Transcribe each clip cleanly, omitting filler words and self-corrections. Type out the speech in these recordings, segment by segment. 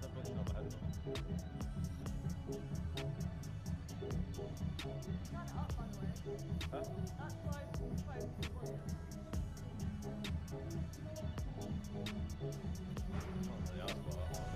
ثبتنا بعدنا. Kind of up, by the way. Huh? That's 5 volume. Oh, yeah, that's what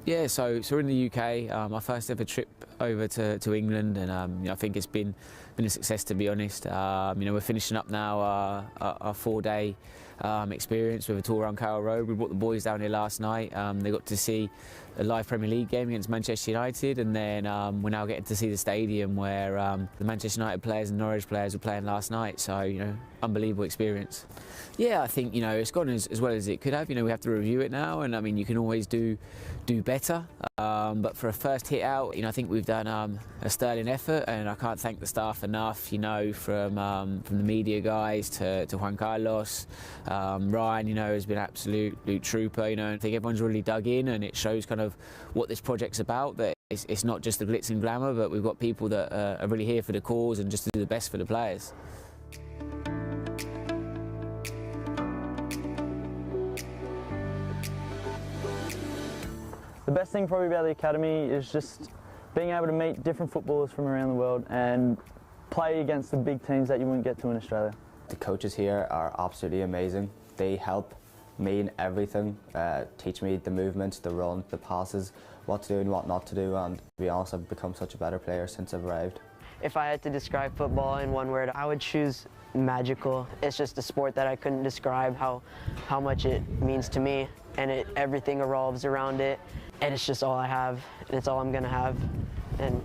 Yeah, so we're in the UK. My first ever trip over to England, and I think it's been a success, to be honest. We're finishing up now our 4-day experience with a tour around Carroll Road. We brought the boys down here last night. They got to see a live Premier League game against Manchester United, and then we're now getting to see the stadium where the Manchester United players and Norwich players were playing last night. So unbelievable experience. Yeah, I think it's gone as well as it could have. We have to review it now, and I mean you can always do better. But for a first hit out, I think we've done a sterling effort, and I can't thank the staff enough. From the media guys to Juan Carlos, Ryan, has been absolute trooper. I think everyone's really dug in, and it shows kind of what this project's about. That it's not just the glitz and glamour, but we've got people that are really here for the cause and just to do the best for the players. The best thing probably about the academy is just being able to meet different footballers from around the world and play against the big teams that you wouldn't get to in Australia. The coaches here are absolutely amazing. They help me in everything, teach me the movements, the run, the passes, what to do and what not to do, and to be honest, I've become such a better player since I've arrived. If I had to describe football in one word, I would choose magical. It's just a sport that I couldn't describe how much it means to me, and everything revolves around it, and it's just all I have, and it's all I'm gonna have, and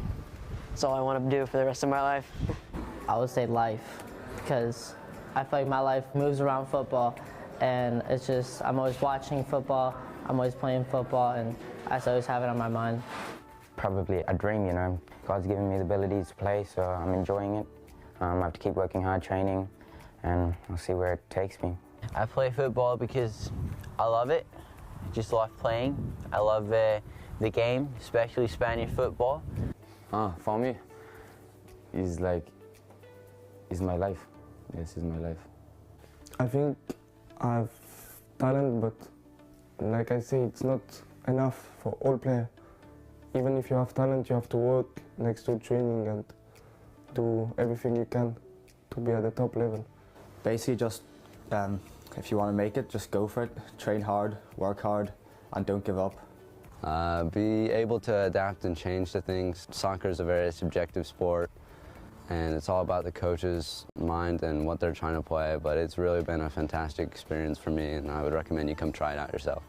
it's all I want to do for the rest of my life. I would say life, because I feel like my life moves around football, and it's just, I'm always watching football, I'm always playing football, and I always have it on my mind. Probably a dream, God's given me the ability to play, so I'm enjoying it. I have to keep working hard, training, and I'll see where it takes me. I play football because I love it. I just love playing. I love the game, especially Spanish football. For me, it's my life. This is my life. I think I have talent, but like I say, it's not enough for all players. Even if you have talent, you have to work next to training and do everything you can to be at the top level. Basically just, if you want to make it, just go for it. Train hard, work hard, and don't give up. Be able to adapt and change to things. Soccer is a very subjective sport, and it's all about the coach's mind and what they're trying to play, but it's really been a fantastic experience for me, and I would recommend you come try it out yourself.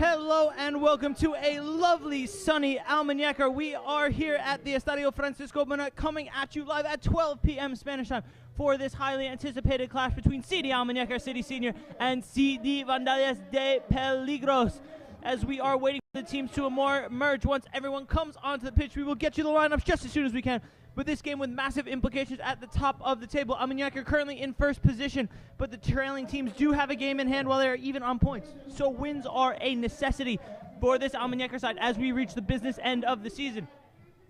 Hello and welcome to a lovely sunny Almunecar. We are here at the Estadio Francisco Bonet, coming at you live at 12 p.m. Spanish time for this highly anticipated clash between CD Almunecar City Senior and CD Vandalia De Peligros. As we are waiting for the teams to merge, once everyone comes onto the pitch, we will get you the lineups just as soon as we can. But this game with massive implications at the top of the table. Almunecar currently in first position, but the trailing teams do have a game in hand while they are even on points. So wins are a necessity for this Almunecar side as we reach the business end of the season.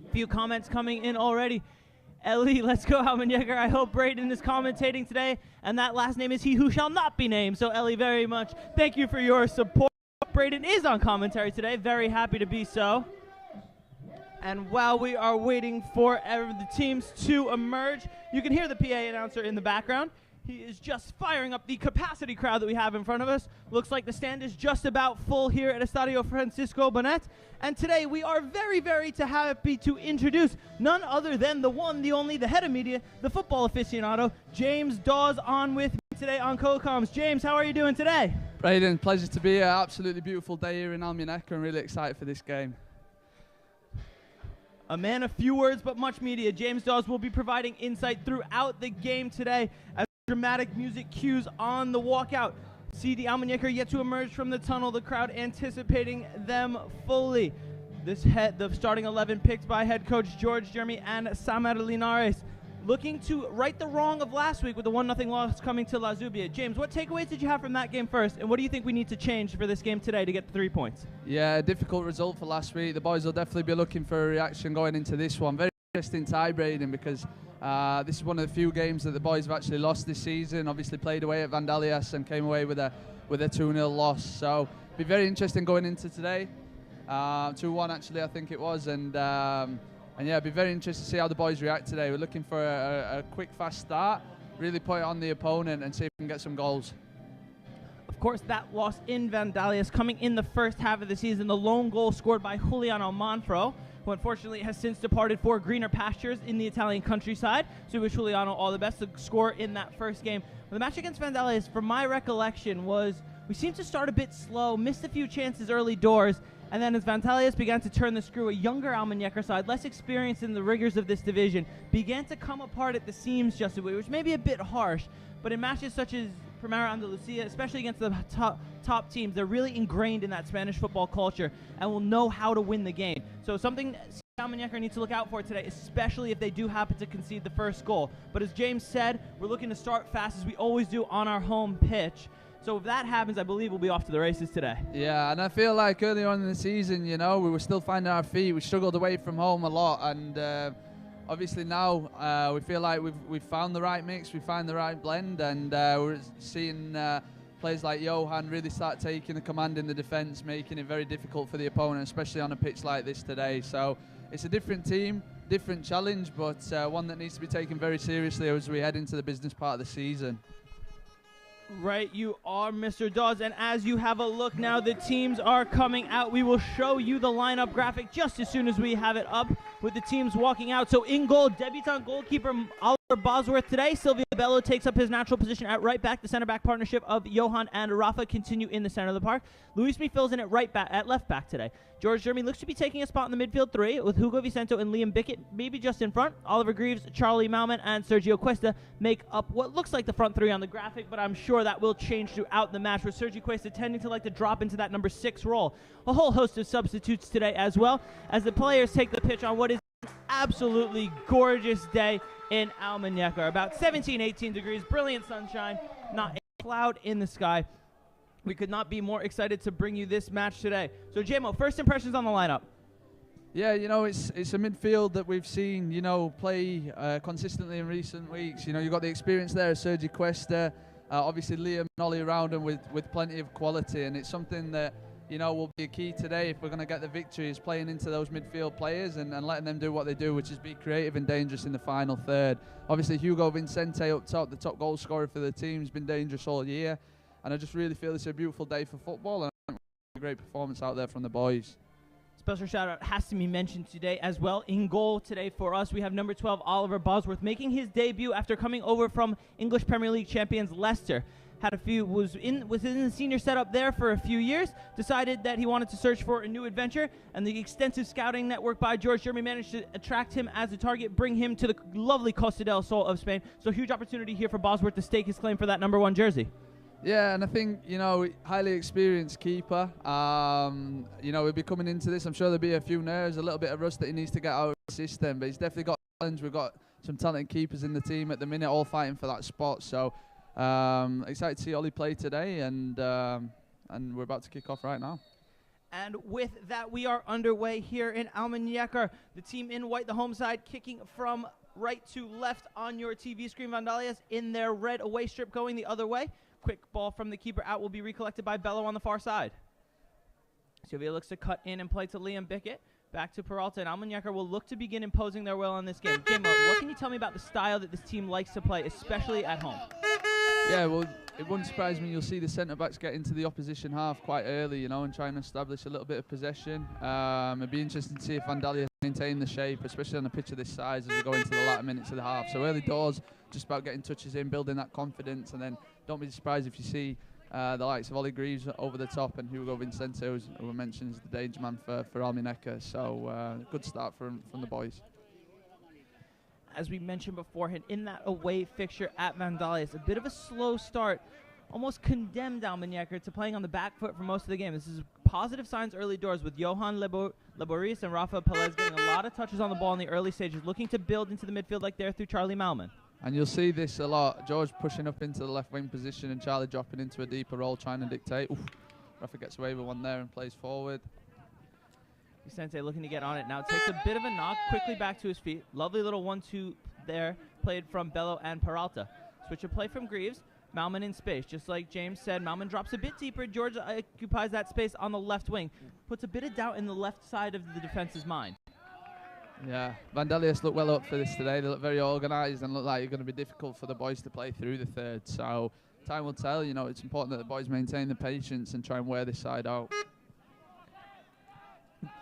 A few comments coming in already. Ellie, let's go Almunecar. I hope Braden is commentating today, and that last name is he who shall not be named. So Ellie, very much thank you for your support. Braden is on commentary today. Very happy to be so. And while we are waiting for the teams to emerge, you can hear the PA announcer in the background. He is just firing up the capacity crowd that we have in front of us. Looks like the stand is just about full here at Estadio Francisco Bonet. And today we are very, very happy to introduce none other than the one, the only, the head of media, the football aficionado, James Dawes, on with me today on co-coms. James, how are you doing today? Braden, pleasure to be here. Absolutely beautiful day here in Almunecar. I'm really excited for this game. A man of few words but much media, James Dawes will be providing insight throughout the game today as dramatic music cues on the walkout. CD Almunecar yet to emerge from the tunnel, the crowd anticipating them fully. The starting 11 picked by head coach George Jeremy and Samer Linares, looking to right the wrong of last week with the 1-0 loss coming to La Zubia. James, what takeaways did you have from that game first, and what do you think we need to change for this game today to get the 3 points? Yeah, a difficult result for last week. The boys will definitely be looking for a reaction going into this one. Very interesting tie, Braden, because this is one of the few games that the boys have actually lost this season. Obviously played away at Vandalia and came away with a 2-0 loss. So be very interesting going into today. 2-1 actually, I think it was, and yeah, it'd be very interesting to see how the boys react today. We're looking for a quick, fast start, really put it on the opponent and see if we can get some goals. Of course, that loss in Vandalia is coming in the first half of the season. The lone goal scored by Juliano Manfro, who unfortunately has since departed for greener pastures in the Italian countryside. So we wish Juliano all the best to score in that first game. But the match against Vandalia, from my recollection, was we seemed to start a bit slow, missed a few chances early doors, and then as Vandalia began to turn the screw, a younger Almunecar side, less experienced in the rigors of this division, began to come apart at the seams just a bit, which may be a bit harsh, but in matches such as Primera Andalucia, especially against the top teams, they're really ingrained in that Spanish football culture and will know how to win the game. So something Almunecar needs to look out for today, especially if they do happen to concede the first goal. But as James said, we're looking to start fast as we always do on our home pitch. So if that happens, I believe we'll be off to the races today. Yeah, and I feel like earlier on in the season, you know, we were still finding our feet. We struggled away from home a lot, and obviously now we feel like we've found the right mix, we found the right blend, and we're seeing players like Johan really start taking the command in the defence, making it very difficult for the opponent, especially on a pitch like this today. So it's a different team, different challenge, but one that needs to be taken very seriously as we head into the business part of the season. Right, you are, Mr. Dawes, and as you have a look now, the teams are coming out. We will show you the lineup graphic just as soon as we have it up with the teams walking out. So in goal, debutant goalkeeper Oliver Bosworth today. Silvio Bello takes up his natural position at right back. The center back partnership of Johan and Rafa continue in the center of the park. Luis Me fills in at left back today. George Jeremy looks to be taking a spot in the midfield three with Hugo Vicento and Liam Bickett maybe just in front. Oliver Greaves, Charlie Malman, and Sergio Cuesta make up what looks like the front three on the graphic, but I'm sure that will change throughout the match, with Sergio Cuesta tending to like to drop into that number 6 role. A whole host of substitutes today as well as the players take the pitch on what is an absolutely gorgeous day in Almunecar. About 17, 18 degrees, brilliant sunshine, not a cloud in the sky. We could not be more excited to bring you this match today. So, JMO, first impressions on the lineup. Yeah, you know, it's a midfield that we've seen, you know, play consistently in recent weeks. You know, you've got the experience there of Sergio Cuesta, obviously Liam and Ollie around him with plenty of quality, and it's something that, you know, will be a key today if we're going to get the victory, is playing into those midfield players and letting them do what they do, which is be creative and dangerous in the final third. Obviously, Hugo Vicente up top, the top goal scorer for the team, has been dangerous all year. And I just really feel it's a beautiful day for football, and a great performance out there from the boys. Special shout out has to be mentioned today as well. In goal today for us, we have number 12, Oliver Bosworth, making his debut after coming over from English Premier League champions Leicester. was in the senior setup there for a few years, decided that he wanted to search for a new adventure, and the extensive scouting network by George Germany managed to attract him as a target, bring him to the lovely Costa del Sol of Spain. So huge opportunity here for Bosworth to stake his claim for that #1 jersey. Yeah, and I think, highly experienced keeper. We'll be coming into this. I'm sure there'll be a few nerves, a little bit of rust that he needs to get out of the system, but he's definitely got a challenge. We've got some talented keepers in the team at the minute, all fighting for that spot. So excited to see Ollie play today, and we're about to kick off right now. And with that, we are underway here in Almunecar. The team in white, the home side, kicking from right to left on your TV screen. Vandalia's in their red away strip going the other way. Quick ball from the keeper out will be recollected by Bello on the far side. Silvio looks to cut in and play to Liam Bickett. Back to Peralta, and Almunecar will look to begin imposing their will on this game. Jimbo, what can you tell me about the style that this team likes to play, especially at home? Yeah, well, it wouldn't surprise me. You'll see the centre-backs get into the opposition half quite early, and try and establish a little bit of possession. It'd be interesting to see if Vandalia maintain the shape, especially on a pitch of this size as we go into the latter minutes of the half. So early doors, just about getting touches in, building that confidence, and then don't be surprised if you see the likes of Ollie Greaves over the top and Hugo Vincento, who we mentioned is the danger man for Almunecar. So good start from the boys. As we mentioned beforehand, in that away fixture at Vandalia, it's a bit of a slow start, almost condemned Almunecar to playing on the back foot for most of the game. This is positive signs early doors with Johan Laboris and Rafa Pelez getting a lot of touches on the ball in the early stages, looking to build into the midfield like they're through Charlie Malman. And you'll see this a lot. George pushing up into the left wing position and Charlie dropping into a deeper role, trying to dictate. Oof. Rafa gets away with one there and plays forward. Vicente looking to get on it now. Takes a bit of a knock, quickly back to his feet. Lovely little 1-2 there, played from Bello and Peralta. Switch of play from Greaves. Malman in space. Just like James said, Malman drops a bit deeper. George occupies that space on the left wing. Puts a bit of doubt in the left side of the defense's mind. Yeah, Vandalia's look well up for this today. They look very organised and look like it's going to be difficult for the boys to play through the third. So time will tell. It's important that the boys maintain the patience and try and wear this side out.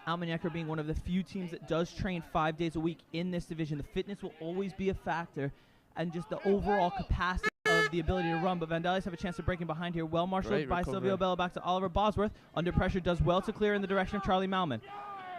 Almunecar being one of the few teams that does train 5 days a week in this division. The fitness will always be a factor, and just the overall capacity of the ability to run. But Vandalia's have a chance of breaking behind here. Well marshaled by Silvio Bello, back to Oliver Bosworth. Under pressure, does well to clear in the direction of Charlie Malman.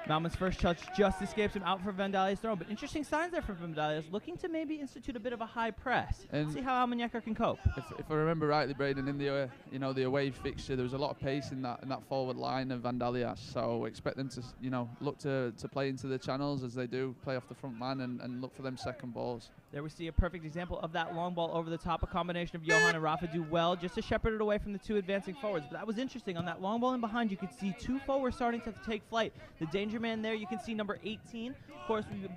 Malman's first touch just escapes him out for Vandalia's throw. But interesting signs there from Vandalia's, looking to maybe institute a bit of a high press. And see how Almunecar can cope. If I remember rightly, Braden, in the the away fixture, there was a lot of pace in that forward line of Vandalia. So expect them to look to play into the channels as they do, play off the front man and look for them second balls. There we see a perfect example of that long ball over the top. A combination of Johan and Rafa do well just to shepherd it away from the two advancing forwards. But that was interesting. On that long ball in behind, you could see two forwards starting to take flight. The danger man there, you can see number 18. Of course, we keyed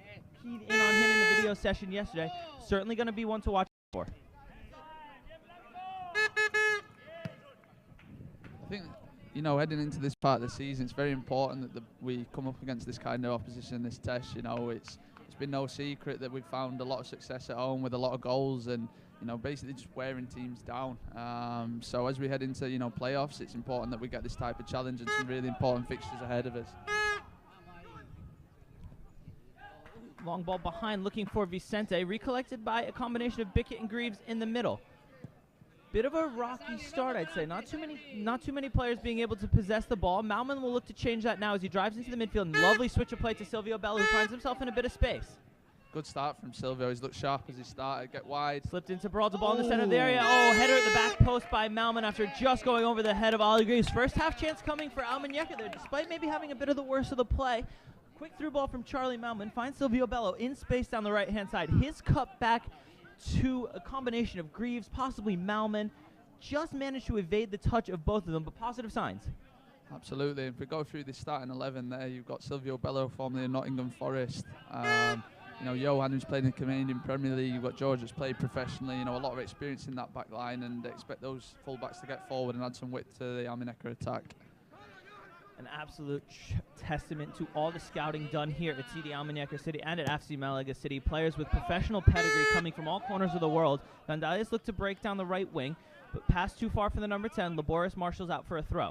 in on him in the video session yesterday. Certainly going to be one to watch for. I think, heading into this part of the season, it's very important that we come up against this kind of opposition in this test. It's been no secret that we've found a lot of success at home with a lot of goals and, basically just wearing teams down. So as we head into, playoffs, it's important that we get this type of challenge and some really important fixtures ahead of us. Long ball behind, looking for Vicente, recollected by a combination of Bickett and Greaves in the middle. Bit of a rocky start, I'd say. Not too many players being able to possess the ball. Malman will look to change that now as he drives into the midfield. And lovely switch of play to Silvio Bello, who finds himself in a bit of space. Good start from Silvio. He's looked sharp as he started. Get wide. Slipped into Peralta, ball in the center of the area. Oh, header at the back post by Malman after just going over the head of Ollie Greaves. First half chance coming for Almunecar there, despite maybe having a bit of the worst of the play. Quick through ball from Charlie Malman. Finds Silvio Bello in space down the right-hand side. His cut back to a combination of Greaves, possibly Malman. Just managed to evade the touch of both of them, but positive signs. Absolutely. If we go through this starting 11 there, you've got Silvio Bello, formerly of Nottingham Forest. Johan, who's played in the Canadian Premier League. You've got George, who's played professionally. A lot of experience in that back line, and expect those fullbacks to get forward and add some width to the Almunecar attack. An absolute testament to all the scouting done here at CD Almunecar City and at FC Malaga City. Players with professional pedigree coming from all corners of the world. Vandalia's look to break down the right wing, but pass too far for the number 10. Laboris marshals out for a throw.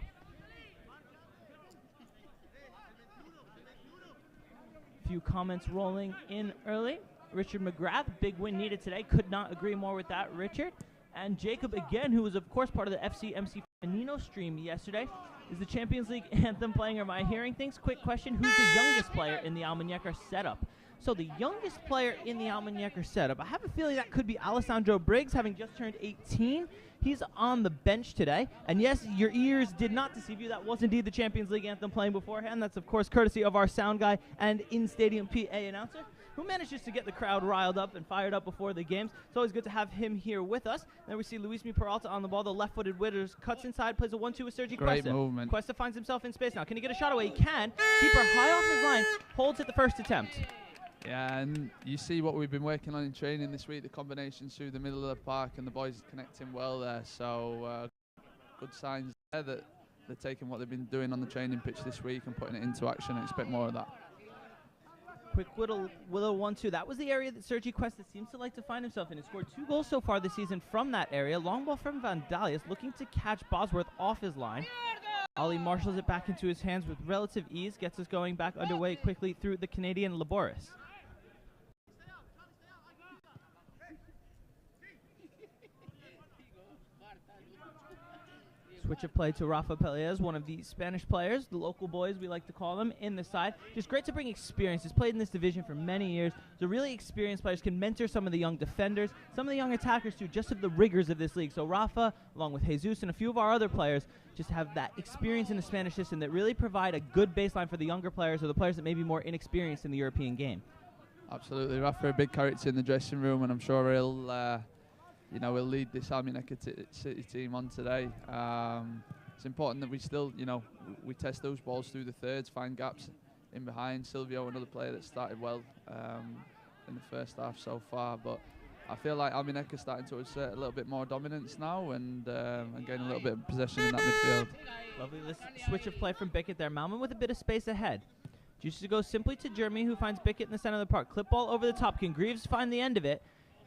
Few comments rolling in early. Richard McGrath, big win needed today. Could not agree more with that, Richard. And Jacob, again, who was, of course, part of the FCMC Femenino stream yesterday, is the Champions League anthem playing, or am I hearing things? Quick question, who's the youngest player in the Almunecar setup? So the youngest player in the Almunecar setup, I have a feeling that could be Alessandro Briggs, having just turned 18. He's on the bench today. And yes, your ears did not deceive you. That was indeed the Champions League anthem playing beforehand. That's, of course, courtesy of our sound guy and in-stadium PA announcer, who manages to get the crowd riled up and fired up before the games. It's always good to have him here with us. Then we see Luismi Peralta on the ball, the left-footed Witters, cuts inside, plays a 1-2 with Sergi Great Cuesta. movement. Cuesta finds himself in space now. Can he get a shot away? He can. Keeper high off his line, holds at the first attempt. Yeah, and you see what we've been working on in training this week, the combinations through the middle of the park, and the boys connecting well there. So good signs there that they're taking what they've been doing on the training pitch this week and putting it into action. I expect more of that. Quick Willow 1-2. That was the area that Sergi Cuesta seems to like to find himself in. He scored 2 goals so far this season from that area. Long ball from Vandalia, looking to catch Bosworth off his line. Ali marshals it back into his hands with relative ease, gets us going back underway quickly through the Canadian Laboris. Switch of play to Rafa Peleas, one of the Spanish players, the local boys we like to call them, in the side. Just great to bring experience. He's played in this division for many years. So really experienced players can mentor some of the young defenders, some of the young attackers too, just of the rigors of this league. So Rafa, along with Jesus and a few of our other players, just have that experience in the Spanish system that really provide a good baseline for the younger players or the players that may be more inexperienced in the European game. Absolutely. Rafa, a big character in the dressing room, and I'm sure he'll we'll lead this Almunecar City team on today. It's important that we still, we test those balls through the thirds, find gaps in behind. Silvio, another player that started well in the first half so far, but I feel like Almunecar starting to assert a little bit more dominance now and gain a little bit of possession in that midfield. Lovely switch of play from Bickett there. Malman with a bit of space ahead. Chooses to go simply to Jeremy, who finds Bickett in the center of the park. Clip ball over the top. Can Greaves find the end of it?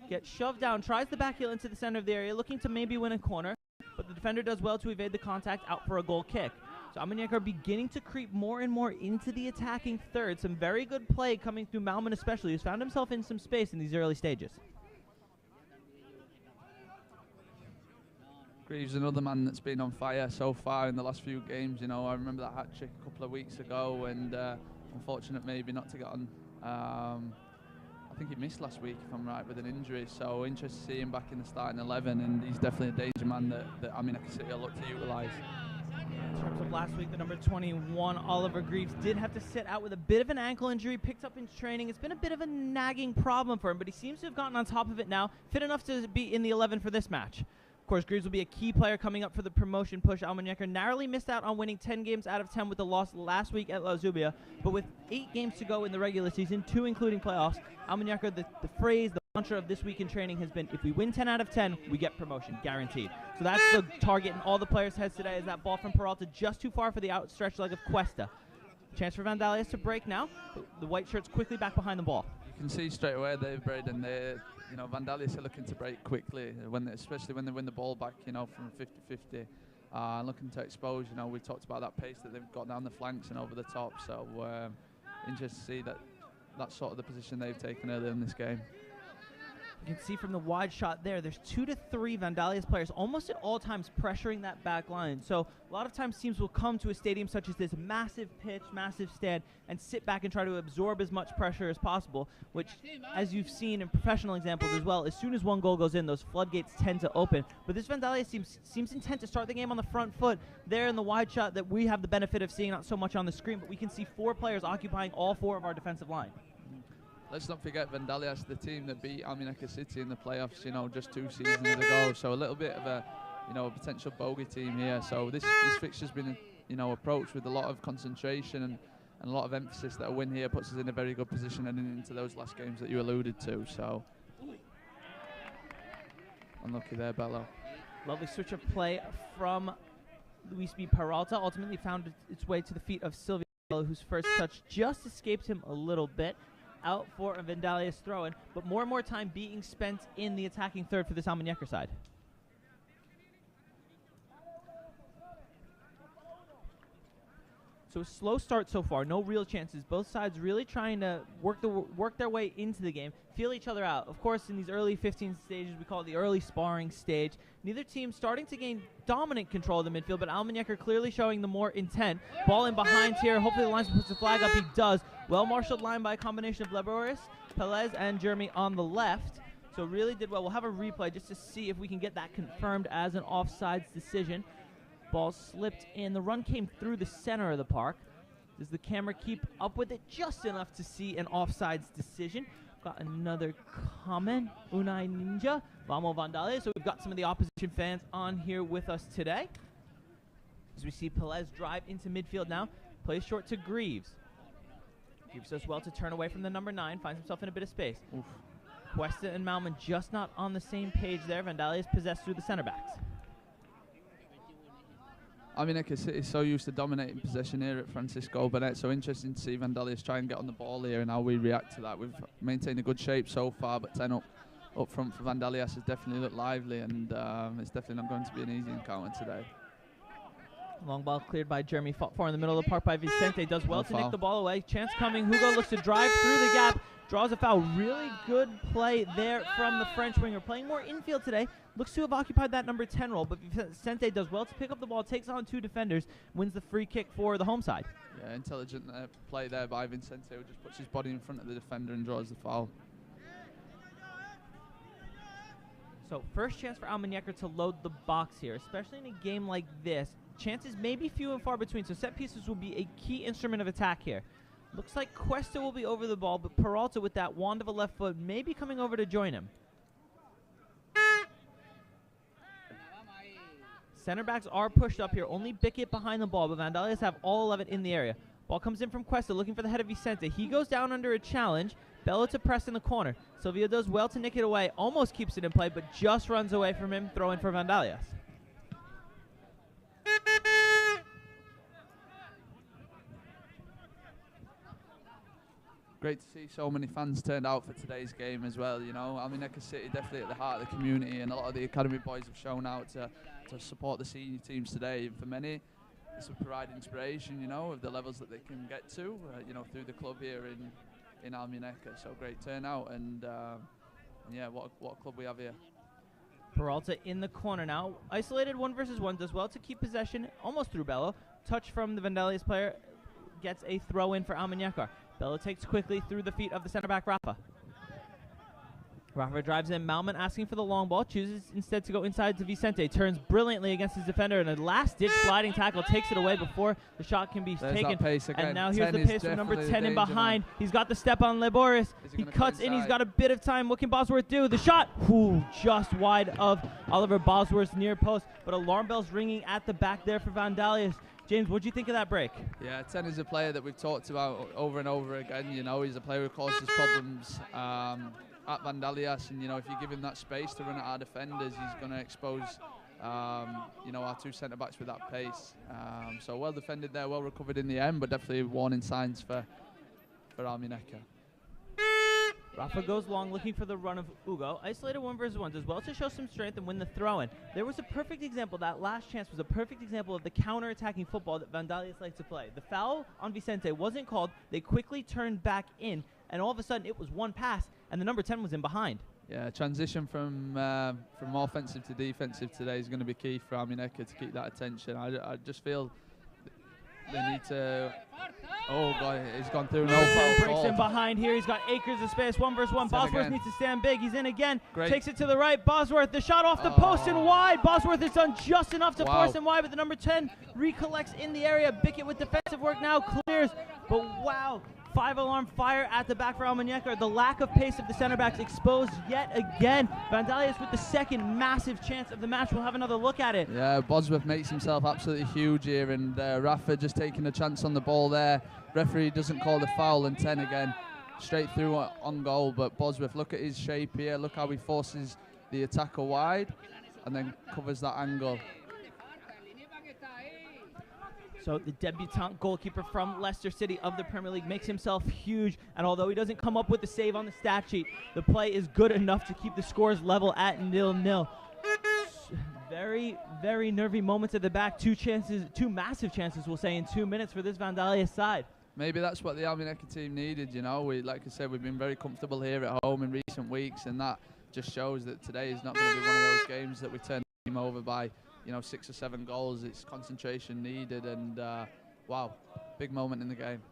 Gets shoved down, tries the back heel into the center of the area, looking to maybe win a corner, but the defender does well to evade the contact, out for a goal kick. So Almunecar beginning to creep more and more into the attacking third. Some very good play coming through Malman especially, who's found himself in some space in these early stages. Greaves, another man that's been on fire so far in the last few games. I remember that hat trick a couple of weeks ago, and unfortunate maybe not to get on. I think he missed last week, if I'm right, with an injury. So interested to see him back in the starting 11, and he's definitely a danger man that Almunecar City will look to utilise. In terms of last week, the number 21, Oliver Greaves, did have to sit out with a bit of an ankle injury, picked up in training. It's been a bit of a nagging problem for him, but he seems to have gotten on top of it now, fit enough to be in the 11 for this match. Of course, Greaves will be a key player coming up for the promotion push. Almunecar narrowly missed out on winning 10 games out of 10 with the loss last week at La Zubia, but with 8 games to go in the regular season, 2 including playoffs, Almunecar, the phrase, the mantra of this week in training has been, if we win 10 out of 10, we get promotion, guaranteed. So that's the target in all the players' heads today, is that ball from Peralta just too far for the outstretched leg of Cuesta. Chance for Vandalia to break now. The white shirts quickly back behind the ball. You can see straight away, Dave Braden, Vandalia are looking to break quickly, especially when they win the ball back, from 50-50. Looking to expose, we talked about that pace that they've got down the flanks and over the top. So interested to see that's sort of the position they've taken earlier in this game. You can see from the wide shot there's 2 to 3 Vandalia's players almost at all times pressuring that back line. So a lot of times teams will come to a stadium such as this, massive pitch, massive stand, and sit back and try to absorb as much pressure as possible, which, as you've seen in professional examples as well, as soon as one goal goes in, those floodgates tend to open. But this Vandalia seems intent to start the game on the front foot there in the wide shot that we have the benefit of seeing, not so much on the screen, but we can see 4 players occupying all 4 of our defensive line. Let's not forget Vandalia is the team that beat Almunecar City in the playoffs, just 2 seasons ago. So a little bit of a potential bogey team here. So this fixture's been, approached with a lot of concentration and a lot of emphasis. That a win here puts us in a very good position heading into those last games that you alluded to. So unlucky there, Bello. Lovely switch of play from Luis B. Peralta. Ultimately found its way to the feet of Silvio, whose first touch just escaped him a little bit. Out for a Vandalia's throw-in, but more and more time being spent in the attacking third for this Almunecar side. So a slow start so far, no real chances. Both sides really trying to work their way into the game, feel each other out. Of course, in these early 15 stages, we call it the early sparring stage. Neither team starting to gain dominant control of the midfield, but Almunecar clearly showing the more intent. Ball in behind here. Hopefully the linesman puts the flag up. He does. Well-marshaled line by a combination of Leboris, Pelez, and Jeremy on the left. So really did well. We'll have a replay just to see if we can get that confirmed as an offsides decision. Ball slipped in. The run came through the center of the park. Does the camera keep up with it just enough to see an offsides decision? Got another comment. Unai Ninja. Vamos Vandalia. So we've got some of the opposition fans on here with us today. As we see Pelez drive into midfield now. Plays short to Greaves. Greaves does well to turn away from the number 9. Finds himself in a bit of space. Oof. Cuesta and Malman just not on the same page there. Vandalia is possessed through the center backs. Almunecar City is so used to dominating possession here at Francisco Burnett, so interesting to see Vandalia's try and get on the ball here and how we react to that. We've maintained a good shape so far, but 10 up front for Vandalias has definitely looked lively, and it's definitely not going to be an easy encounter today. Long ball cleared by Jeremy. Fought for in the middle of the park by Vicente. Does well to nick the ball away. Chance coming. Hugo looks to drive through the gap. Draws a foul. Really good play there from the French winger. Playing more infield today. Looks to have occupied that number 10 role, but Vicente does well to pick up the ball, takes on 2 defenders, wins the free kick for the home side. Yeah, intelligent play there by Vicente, who just puts his body in front of the defender and draws the foul. So first chance for Almunecar to load the box here, especially in a game like this. Chances may be few and far between, so set pieces will be a key instrument of attack here. Looks like Cuesta will be over the ball, but Peralta with that wand of a left foot may be coming over to join him. Center backs are pushed up here. Only Bickett behind the ball, but Vandalias have all 11 in the area. Ball comes in from Cuesta, looking for the head of Vicente. He goes down under a challenge. Bello to press in the corner. Silvio does well to nick it away. Almost keeps it in play, but just runs away from him. Throw in for Vandalias. Great to see so many fans turned out for today's game as well. You know, Almunecar City definitely at the heart of the community, and a lot of the academy boys have shown out to support the senior teams today. And for many, this will provide inspiration, you know, of the levels that they can get to, you know, through the club here in Almunecar. So great turnout, and yeah, what a club we have here. Peralta in the corner now. Isolated 1 versus 1, does well to keep possession, almost through Bello. Touch from the Vandalias player, gets a throw in for Almunecar. Bello takes quickly through the feet of the center back, Rafa. Rafa drives in. Malman asking for the long ball. Chooses instead to go inside to Vicente. Turns brilliantly against his defender, and a last-ditch sliding tackle takes it away before the shot can be taken. That pace again. And now here's the pace from number 10 in behind. Man. He's got the step on Leboris. He cuts in. He's got a bit of time. What can Bosworth do? The shot, just wide of Oliver Bosworth's near post. But alarm bells ringing at the back there for Vandalias. James, what do you think of that break? Yeah, 10 is a player that we've talked about over and over again. You know, he's a player who causes problems at Vandalias, and you know, if you give him that space to run at our defenders, he's going to expose you know, our 2 centre backs with that pace. So well defended there, well recovered in the end, but definitely warning signs for Almunecar. Rafa goes long, looking for the run of Hugo. Isolated 1 versus 1, does well to show some strength and win the throw-in. There was a perfect example. That last chance was a perfect example of the counter-attacking football that Vandalias like to play. The foul on Vicente wasn't called. They quickly turned back in, and all of a sudden it was 1 pass, and the number 10 was in behind. Yeah, transition from offensive to defensive today is going to be key for Almunecar to keep that attention. I just feel they need to. Oh God, he's gone through. No foul. Breaks in behind here. He's got acres of space. 1 versus 1. Bosworth needs to stand big. He's in again. Great. Takes it to the right. Bosworth, the shot off the post and wide. Bosworth has done just enough to force him wide, but the number 10 recollects in the area. Bickett with defensive work now clears. But wow, 5-alarm fire at the back for Almunecar. The lack of pace of the center backs exposed yet again. Vandalias with the second massive chance of the match. We'll have another look at it. Yeah, Bosworth makes himself absolutely huge here, and Rafa just taking a chance on the ball there. Referee doesn't call the foul, and 10 again straight through on goal. But Bosworth, look at his shape here. Look how he forces the attacker wide and then covers that angle. So the debutant goalkeeper from Leicester City of the Premier League makes himself huge, and although he doesn't come up with the save on the stat sheet, the play is good enough to keep the scores level at 0-0. very, very nervy moments at the back. Two massive chances, we'll say, in 2 minutes for this Vandalia side. Maybe that's what the Almunecar team needed, you know. Like I said, we've been very comfortable here at home in recent weeks, and that just shows that today is not going to be one of those games that we turn the team over by, 6 or 7 goals. It's concentration needed, and wow, big moment in the game.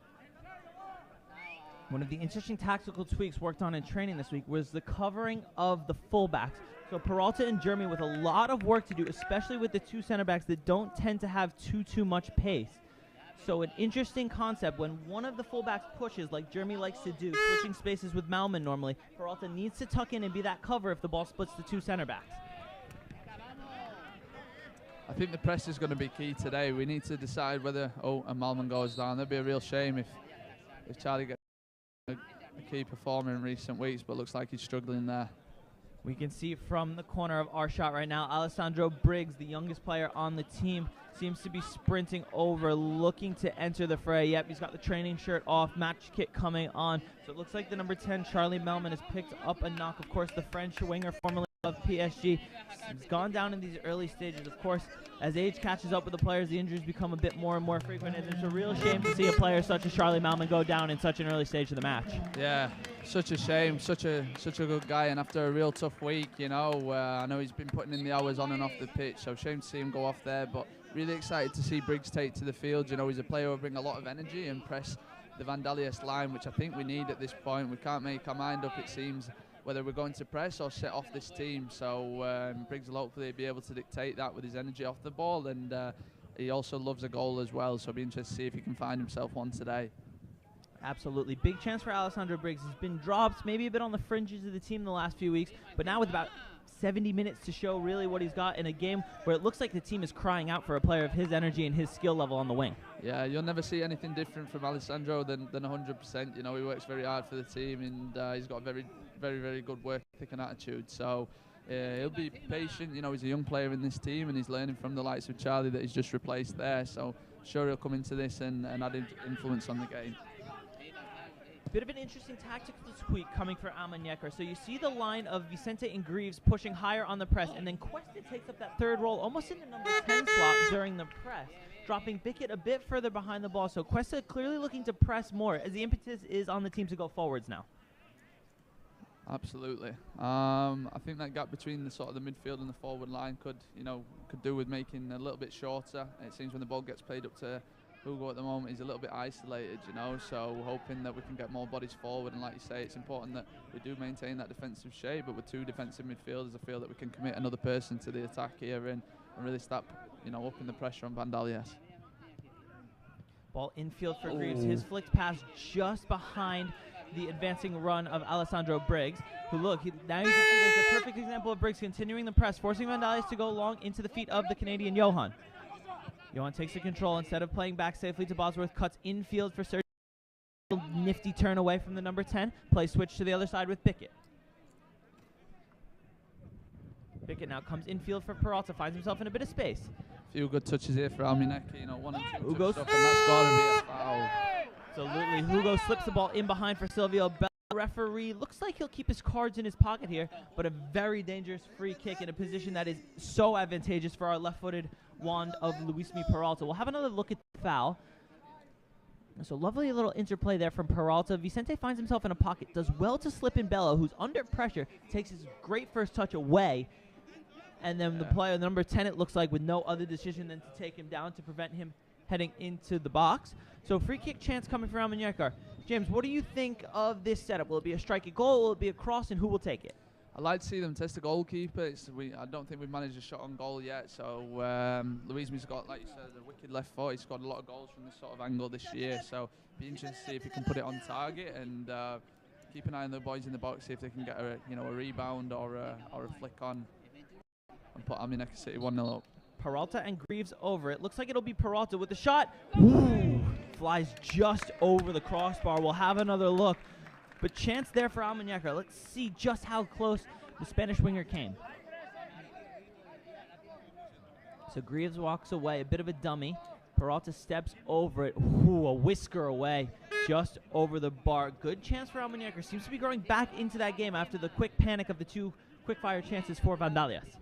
One of the interesting tactical tweaks worked on in training this week was the covering of the fullbacks. So Peralta and Jeremy with a lot of work to do, especially with the two center backs that don't tend to have too much pace. So an interesting concept, when one of the fullbacks pushes, like Jeremy likes to do, switching spaces with Malman normally, Peralta needs to tuck in and be that cover if the ball splits the two center backs. I think the press is going to be key today. We need to decide whether a Malman goes down. That'd be a real shame if Charlie gets a key performer in recent weeks, but looks like he's struggling there. We can see from the corner of our shot right now, Alessandro Briggs, the youngest player on the team, seems to be sprinting over, looking to enter the fray. Yep, he's got the training shirt off, match kit coming on. So it looks like the number 10, Charlie Melman, has picked up a knock. Of course, the French winger, formerly of PSG, has gone down in these early stages. Of course, as age catches up with the players, the injuries become a bit more and more frequent, and it's a real shame to see a player such as Charlie Malman go down in such an early stage of the match. Yeah, such a shame, such a good guy, and after a real tough week, I know he's been putting in the hours on and off the pitch, so shame to see him go off there, but really excited to see Briggs take to the field. He's a player who will bring a lot of energy and press the Vandalias line, which I think we need at this point. We can't make our mind up, it seems, whether we're going to press or set off this team. So Briggs will hopefully be able to dictate that with his energy off the ball, and he also loves a goal as well, so I'll be interested to see if he can find himself one today. Absolutely. Big chance for Alessandro Briggs. He's been dropped, maybe a bit on the fringes of the team the last few weeks, but now with about 70 minutes to show really what he's got in a game where it looks like the team is crying out for a player of his energy and his skill level on the wing. Yeah, you'll never see anything different from Alessandro than 100%. He works very hard for the team, and he's got a very, very, very good work ethic and attitude. So he'll be patient. He's a young player in this team, and he's learning from the likes of Charlie that he's just replaced there. So sure he'll come into this and add influence on the game. Bit of an interesting tactical tweak coming for Almunecar. So you see the line of Vicente and Greaves pushing higher on the press, and then Cuesta takes up that third role almost in the number 10 slot during the press, dropping Bickett a bit further behind the ball. So Cuesta clearly looking to press more as the impetus is on the team to go forwards now. Absolutely. I think that gap between the sort of the midfield and the forward line could do with making a little bit shorter. It seems when the ball gets played up to Hugo at the moment, he's a little bit isolated, so we're hoping that we can get more bodies forward, and like you say, it's important that we do maintain that defensive shape, but with two defensive midfielders, I feel that we can commit another person to the attack here and really start upping the pressure on Vandalias. Ball infield for Greaves. His flicked pass just behind the advancing run of Alessandro Briggs, who now you can see there's a perfect example of Briggs continuing the press, forcing Vandalias to go long into the feet of the Canadian Johan. Johan takes the control. Instead of playing back safely to Bosworth, cuts infield for Sergio. Nifty turn away from the number 10. Play switch to the other side with Bickett. Bickett now comes infield for Peralta, finds himself in a bit of space. A few good touches here for Almunecar, 1 and 2 Hugo, touch stuff, and that's got to be a foul. Absolutely. Hugo slips the ball in behind for Silvio Bell. Referee looks like he'll keep his cards in his pocket here, but a very dangerous free kick in a position that is so advantageous for our left-footed wand of Luismi Peralta. We'll have another look at the foul. So lovely little interplay there from Peralta. Vicente finds himself in a pocket, does well to slip in Bello, who's under pressure, takes his great first touch away, and then the player, number 10, it looks like, with no other decision than to take him down to prevent him heading into the box. So free kick chance coming for Almunecar. James, what do you think of this setup? Will it be a strike at goal? Will it be a cross, and who will take it? I'd like to see them test the goalkeeper. I don't think we've managed a shot on goal yet. So Luismi's got, like you said, a wicked left foot. He's scored a lot of goals from this sort of angle this year. So be interested to see if he can put it on target, and keep an eye on the boys in the box, see if they can get a rebound or a flick on and put Almunecar City 1-0 up. Peralta and Greaves over. It looks like it'll be Peralta with the shot. Ooh, flies just over the crossbar. We'll have another look. But chance there for Almunecar. Let's see just how close the Spanish winger came. So Greaves walks away, a bit of a dummy. Peralta steps over it. Ooh, a whisker away, just over the bar. Good chance for Almunecar. Seems to be going back into that game after the quick panic of the two quick-fire chances for Vandalias.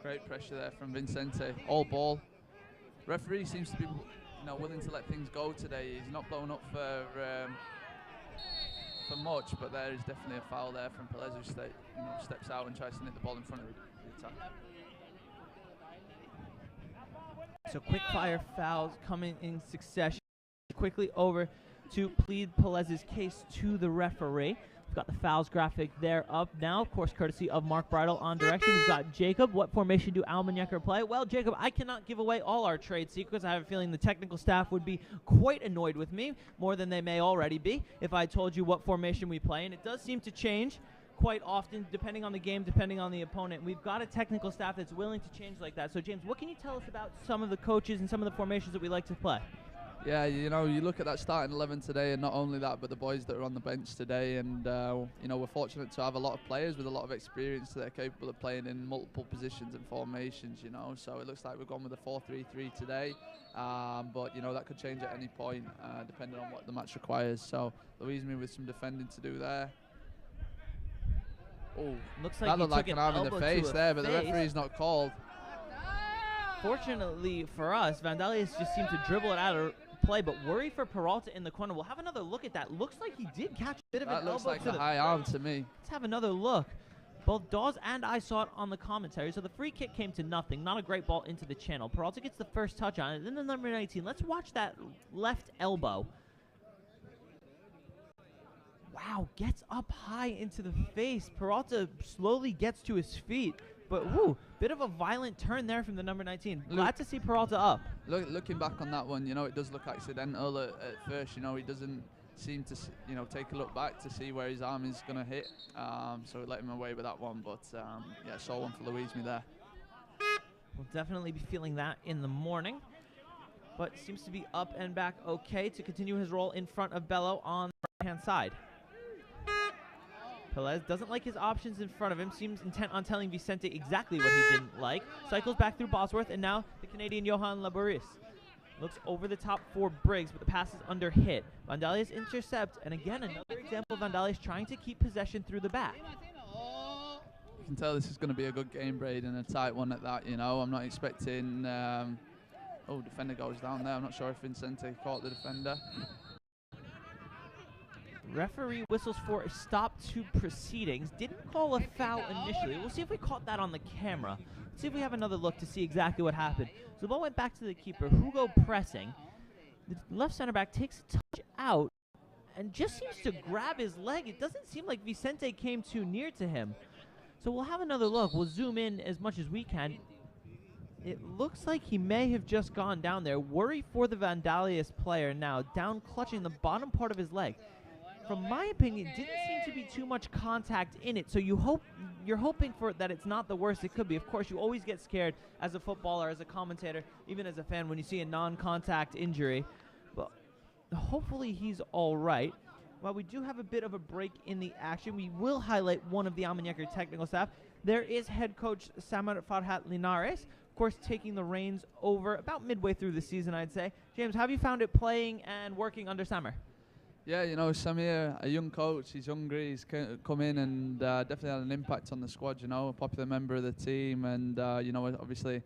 Great pressure there from Vicente. All ball. Referee seems to be, willing to let things go today. He's not blown up for much, but there is definitely a foul there from Pelez, who steps out and tries to nick the ball in front of the attack. So quick fire fouls coming in succession. Quickly over to plead Pelez's case to the referee. We've got the fouls graphic there up now, of course, courtesy of Mark Bridle on direction. We've got Jacob. What formation do Almunecar play? Well, Jacob, I cannot give away all our trade secrets. I have a feeling the technical staff would be quite annoyed with me, more than they may already be, if I told you what formation we play. And it does seem to change quite often, depending on the game, depending on the opponent. We've got a technical staff that's willing to change like that. So, James, what can you tell us about some of the coaches and some of the formations that we like to play? Yeah, you look at that starting 11 today, and not only that, but the boys that are on the bench today. And, we're fortunate to have a lot of players with a lot of experience that are capable of playing in multiple positions and formations, So it looks like we've gone with a 4-3-3 today. But, that could change at any point, depending on what the match requires. So, Louise with some defending to do there. Oh, looks like that looked like an arm in the face there, but the referee's not called. Fortunately for us, Vandalia just seemed to dribble it out of play, but worry for Peralta in the corner. We'll have another look at that. Looks like he did catch a bit of an elbow. That looks like to a the high arm to me. Let's have another look. Both Dawes and I saw it on the commentary, so the free kick came to nothing. Not a great ball into the channel. Peralta gets the first touch on it. Then the number 19. Let's watch that left elbow. Wow, gets up high into the face. Peralta slowly gets to his feet. But, woo, bit of a violent turn there from the number 19. Glad to see Peralta up. Looking back on that one, it does look accidental at first. He doesn't seem to, take a look back to see where his arm is going to hit. So we let him away with that one. But, yeah, saw one for Louise there. We'll definitely be feeling that in the morning. But seems to be up and back okay to continue his role in front of Bello on the right-hand side. Pelez doesn't like his options in front of him, seems intent on telling Vicente exactly what he didn't like. Cycles back through Bosworth, and now the Canadian Johan Laboris looks over the top for Briggs, but the pass is under hit. Vandalia's intercept, and again, another example of Vandalia's trying to keep possession through the back. You can tell this is going to be a good game, Braden, and a tight one at that, I'm not expecting... defender goes down there. I'm not sure if Vicente caught the defender. Referee whistles for a stop to proceedings. Didn't call a foul initially. We'll see if we caught that on the camera. Let's see if we have another look to see exactly what happened. So the ball went back to the keeper. Hugo pressing. The left center back takes a touch out and just seems to grab his leg. It doesn't seem like Vicente came too near to him. So we'll have another look. We'll zoom in as much as we can. It looks like he may have just gone down there. Worry for the Vandalia's player now. Down clutching the bottom part of his leg. From my opinion, didn't seem to be too much contact in it. So you're hoping for that it's not the worst it could be. Of course, you always get scared as a footballer, as a commentator, even as a fan when you see a non-contact injury. But hopefully he's all right. While we do have a bit of a break in the action, we will highlight one of the Almunecar technical staff. There is head coach Samar Farhat Linares, of course, taking the reins over about midway through the season, I'd say. James, how have you found it playing and working under Samar? Yeah, Samir, a young coach, he's hungry, he's come in and definitely had an impact on the squad, a popular member of the team, and, obviously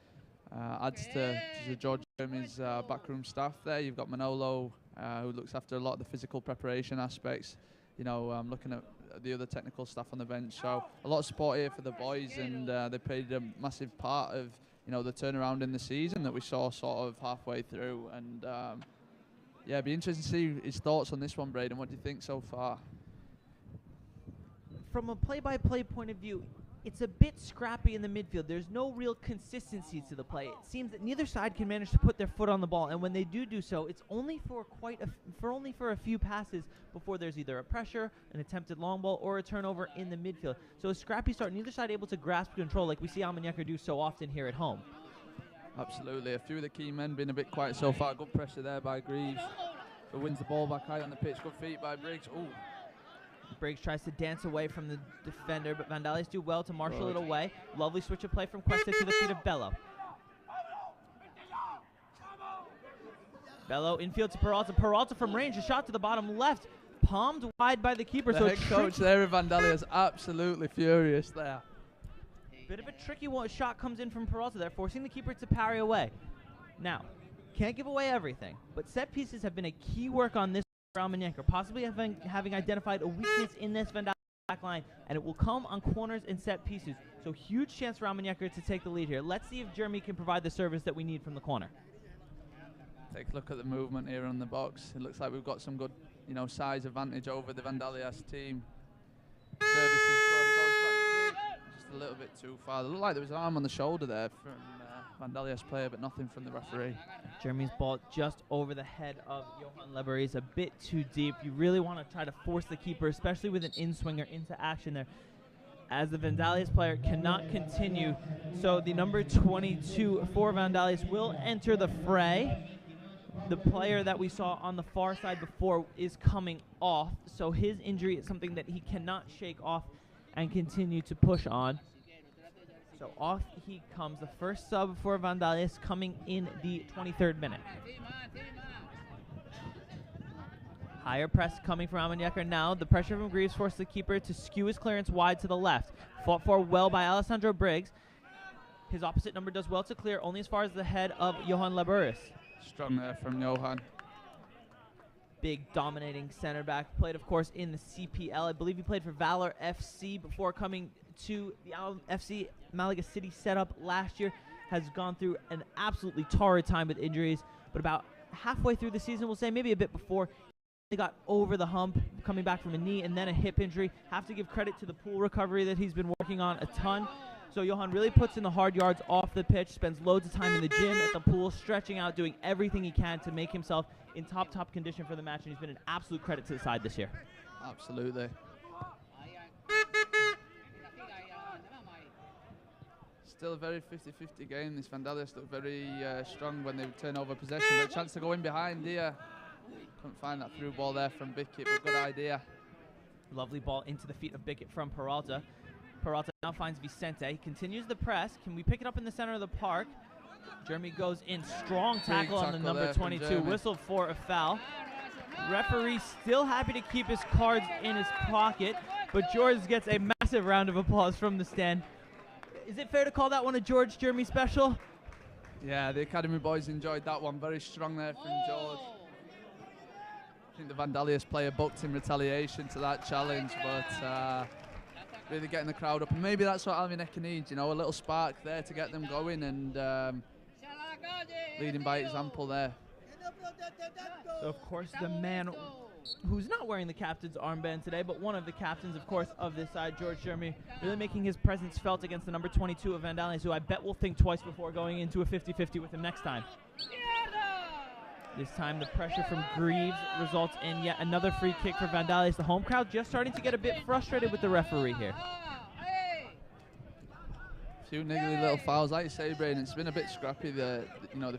adds to George Jeremy's backroom staff there. You've got Manolo, who looks after a lot of the physical preparation aspects, looking at the other technical staff on the bench. So a lot of support here for the boys, and they played a massive part of, the turnaround in the season that we saw sort of halfway through. And, yeah, it'd be interesting to see his thoughts on this one, Braden. What do you think so far? From a play-by-play point of view, it's a bit scrappy in the midfield. There's no real consistency to the play. It seems that neither side can manage to put their foot on the ball, and when they do so, it's only for a few passes before there's either a pressure, an attempted long ball, or a turnover in the midfield. So a scrappy start, neither side able to grasp control like we see Almunecar do so often here at home. Absolutely. A few of the key men been a bit quiet so far. Good pressure there by Greaves, who wins the ball back high on the pitch. Good feet by Briggs. Ooh. Briggs tries to dance away from the defender, but Vandalia's do well to marshal it away. Lovely switch of play from Cuesta to the feet of Bello. Bello infield to Peralta. Peralta from range, a shot to the bottom left. Palmed wide by the keeper. The head coach there of Vandalia is absolutely furious there. Bit of a tricky shot comes in from Peralta there, forcing the keeper to parry away. Now, can't give away everything, but set pieces have been a key work on this for Almunecar, possibly having identified a weakness in this Vandalia back line, and it will come on corners and set pieces. So huge chance for Almunecar to take the lead here. Let's see if Jeremy can provide the service that we need from the corner. Take a look at the movement here on the box. It looks like we've got some good, size advantage over the Vandalias team. Service is good. It goes back just a little bit too far. It looked like there was an arm on the shoulder there from Vandalias player, but nothing from the referee. Jeremy's ball just over the head of Johan Lebaris, a bit too deep. You really want to try to force the keeper, especially with an in-swinger, into action there, as the Vandalias player cannot continue. So the number 22 for Vandalias will enter the fray. The player that we saw on the far side before is coming off, so his injury is something that he cannot shake off and continue to push on. So off he comes, the first sub for Vandalias coming in the 23rd minute. Higher press coming from Almunecar now. The pressure from Greaves forced the keeper to skew his clearance wide to the left. Fought for well by Alessandro Briggs. His opposite number does well to clear, only as far as the head of Johan Lebaris. Strong there from Johan. Big dominating center back. Played, of course, in the CPL. I believe he played for Valor FC before coming to the FC Malaga City setup last year. Has gone through an absolutely torrid time with injuries, but about halfway through the season, we'll say, maybe a bit before, he got over the hump, coming back from a knee and then a hip injury. Have to give credit to the pool recovery that he's been working on a ton. So Johan really puts in the hard yards off the pitch, spends loads of time in the gym, at the pool, stretching out, doing everything he can to make himself in top condition for the match, and he's been an absolute credit to the side this year. Absolutely. Still a very 50-50 game. This Vandalias look very strong when they turn over possession, but a chance to go in behind here. Couldn't find that through ball there from Bickett, but good idea. Lovely ball into the feet of Bickett from Peralta. Peralta now finds Vicente. He continues the press. Can we pick it up in the center of the park? Jeremy goes in. Strong tackle on the number 22. Whistled for a foul. Referee still happy to keep his cards in his pocket, but George gets a massive round of applause from the stand. Is it fair to call that one a George Jeremy special? Yeah, the Academy boys enjoyed that one. Very strong there from George. I think the Vandalias player booked in retaliation to that challenge, but really getting the crowd up, and maybe that's what Almunecar needs, a little spark there to get them going, and leading by example there. So of course the man who's not wearing the captain's armband today, but one of the captains, of course, of this side, George Jeremy, really making his presence felt against the number 22 of Vandalias, who I bet will think twice before going into a 50-50 with him next time. This time the pressure from Greaves results in yet another free kick for Vandalias. The home crowd just starting to get a bit frustrated with the referee here. A few niggly little fouls, like you say, Braden. It's been a bit scrappy, the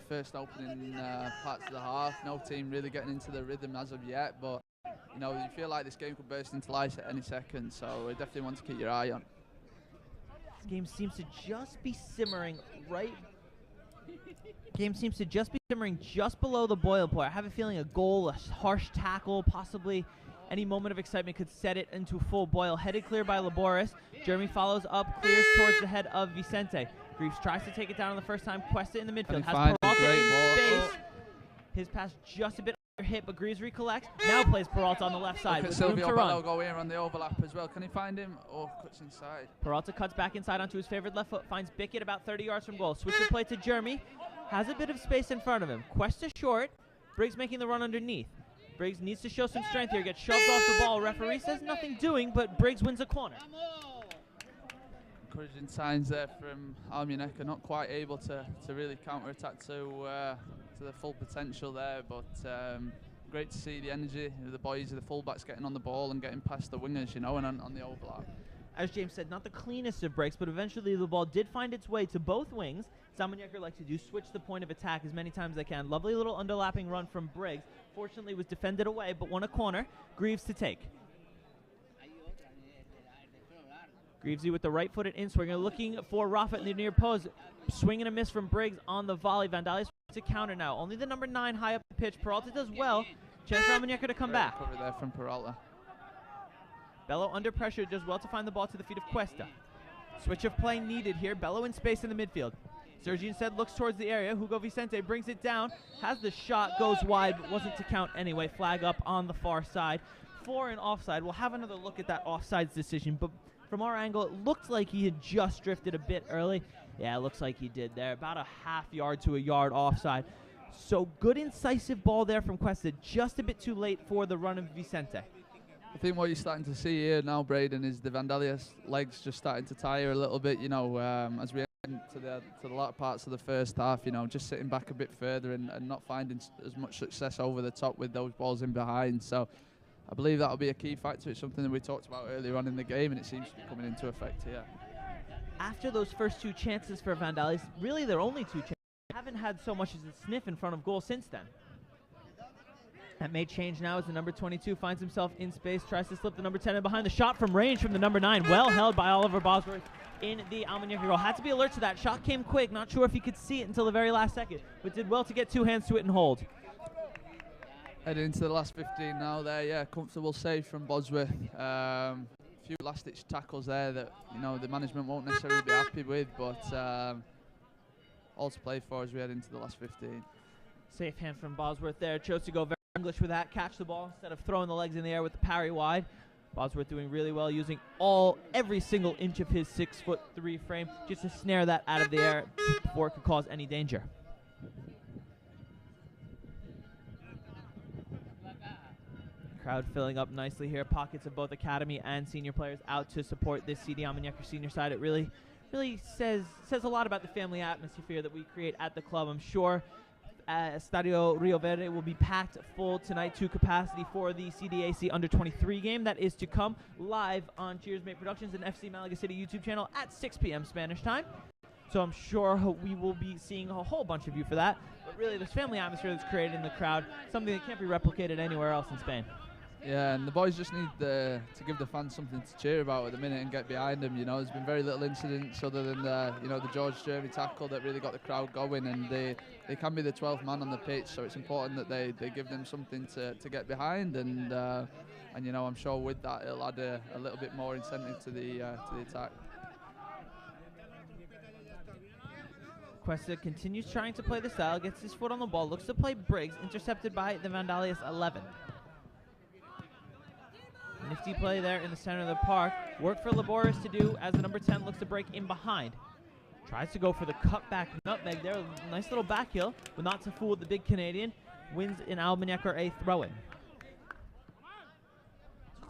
first opening parts of the half. No team really getting into the rhythm as of yet, but you feel like this game could burst into life at any second, so we definitely want to keep your eye on. This game seems to just be simmering just below the boil point. I have a feeling a goal, a harsh tackle, possibly any moment of excitement could set it into full boil. Headed clear by Laboris. Jeremy follows up, clears towards the head of Vicente. Greaves tries to take it down on the first time. Cuesta in the midfield. Has Peralta in space. His pass just a bit under hit, but Greaves recollects. Now plays Peralta on the left side. Look at Silvio Bello go in on the overlap as well. Can he find him? Oh, cuts inside. Peralta cuts back inside onto his favored left foot. Finds Bickett about 30 yards from goal. Switch the play to Jeremy. Has a bit of space in front of him. Cuesta short. Briggs making the run underneath. Briggs needs to show some strength here. Gets shoved off the ball. Referee says nothing doing, but Briggs wins a corner. Encouraging signs there from Almunecar. Not quite able to really counter-attack to the full potential there, but great to see the energy of the boys, the fullbacks getting on the ball and getting past the wingers, and on the overlap. As James said, not the cleanest of breaks, but eventually the ball did find its way to both wings. Almunecar like to do switch the point of attack as many times as they can. Lovely little underlapping run from Briggs. Fortunately was defended away, but won a corner. Greaves to take. Greavesy with the right-footed in-swinger, looking for Rafa in the near post. Swing and a miss from Briggs on the volley. Vandalias to counter now. Only the number 9 high up the pitch. Peralta does well. Chance for Almunecar to come back. Cover there from Peralta. Bello under pressure does well to find the ball to the feet of Cuesta. Switch of play needed here. Bello in space in the midfield. Sergi instead looks towards the area. Hugo Vicente brings it down. Has the shot, goes wide, but wasn't to count anyway. Flag up on the far side. For an offside. We'll have another look at that offsides decision, but from our angle, it looked like he had just drifted a bit early. Yeah, it looks like he did there. About a half yard to a yard offside. So good incisive ball there from Cuesta. Just a bit too late for the run of Vicente. I think what you're starting to see here now, Braden, is the Vandalia's legs just starting to tire a little bit, you know, as we head into the latter parts of the first half, you know, just sitting back a bit further and not finding as much success over the top with those balls in behind. So I believe that'll be a key factor. It's something that we talked about earlier on in the game, and it seems to be coming into effect here. After those first two chances for Vandalia, really their only two chances, haven't had so much as a sniff in front of goal since then. That may change now as the number 22 finds himself in space, tries to slip the number 10 in behind. The shot from range from the number 9, well held by Oliver Bosworth in the Almunecar goal. Had to be alert to that. Shot came quick. Not sure if he could see it until the very last second, but did well to get two hands to it and hold. Heading into the last 15 now there, yeah, comfortable save from Bosworth. Few last-ditch tackles there that, you know, the management won't necessarily be happy with, but all to play for as we head into the last 15. Safe hand from Bosworth there. Chose to go very English with that, catch the ball instead of throwing the legs in the air with the parry wide. Bosworth doing really well, using every single inch of his 6'3" frame just to snare that out of the air before it could cause any danger. Crowd filling up nicely here. Pockets of both academy and senior players out to support this CD Almunecar senior side. It really says a lot about the family atmosphere that we create at the club. I'm sure Estadio Rio Verde will be packed full tonight to capacity for the CDAC Under-23 game that is to come live on Cheers Mate Productions and FC Malaga City YouTube channel at 6 p.m. Spanish time. So I'm sure we will be seeing a whole bunch of you for that. But really, this family atmosphere that's created in the crowd, something that can't be replicated anywhere else in Spain. Yeah, and the boys just need to give the fans something to cheer about at the minute and get behind them. You know, there's been very little incidents other than the George Jeremy tackle that really got the crowd going, and they can be the 12th man on the pitch. So it's important that they give them something to get behind, and you know, I'm sure with that it'll add a little bit more incentive to the attack. Cuesta continues trying to play the style, gets his foot on the ball, looks to play Briggs, intercepted by the Vandalia's 11. Nifty play there in the center of the park. Work for Laborious to do as the number 10 looks to break in behind. Tries to go for the cutback nutmeg there. Nice little back heel, but not to fool with the big Canadian. Wins in Almunecar a throw-in.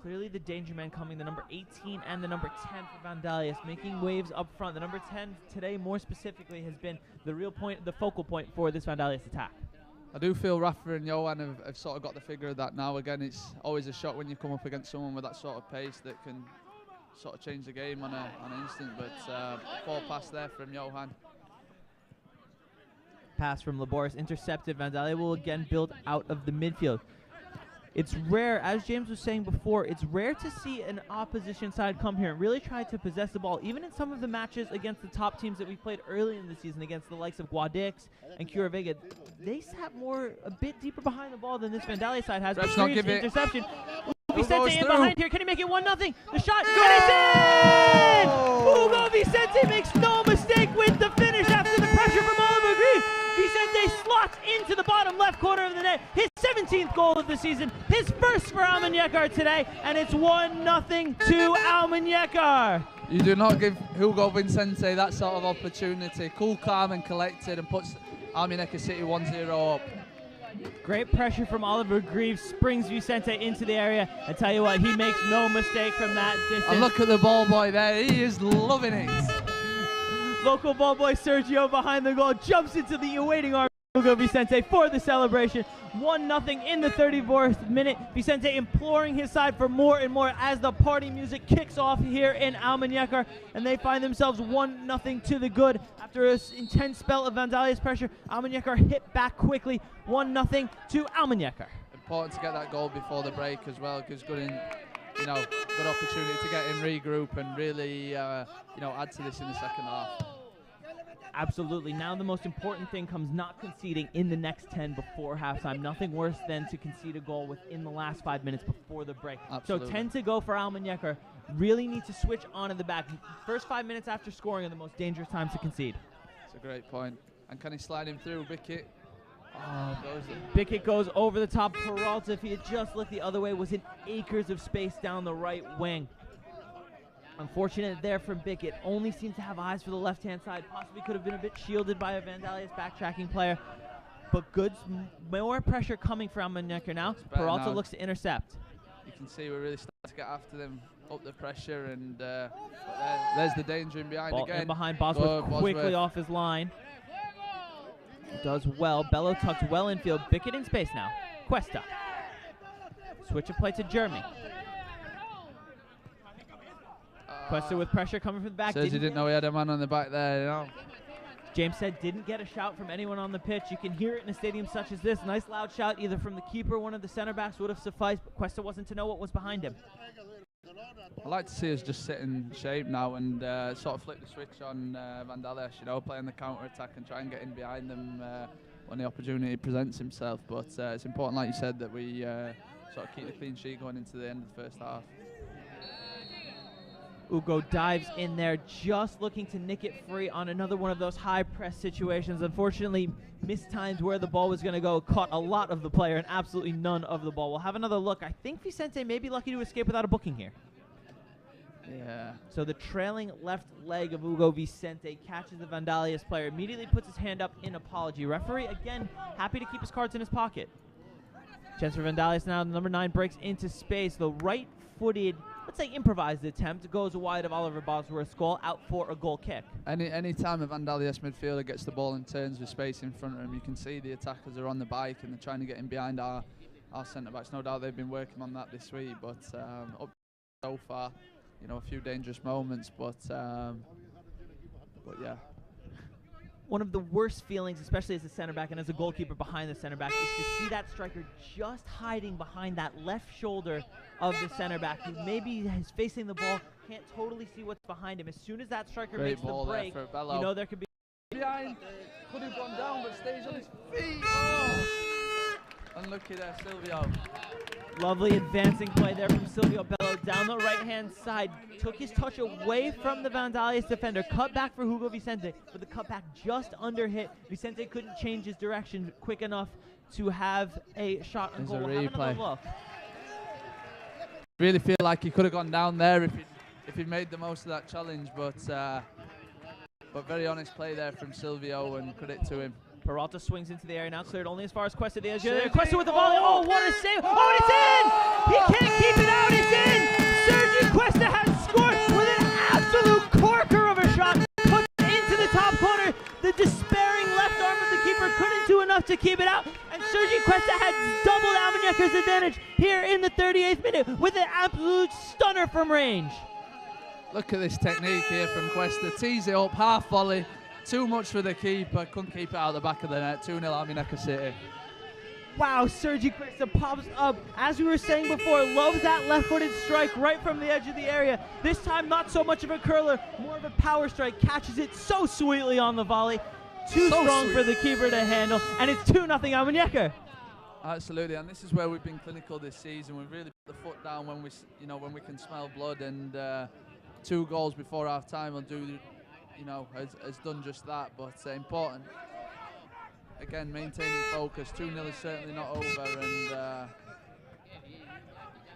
Clearly the danger man coming, the number 18 and the number 10 for Vandalias, making waves up front. The number 10 today more specifically has been the real point, the focal point for this Vandalias attack. I do feel Rafa and Johan have sort of got the figure of that now. Again, it's always a shock when you come up against someone with that sort of pace that can sort of change the game on an instant. But ball pass there from Johan. Pass from Laborious, intercepted. Vandalia will again build out of the midfield. It's rare, as James was saying before, it's rare to see an opposition side come here and really try to possess the ball. Even in some of the matches against the top teams that we played early in the season against the likes of Guadix and Cura Vega, they sat a bit deeper behind the ball than this Vandalia side has. Interception. Vicente in behind here. Can he make it 1-0? The shot, and it's in! Hugo Vicente makes no mistake with the finish after the pressure from Oliver Grief. Vicente slots into the bottom left corner of the net. His 17th goal of the season, his first for Almunecar today, and it's 1-0 to Almunecar. You do not give Hugo Vicente that sort of opportunity. Cool, calm and collected, and puts Almunecar City 1-0 up. Great pressure from Oliver Greaves, springs Vicente into the area. I tell you what, he makes no mistake from that distance. And look at the ball boy there, he is loving it. Local ball boy Sergio behind the goal jumps into the awaiting arm of Hugo Vicente for the celebration. 1-0 in the 34th minute. Vicente imploring his side for more and more as the party music kicks off here in Almunecar, and they find themselves 1-0 to the good. After an intense spell of Vandalia's pressure, Almunecar hit back quickly. 1-0 to Almunecar. Important to get that goal before the break as well, because good opportunity to get in, regroup, and really add to this in the second half. Absolutely. Now the most important thing comes not conceding in the next 10 before halftime. Nothing worse than to concede a goal within the last 5 minutes before the break. Absolutely. So 10 to go for Almunecar. really need to switch on in the back. First 5 minutes after scoring are the most dangerous times to concede. It's a great point. And can he slide him through, Bickett? Oh, Bickett goes over the top. Peralta, if he had just looked the other way, was in acres of space down the right wing. Unfortunate there from Bickett. Only seems to have eyes for the left-hand side. Possibly could have been a bit shielded by a Vandalia's backtracking player. But good, more pressure coming from Almunecar now. Peralta looks to intercept. You can see we're really starting to get after them, up the pressure, and there's the danger in behind Ball again. in behind Bosworth, quickly off his line. Does well. Bello tucked well infield. Bickett in space now. Cuesta. Switch of play to Jeremy. Cuesta with pressure coming from the back. Says he didn't know he had a man on the back there, you know. James said didn't get a shout from anyone on the pitch. You can hear it in a stadium such as this. Nice loud shout either from the keeper or one of the center backs would have sufficed, but Cuesta wasn't to know what was behind him. I'd like to see us just sit in shape now and sort of flip the switch on Vandalia, you know, play on the counter-attack and try and get in behind them when the opportunity presents himself. But it's important, like you said, that we sort of keep the clean sheet going into the end of the first half. Ugo dives in there, just looking to nick it free on another one of those high press situations. Unfortunately, mistimed where the ball was going to go, caught a lot of the player and absolutely none of the ball. We'll have another look. I think Vicente may be lucky to escape without a booking here. Yeah. So the trailing left leg of Ugo Vicente catches the Vandalia's player, immediately puts his hand up in apology. Referee, again, happy to keep his cards in his pocket. Chance for Vandalias now. The number 9 breaks into space. The right-footed, let's say improvised attempt, goes wide of Oliver Bosworth's goal, out for a goal kick. Any time a Vandalias midfielder gets the ball and turns with space in front of him, you can see the attackers are on the bike and they're trying to get in behind our centre-backs. No doubt they've been working on that this week, but up so far, you know, a few dangerous moments, but yeah. One of the worst feelings, especially as a center back and as a goalkeeper behind the center back, is to see that striker just hiding behind that left shoulder of the center back, who maybe is facing the ball, can't totally see what's behind him. As soon as that striker makes the break, you know there could be behind. Could have gone down, but stays on his feet. Oh. Unlucky there, Silvio. Lovely advancing play there from Silvio Bello down the right-hand side. Took his touch away from the Vandalias defender. Cut back for Hugo Vicente, but the cutback just under hit. Vicente couldn't change his direction quick enough to have a shot on goal. We'll have another look. Really feel like he could have gone down there if he made the most of that challenge, but very honest play there from Silvio, and credit to him. Peralta swings into the area now, cleared only as far as Cuesta. The edge there. Cuesta with the volley. Oh, what a save! Oh, it's in! He can't keep it out. It's in! Sergi Cuesta has scored with an absolute corker of a shot. Puts it into the top corner. The despairing left arm of the keeper couldn't do enough to keep it out. And Sergi Cuesta had doubled Almunecar's advantage here in the 38th minute with an absolute stunner from range. Look at this technique here from Cuesta. Tees it up, half volley. Too much for the keeper, couldn't keep it out of the back of the net. 2-0 Almunecar City. Wow, Sergi Cuesta pops up. As we were saying before, loves that left-footed strike right from the edge of the area. This time, not so much of a curler, more of a power strike. Catches it so sweetly on the volley. Too strong for the keeper to handle, and it's 2-0 Almunecar. Absolutely, and this is where we've been clinical this season. We've really put the foot down when we can smell blood, and 2 goals before half-time will do. Has done just that, but important. Again, maintaining focus. 2-0 is certainly not over, and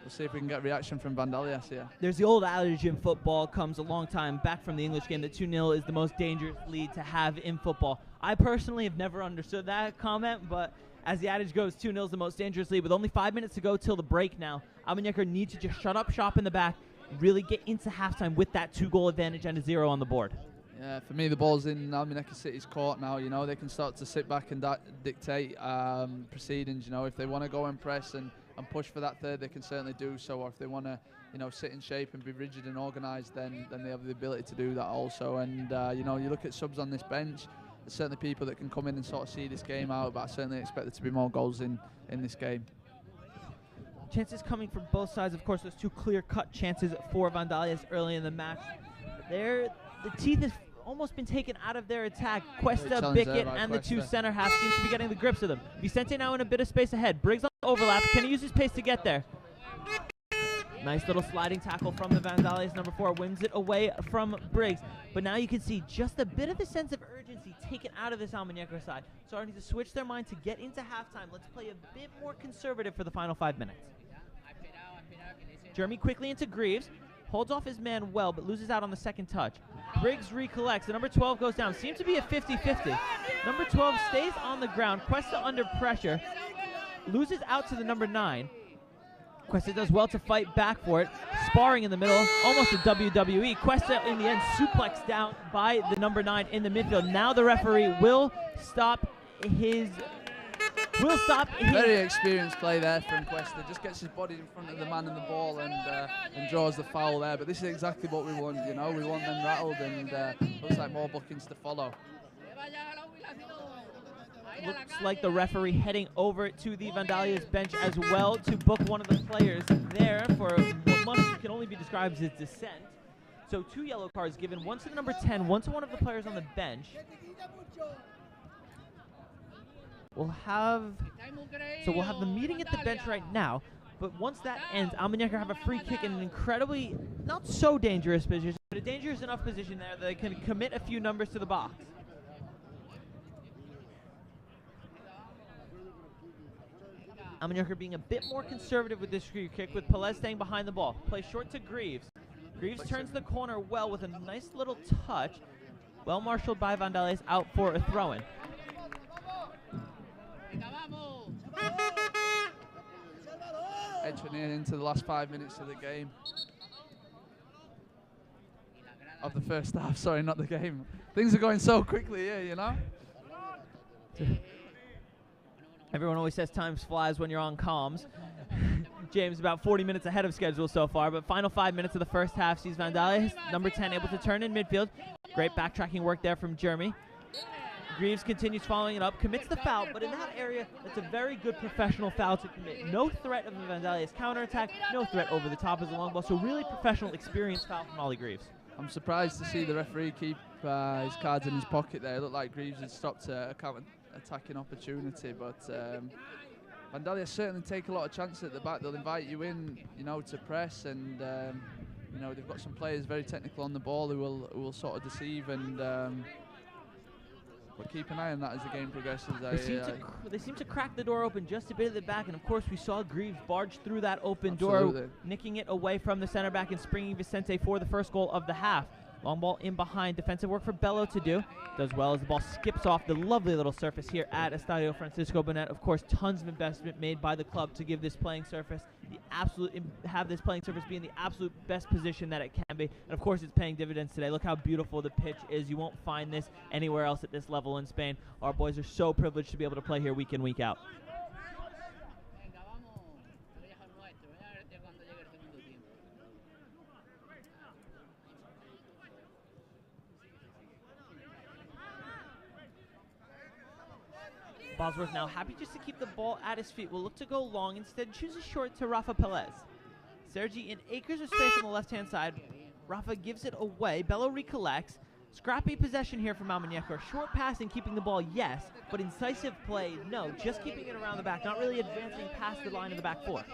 we'll see if we can get reaction from Vandalias here. There's the old adage in football, comes a long time back from the English game, that 2-0 is the most dangerous lead to have in football. I personally have never understood that comment, but as the adage goes, 2-0 is the most dangerous lead. With only 5 minutes to go till the break now, Almunecar needs to just shut up shop in the back, really get into halftime with that 2-goal advantage and a 0 on the board. Yeah, for me, the ball's in Almunecar City's court now. You know, they can start to sit back and dictate proceedings. You know, if they want to go and press and push for that third, they can certainly do so. Or if they want to, sit in shape and be rigid and organised, then they have the ability to do that also. And you look at subs on this bench. There's certainly people that can come in and sort of see this game out, but I certainly expect there to be more goals in this game. Chances coming from both sides. Of course, there's 2 clear-cut chances for Vandalias early in the match. The teeth has almost been taken out of their attack. Cuesta, Bickett, and the 2 center halves seem to be getting the grips of them. Vicente now in a bit of space ahead. Briggs on the overlap. Can he use his pace to get there? Nice little sliding tackle from the Vandalia's number 4, wins it away from Briggs. But now you can see just a bit of the sense of urgency taken out of this Almunecar side. Starting to switch their mind to get into halftime. Let's play a bit more conservative for the final 5 minutes. Jeremy quickly into Greaves. Holds off his man well, but loses out on the second touch. Briggs recollects. The number 12 goes down. Seems to be a 50-50. Number 12 stays on the ground. Cuesta under pressure. Loses out to the number 9. Cuesta does well to fight back for it. Sparring in the middle. Almost a WWE. Cuesta, in the end, suplexed down by the number 9 in the midfield. Now the referee will stop his... Very experienced play there from Cuesta. Just gets his body in front of the man and the ball and draws the foul there. But this is exactly what we want, you know. We want them rattled, and looks like more bookings to follow. Looks like the referee heading over to the Vandalia's bench as well to book one of the players there for what can only be described as dissent. So 2 yellow cards given, one to the number 10, one to one of the players on the bench. We'll have the meeting at the bench right now, but once that ends, Almunecar have a free kick in an incredibly, not so dangerous position, but a dangerous enough position there that they can commit a few numbers to the box. Almunecar being a bit more conservative with this free kick, with Pelez staying behind the ball. Play short to Greaves. Greaves turns the corner well with a nice little touch. Well marshaled by Vandalia's out for a throw-in. Entering into the last 5 minutes of the game. Of the first half, sorry, not the game. Things are going so quickly here, you know? Everyone always says time flies when you're on comms. James about 40 minutes ahead of schedule so far, but final 5 minutes of the first half sees Vandalia, number 10, able to turn in midfield. Great backtracking work there from Jeremy. Greaves continues following it up, commits the foul, but in that area, that's a very good professional foul to commit. No threat of the Vandalia's counterattack, no threat over the top as a long ball, so really professional, experienced foul from Ollie Greaves. I'm surprised to see the referee keep his cards in his pocket there. It looked like Greaves had stopped a counter-attacking opportunity, but Vandalia certainly take a lot of chances at the back. They'll invite you in, you know, to press, and you know, they've got some players very technical on the ball who will sort of deceive, and but keep an eye on that as the game progresses. They seem to crack the door open just a bit at the back, and of course we saw Greaves barge through that open Absolutely. door, nicking it away from the center back and springing Vicente for the first goal of the half. Long ball in behind, defensive work for Bello to do. Does well as the ball skips off the lovely little surface here at Estadio Francisco Bonet. Of course, tons of investment made by the club to give this playing surface have this playing surface be in the absolute best position that it can be. And of course, it's paying dividends today. Look how beautiful the pitch is. You won't find this anywhere else at this level in Spain. Our boys are so privileged to be able to play here week in, week out. Bosworth now happy just to keep the ball at his feet. Will look to go long, instead chooses short to Rafa Pelez. Sergi in acres of space on the left-hand side. Rafa gives it away. Bello recollects. Scrappy possession here from Almunecar. Short passing, keeping the ball, yes, but incisive play, no. Just keeping it around the back, not really advancing past the line of the back four.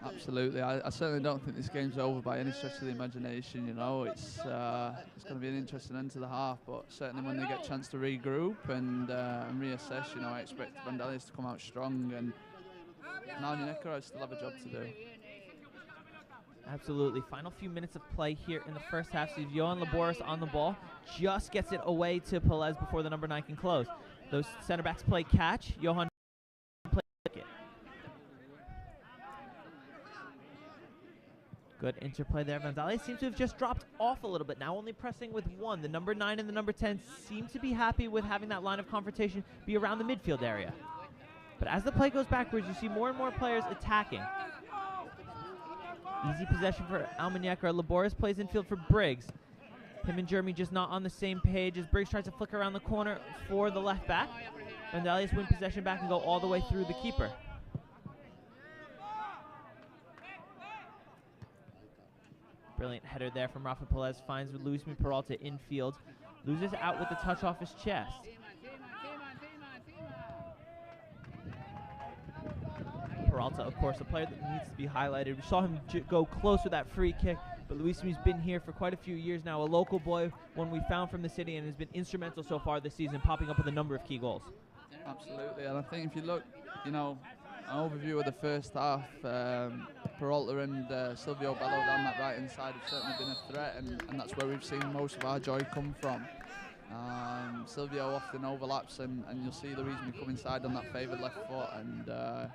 Absolutely. I certainly don't think this game's over by any stretch of the imagination. You know, it's going to be an interesting end to the half, but certainly when they get a chance to regroup and reassess, you know, I expect Vandalia to come out strong, and now Almunecar still have a job to do. Absolutely. Final few minutes of play here in the first half. See Johan Laboris on the ball. Just gets it away to Pelez before the number 9 can close. Those center backs play catch. Johan play it. Good interplay there. Vandalia seems to have just dropped off a little bit. Now only pressing with one. The number 9 and the number 10 seem to be happy with having that line of confrontation be around the midfield area. But as the play goes backwards, you see more and more players attacking. Easy possession for Almunecar. Laboris plays infield for Briggs. Him and Jeremy just not on the same page as Briggs tries to flick around the corner for the left back. Vandalia's win possession back and go all the way through the keeper. Brilliant header there from Rafa Pelez. Finds Luis Peralta infield. Loses out with the touch off his chest. Peralta, of course, a player that needs to be highlighted. We saw him go close with that free kick, but Luismi's been here for quite a few years now, a local boy, one we found from the city, and has been instrumental so far this season, popping up with a number of key goals. Absolutely, and I think if you look, you know, an overview of the first half, Peralta and Silvio Bello down that right-hand side have certainly been a threat, and that's where we've seen most of our joy come from. Silvio often overlaps, and you'll see Luismi come inside on that favoured left foot, and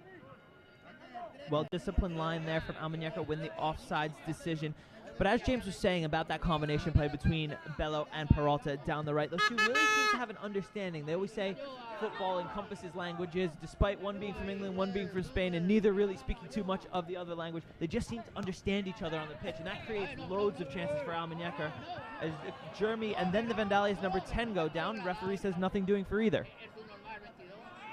well-disciplined line there from Almunecar, win the offsides decision. But as James was saying about that combination play between Bello and Peralta down the right, those two really seem to have an understanding. They always say football encompasses languages, despite one being from England, one being from Spain, and neither really speaking too much of the other language. They just seem to understand each other on the pitch, and that creates loads of chances for Almunecar. As Jeremy and then the Vandalia's number 10 go down, referee says nothing doing for either.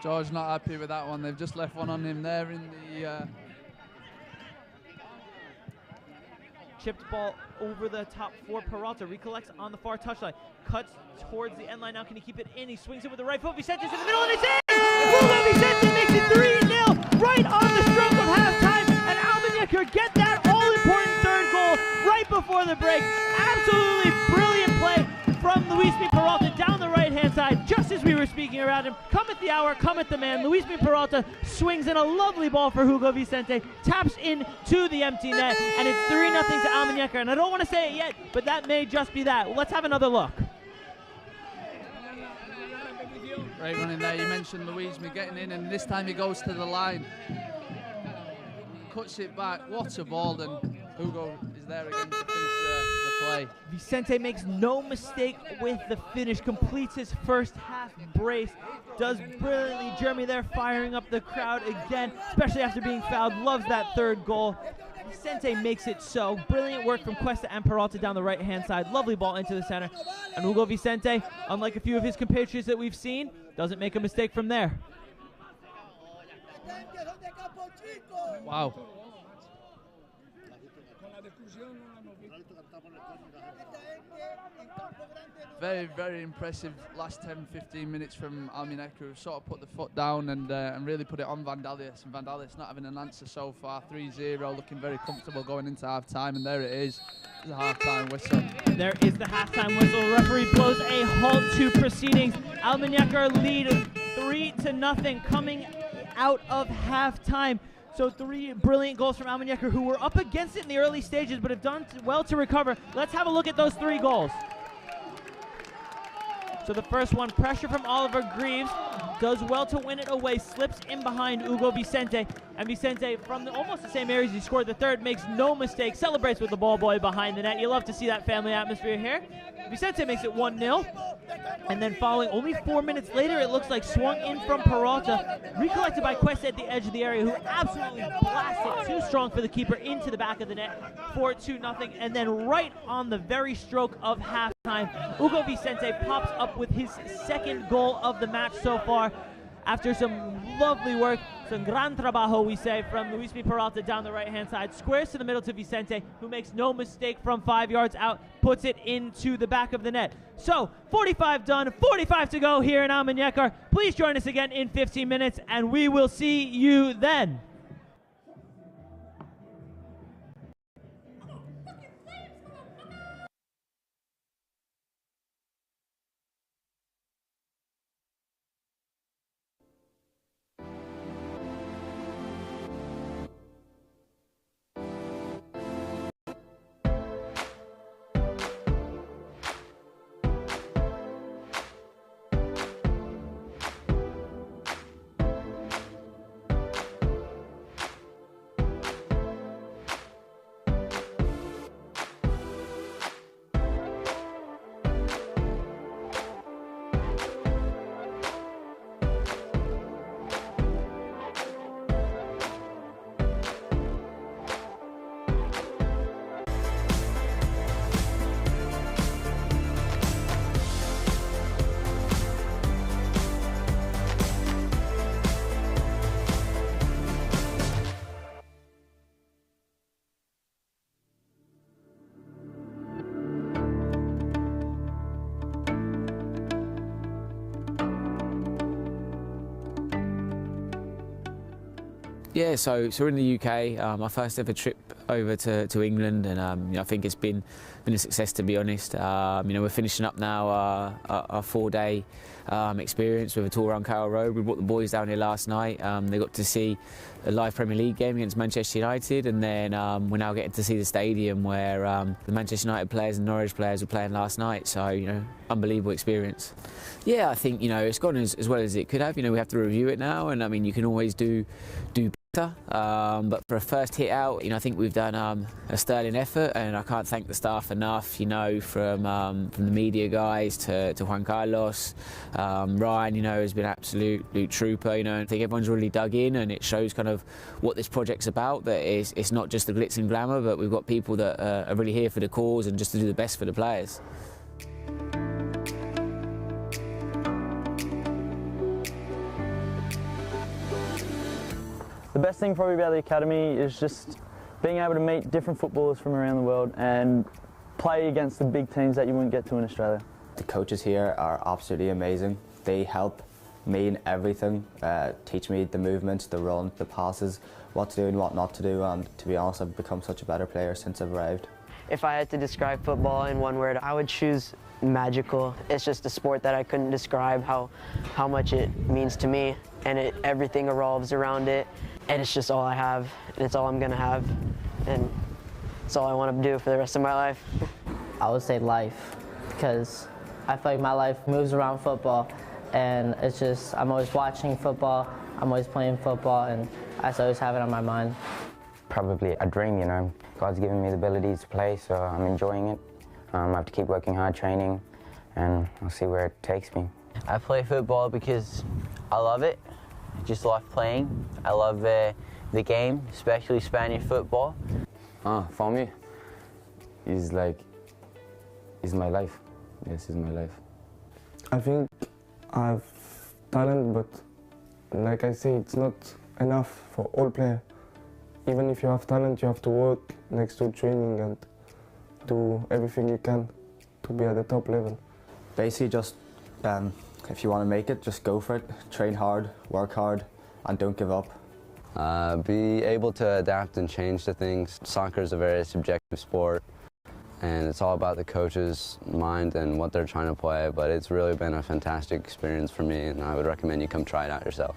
George not happy with that one. They've just left one on him there in the... Chipped ball over the top for Peralta. Recollects on the far touchline. Cuts towards the end line. Now can he keep it in? He swings it with the right foot. Vicente's in the middle and it's in! Hugo Vicente makes it 3-0 right on the stroke of halftime. And Almunecar get that all-important third goal right before the break. Absolutely brilliant play from Luismi Peralta down the right-hand side. Just as we were speaking around him. Cometh the hour, cometh the man. Luismi Peralta swings in a lovely ball for Hugo Vicente. Taps into the empty net. And it's 3-0 to Almunecar. And I don't want to say it yet, but that may just be that. Let's have another look. Great running there. You mentioned Luismi getting in, and this time he goes to the line. Cuts it back. What a ball. And Hugo is there again to finish the play. Vicente makes no mistake with the finish, completes his first half brace, does brilliantly. Jeremy there firing up the crowd again, especially after being fouled, loves that third goal. Vicente makes it so. Brilliant work from Cuesta and Peralta down the right-hand side. Lovely ball into the center. And Hugo Vicente, unlike a few of his compatriots that we've seen, doesn't make a mistake from there. Wow. Very, very impressive last 10-15 minutes from Almunecar, who sort of put the foot down and really put it on Vandalias. And Vandalias not having an answer so far. 3-0, looking very comfortable going into half-time. And there it is, the half-time whistle. There is the half-time whistle. Referee blows a halt to proceedings. Almunecar lead 3-0 coming out of half-time. So 3 brilliant goals from Almunecar, who were up against it in the early stages, but have done well to recover. Let's have a look at those 3 goals. So the first one, pressure from Oliver Greaves, does well to win it away, slips in behind Hugo Vicente, and Vicente from almost the same area as he scored the third, makes no mistake, celebrates with the ball boy behind the net. You love to see that family atmosphere here. Vicente makes it 1-0, and then following only 4 minutes later, it looks like swung in from Peralta, recollected by Cuesta at the edge of the area, who absolutely blasted, too strong for the keeper, into the back of the net for 2-0, and then right on the very stroke of halftime, Hugo Vicente pops up with his second goal of the match so far, after some lovely work, some gran trabajo, we say, from Luismi Peralta down the right-hand side. Squares to the middle to Vicente, who makes no mistake from 5 yards out, puts it into the back of the net. So, 45 done, 45 to go here in Almunecar. Please join us again in 15 minutes, and we will see you then. Yeah, so we're in the UK. My first ever trip over to England, and I think it's been a success, to be honest. We're finishing up now our 4-day experience with a tour around Carroll Road. We brought the boys down here last night. They got to see a live Premier League game against Manchester United, and then we're now getting to see the stadium where the Manchester United players and Norwich players were playing last night. So, unbelievable experience. Yeah, I think, it's gone as well as it could have. We have to review it now, and I mean, you can always do better. But for a first hit out, I think we've done a sterling effort, and I can't thank the staff enough. From the media guys to Juan Carlos, Ryan, has been an absolute trooper. I think everyone's really dug in, and it shows kind of what this project's about. That it's not just the glitz and glamour, but we've got people that are really here for the cause and just to do the best for the players. The best thing probably about the academy is just being able to meet different footballers from around the world and play against the big teams that you wouldn't get to in Australia. The coaches here are absolutely amazing. They help me in everything, teach me the movements, the run, the passes, what to do and what not to do, and to be honest, I've become such a better player since I've arrived. If I had to describe football in one word, I would choose magical. It's just a sport that I couldn't describe how much it means to me, and everything revolves around it, and it's just all I have, and it's all I'm gonna have, and it's all I want to do for the rest of my life. I would say life, because I feel like my life moves around football, and it's just, I'm always watching football, I'm always playing football, and I always have it on my mind. Probably a dream, God's given me the abilities to play, so I'm enjoying it. I have to keep working hard, training, and I'll see where it takes me. I play football because I love it. I just love playing. I love the game, especially Spanish football. For me, it's my life. Yes, it's my life. I think I have talent, but like I say, it's not enough for all players. Even if you have talent, you have to work next to training and do everything you can to be at the top level. Basically just, if you want to make it, just go for it. Train hard, work hard, and don't give up. Be able to adapt and change to things. Soccer is a very subjective sport, and it's all about the coach's mind and what they're trying to play, but it's really been a fantastic experience for me, and I would recommend you come try it out yourself.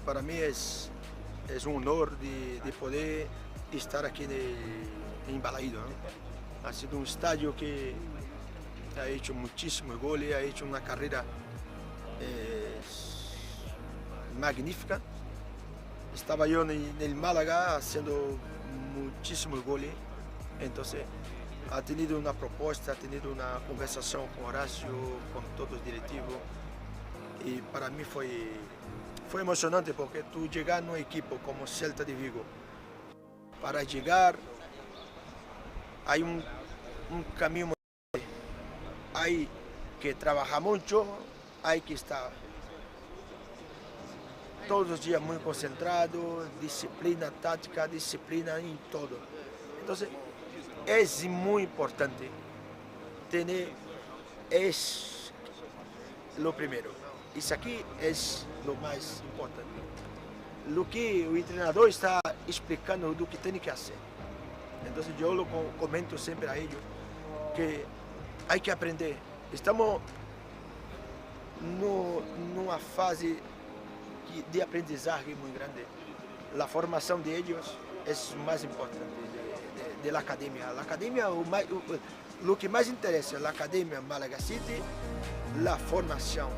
para mí es un honor de poder estar aquí en Balaído, ¿no? Ha sido un estadio que ha hecho muchísimos goles, ha hecho una carrera magnífica. Estaba yo en el Málaga haciendo muchísimos goles, entonces ha tenido una propuesta, ha tenido una conversación con Horacio, con todos los directivos, y para mí fue emocionante porque tú llegar a un equipo como Celta de Vigo, para llegar hay un camino, hay que trabajar mucho, hay que estar todos los días muy concentrado, disciplina táctica, disciplina en todo. Entonces es muy importante tener, es lo primero. Eso aquí es lo más importante. Lo que el entrenador está explicando lo que tiene que hacer. Entonces yo lo comento siempre a ellos, que hay que aprender. Estamos en una fase de aprendizaje muy grande. La formación de ellos es más importante de la academia. La academia, lo que más interesa, la academia Malaga City, la formación.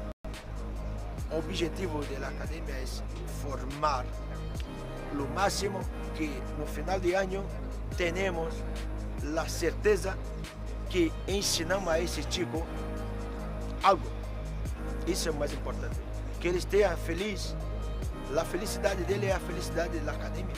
El objetivo de la academia es formar lo máximo, que no final de año tenemos la certeza que ensinamos a ese chico algo. Eso es lo más importante. Que ele esteja feliz, a felicidade dele é a felicidade da academia.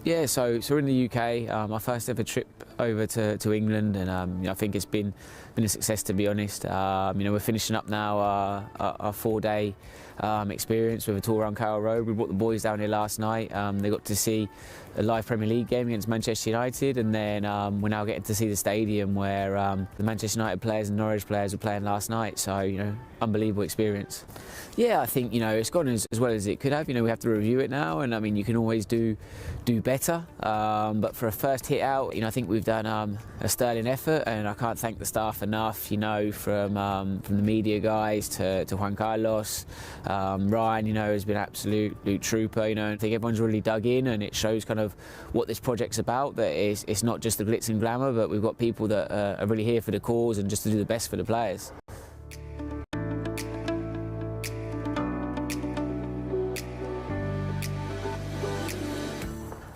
Yeah, so we're in the UK. My first ever trip over to England, and I think it's been a success, to be honest. We're finishing up now our 4-day experience with a tour around Carroll Road. We brought the boys down here last night. They got to see a live Premier League game against Manchester United, and then we're now getting to see the stadium where the Manchester United players and Norwich players were playing last night. So unbelievable experience. Yeah, I think it's gone as well as it could have. We have to review it now, and I mean you can always do better. But for a first hit out, I think we've done a sterling effort, and I can't thank the staff enough. From the media guys to Juan Carlos, Ryan, has been absolute trooper. I think everyone's really dug in, and it shows kind of what this project's about. That it's not just the glitz and glamour, but we've got people that are really here for the cause and just to do the best for the players.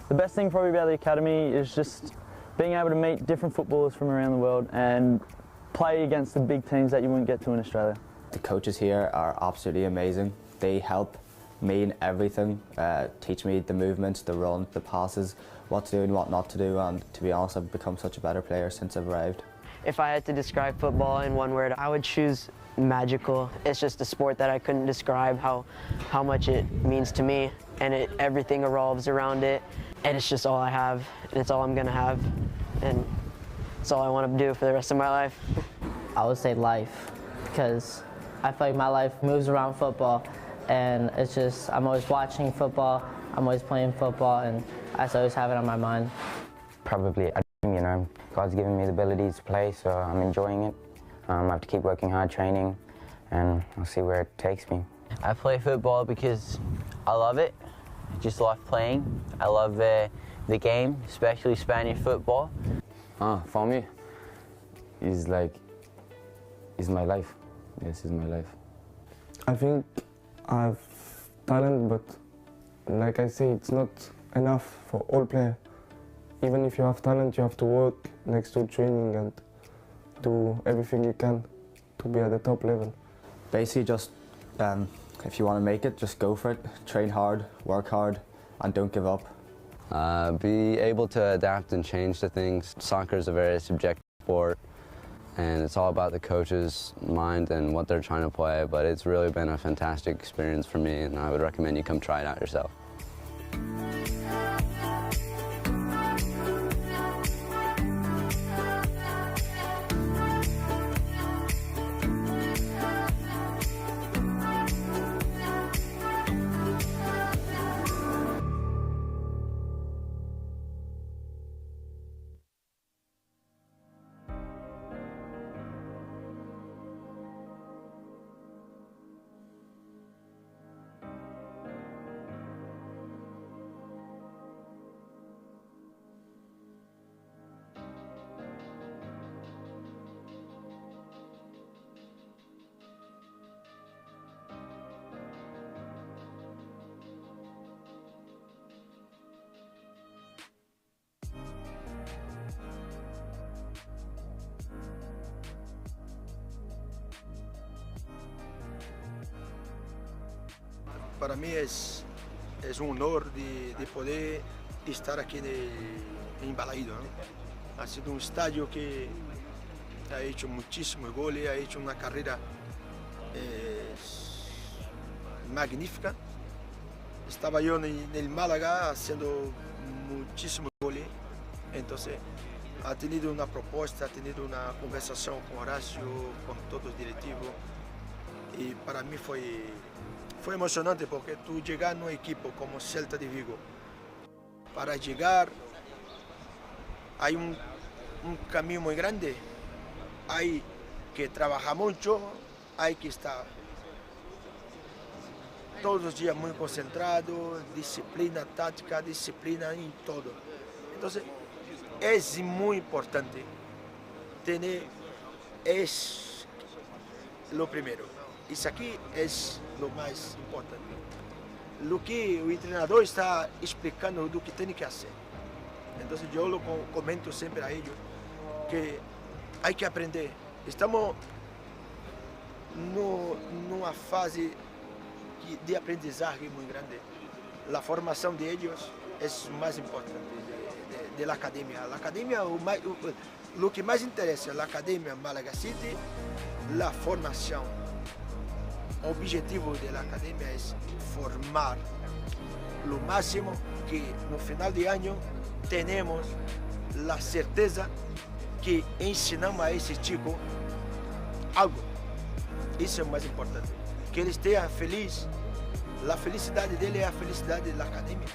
The best thing probably about the academy is just being able to meet different footballers from around the world and play against the big teams that you wouldn't get to in Australia. The coaches here are absolutely amazing. They help me in everything, teach me the movements, the run, the passes, what to do and what not to do, and to be honest, I've become such a better player since I've arrived. If I had to describe football in one word, I would choose magical. It's just a sport that I couldn't describe how much it means to me, and everything revolves around it, and it's just all I have, and it's all I'm gonna have, and it's all I want to do for the rest of my life. I would say life, because I feel like my life moves around football, and it's just I'm always watching football, I'm always playing football, and I always have it on my mind. Probably a dream, you know. God's given me the ability to play, so I'm enjoying it. I have to keep working hard, training, and I'll see where it takes me. I play football because I love it. I just love playing. I love the game, especially Spanish football. For me, it's like, it's my life. Yes, it's my life. I think I have talent, but like I say, it's not enough for all players. Even if you have talent, you have to work next to training and do everything you can to be at the top level. Basically, just if you want to make it, just go for it. Train hard, work hard, and don't give up. Be able to adapt and change to things. Soccer is a very subjective sport, and it's all about the coach's mind and what they're trying to play, but it's really been a fantastic experience for me, and I would recommend you come try it out yourself. Para mí es un honor de poder estar aquí en Balaído, ¿no? Ha sido un estadio que ha hecho muchísimos goles, ha hecho una carrera magnífica. Estaba yo en el Málaga haciendo muchísimos goles, entonces ha tenido una propuesta, ha tenido una conversación con Horacio, con todos los directivos, y para mí fue emocionante porque tú llegar a un equipo como Celta de Vigo, para llegar hay un camino muy grande, hay que trabajar mucho, hay que estar todos los días muy concentrado, disciplina táctica, disciplina en todo. Entonces es muy importante tener, es lo primero. Isso aqui é o mais importante. O que o treinador está explicando do que tem que fazer. Então eu comento sempre a eles que há que aprender. Estamos numa fase de aprendizagem muito grande. A formação de eles é o mais importante da academia. A academia, o que mais interessa, a academia Malaga City, a formação. O objetivo da academia é formar o máximo que no final de ano tenemos a certeza que ensinamos a esse chico algo. Isso é o mais importante. Que ele esteja feliz. A felicidade dele é a felicidade da academia.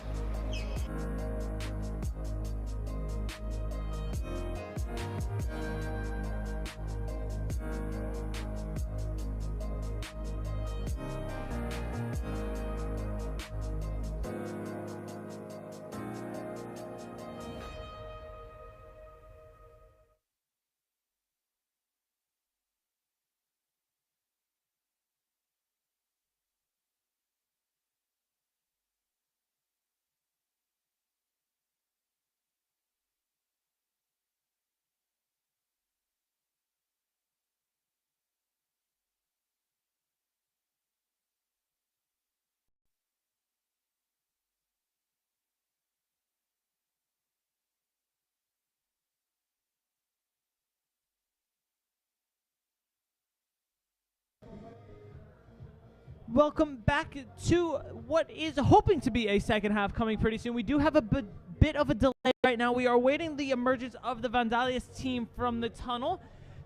Welcome back to what is hoping to be a second half coming pretty soon. We do have a bit of a delay right now. We are waiting the emergence of the Vandalia team from the tunnel.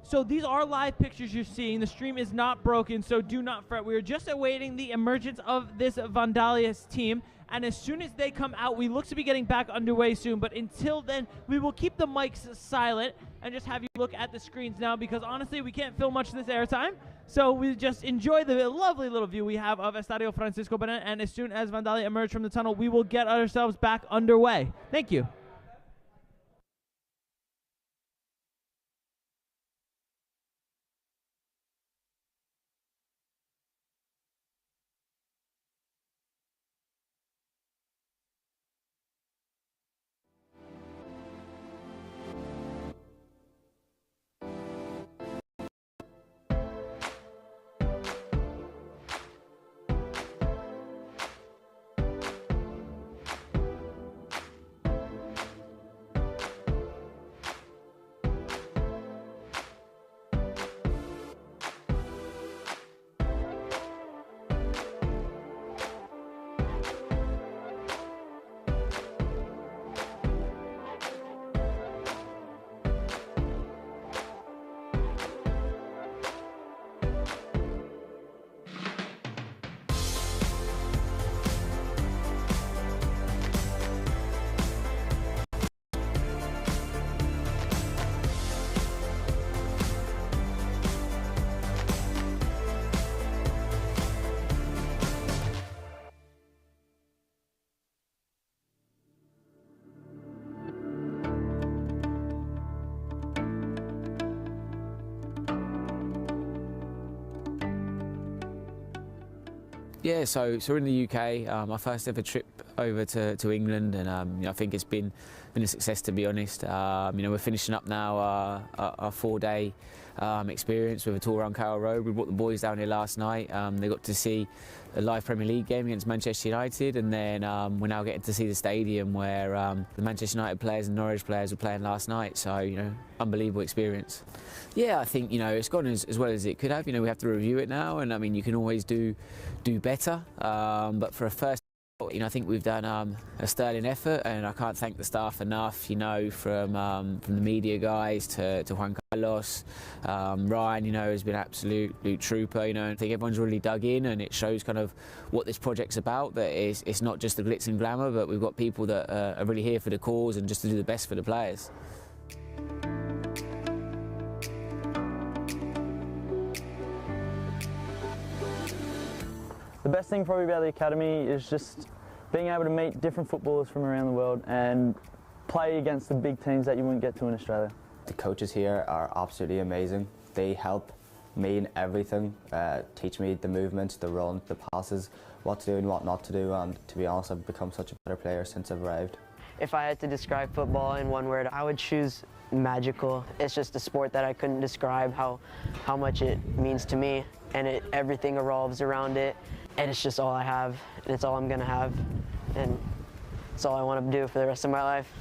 So these are live pictures you're seeing. The stream is not broken, so do not fret. We are just awaiting the emergence of this Vandalia team, and as soon as they come out, we look to be getting back underway soon. But until then, we will keep the mics silent and just have you look at the screens now, because honestly, we can't film much of this airtime. So we just enjoy the lovely little view we have of Estadio Francisco Benet, and as soon as Vandalia emerge from the tunnel, we will get ourselves back underway. Thank you. Yeah, so we're in the UK. My first ever trip over to England, and I think it's been a success, to be honest. We're finishing up now our 4-day experience with a tour around Carroll Road. We brought the boys down here last night. They got to see a live Premier League game against Manchester United, and then we're now getting to see the stadium where the Manchester United players and Norwich players were playing last night. So, unbelievable experience. Yeah, I think, it's gone as well as it could have. We have to review it now, and you can always do better. But for a first, I think we've done a sterling effort, and I can't thank the staff enough. From the media guys to Juan Carlos, Ryan, has been an absolute trooper. I think everyone's really dug in, and it shows kind of what this project's about. That it's not just the glitz and glamour, but we've got people that are really here for the cause and just to do the best for the players. The best thing probably about the academy is just being able to meet different footballers from around the world and play against the big teams that you wouldn't get to in Australia. The coaches here are absolutely amazing. They help me in everything, teach me the movements, the run, the passes, what to do and what not to do, and to be honest, I've become such a better player since I've arrived. If I had to describe football in one word, I would choose magical. It's just a sport that I couldn't describe how much it means to me, and everything revolves around it, and it's just all I have, and it's all I'm gonna have, and it's all I want to do for the rest of my life.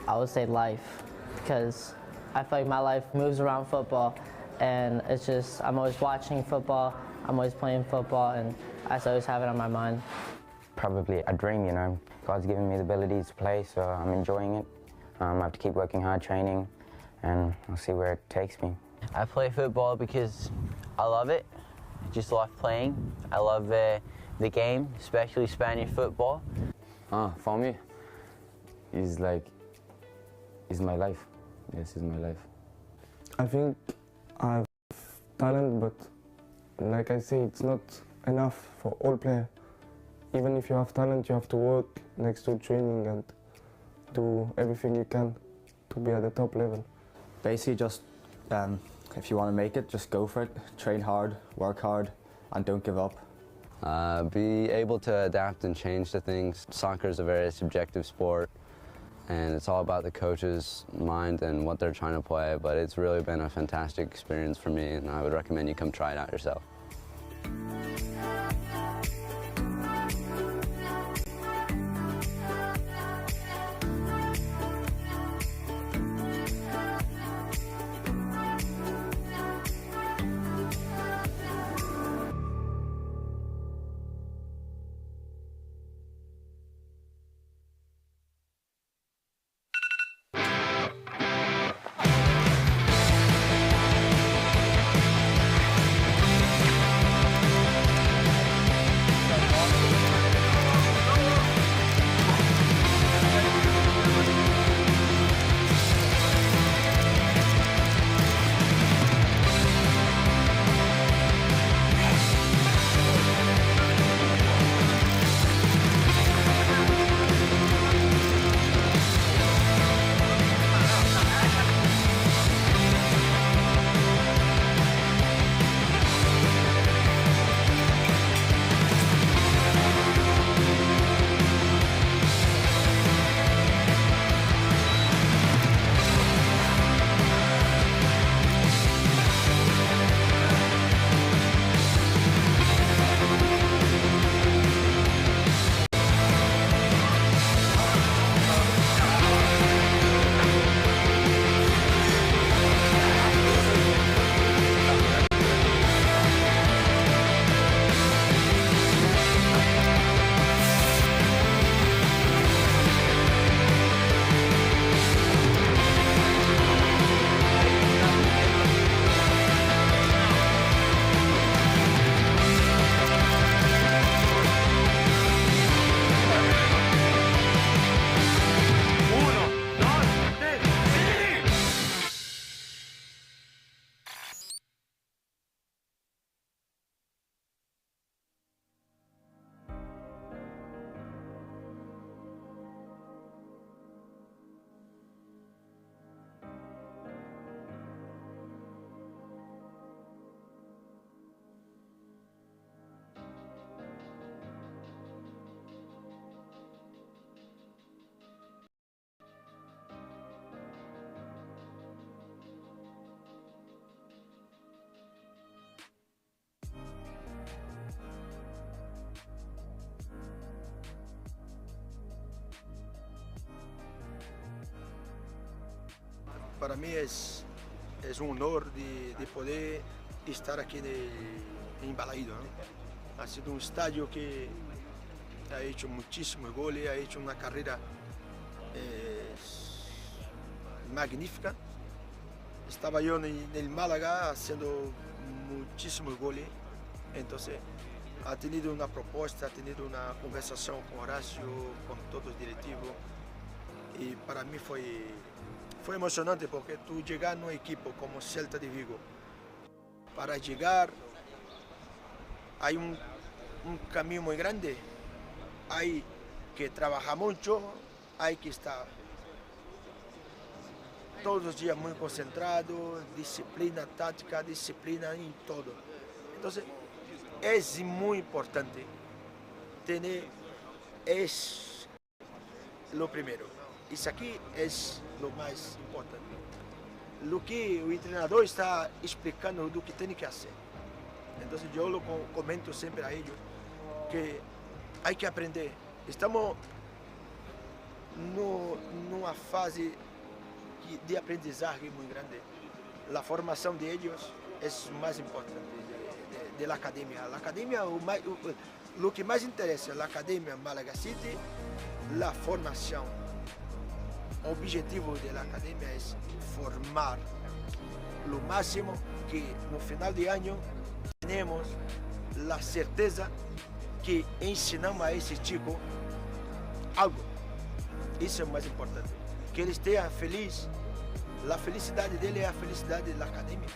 I would say life, because I feel like my life moves around football, and it's just, I'm always watching football, I'm always playing football, and I always have it on my mind. Probably a dream, God's given me the abilities to play, so I'm enjoying it. I have to keep working hard, training, and I'll see where it takes me. I play football because I love it. I just love playing. I love the game, especially Spanish football. For me, it's my life. Yes, it's my life. I think I have talent, but like I say, it's not enough for all players. Even if you have talent, you have to work next to training and do everything you can to be at the top level. Basically, just if you want to make it, just go for it. Train hard, work hard, and don't give up. Be able to adapt and change to things. Soccer is a very subjective sport, and it's all about the coach's mind and what they're trying to play, but it's really been a fantastic experience for me, and I would recommend you come try it out yourself. para mí es un honor de poder estar aquí en Balaído, ¿no? Ha sido un estadio que ha hecho muchísimos goles, ha hecho una carrera magnífica. Estaba yo en el Málaga haciendo muchísimos goles, entonces ha tenido una propuesta, ha tenido una conversación con Horacio, con todos los directivos, y para mí fue emocionante porque tú llegar a un equipo como Celta de Vigo, para llegar hay un camino muy grande, hay que trabajar mucho, hay que estar todos los días muy concentrado, disciplina táctica, disciplina en todo. Entonces es muy importante tener, es lo primero. Eso aquí es lo más importante. Lo que el entrenador está explicando lo que tiene que hacer. Entonces yo lo comento siempre a ellos, que hay que aprender. Estamos en una fase de aprendizaje muy grande. La formación de ellos es más importante de la academia. La academia, lo que más interesa, la academia Malaga City, la formación. El objetivo de la academia es formar lo máximo, que no final de año tenemos la certeza que ensinamos a ese chico algo. Eso es más importante. Que ele esteja feliz, a felicidade dele é a felicidade da academia.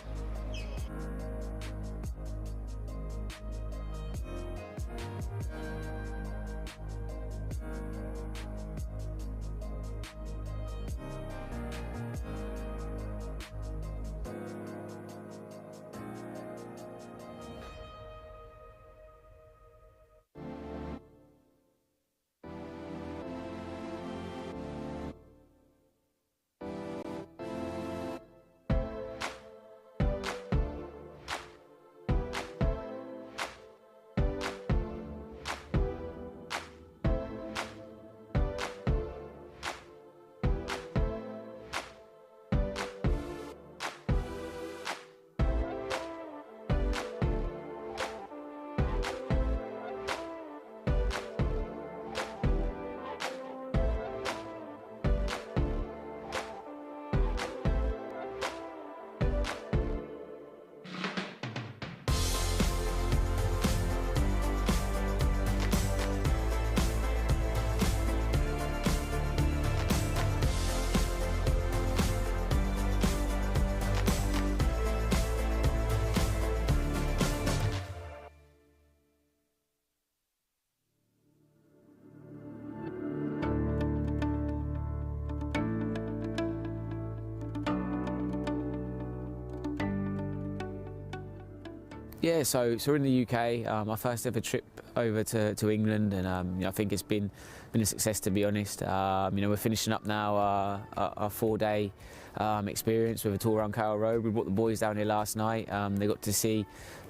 Yeah, so we're in the UK. My first ever trip over to England, and I think it's been a success, to be honest. We're finishing up now our 4-day experience with a tour around Carroll Road. We brought the boys down here last night. They got to see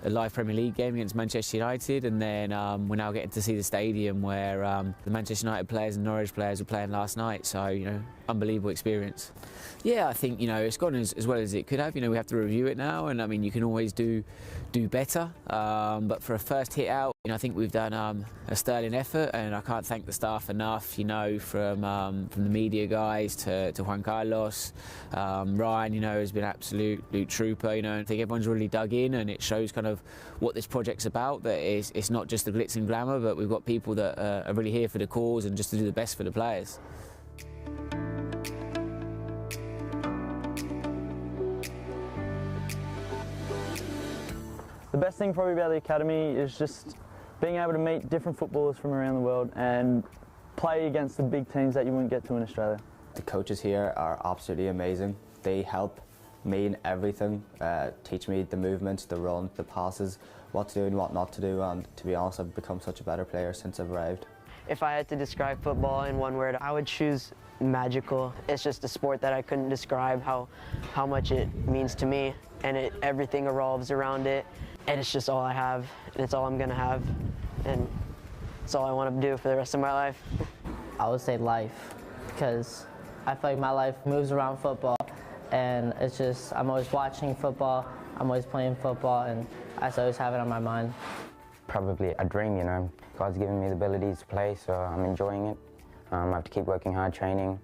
a live Premier League game against Manchester United, and then we're now getting to see the stadium where the Manchester United players and Norwich players were playing last night. So, unbelievable experience. Yeah, I think it's gone as well as it could have. We have to review it now, and I mean you can always do better. But for a first hit out, I think we've done a sterling effort, and I can't thank the staff enough. From the media guys to Juan Carlos, Ryan, has been absolute trooper. I think everyone's really dug in, and it shows kind of what this project's about. That it's not just the glitz and glamour, but we've got people that are really here for the cause and just to do the best for the players. The best thing probably about the academy is just being able to meet different footballers from around the world and play against the big teams that you wouldn't get to in Australia. The coaches here are absolutely amazing. They help me in everything, teach me the movements, the run, the passes, what to do and what not to do, and to be honest, I've become such a better player since I've arrived. If I had to describe football in one word, I would choose magical. It's just a sport that I couldn't describe how much it means to me, and everything revolves around it, and it's just all I have, and it's all I'm gonna have, and it's all I want to do for the rest of my life. I would say life, because I feel like my life moves around football, and and it's just I'm always watching football, I'm always playing football, and I always have it on my mind. Probably a dream, you know. God's given me the abilities to play, so I'm enjoying it. I have to keep working hard, training,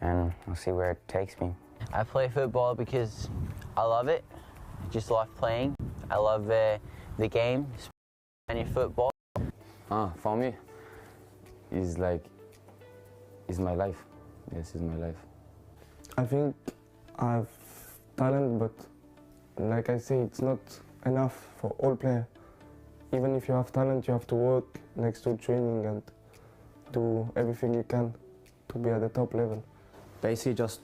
and I'll see where it takes me. I play football because I love it. I just love playing. I love the game, especially football. For me, it's like, it's my life. Yes, it's my life. I think I have talent, but like I say, it's not enough for all players. Even if you have talent, you have to work next to training and do everything you can to be at the top level. Basically, just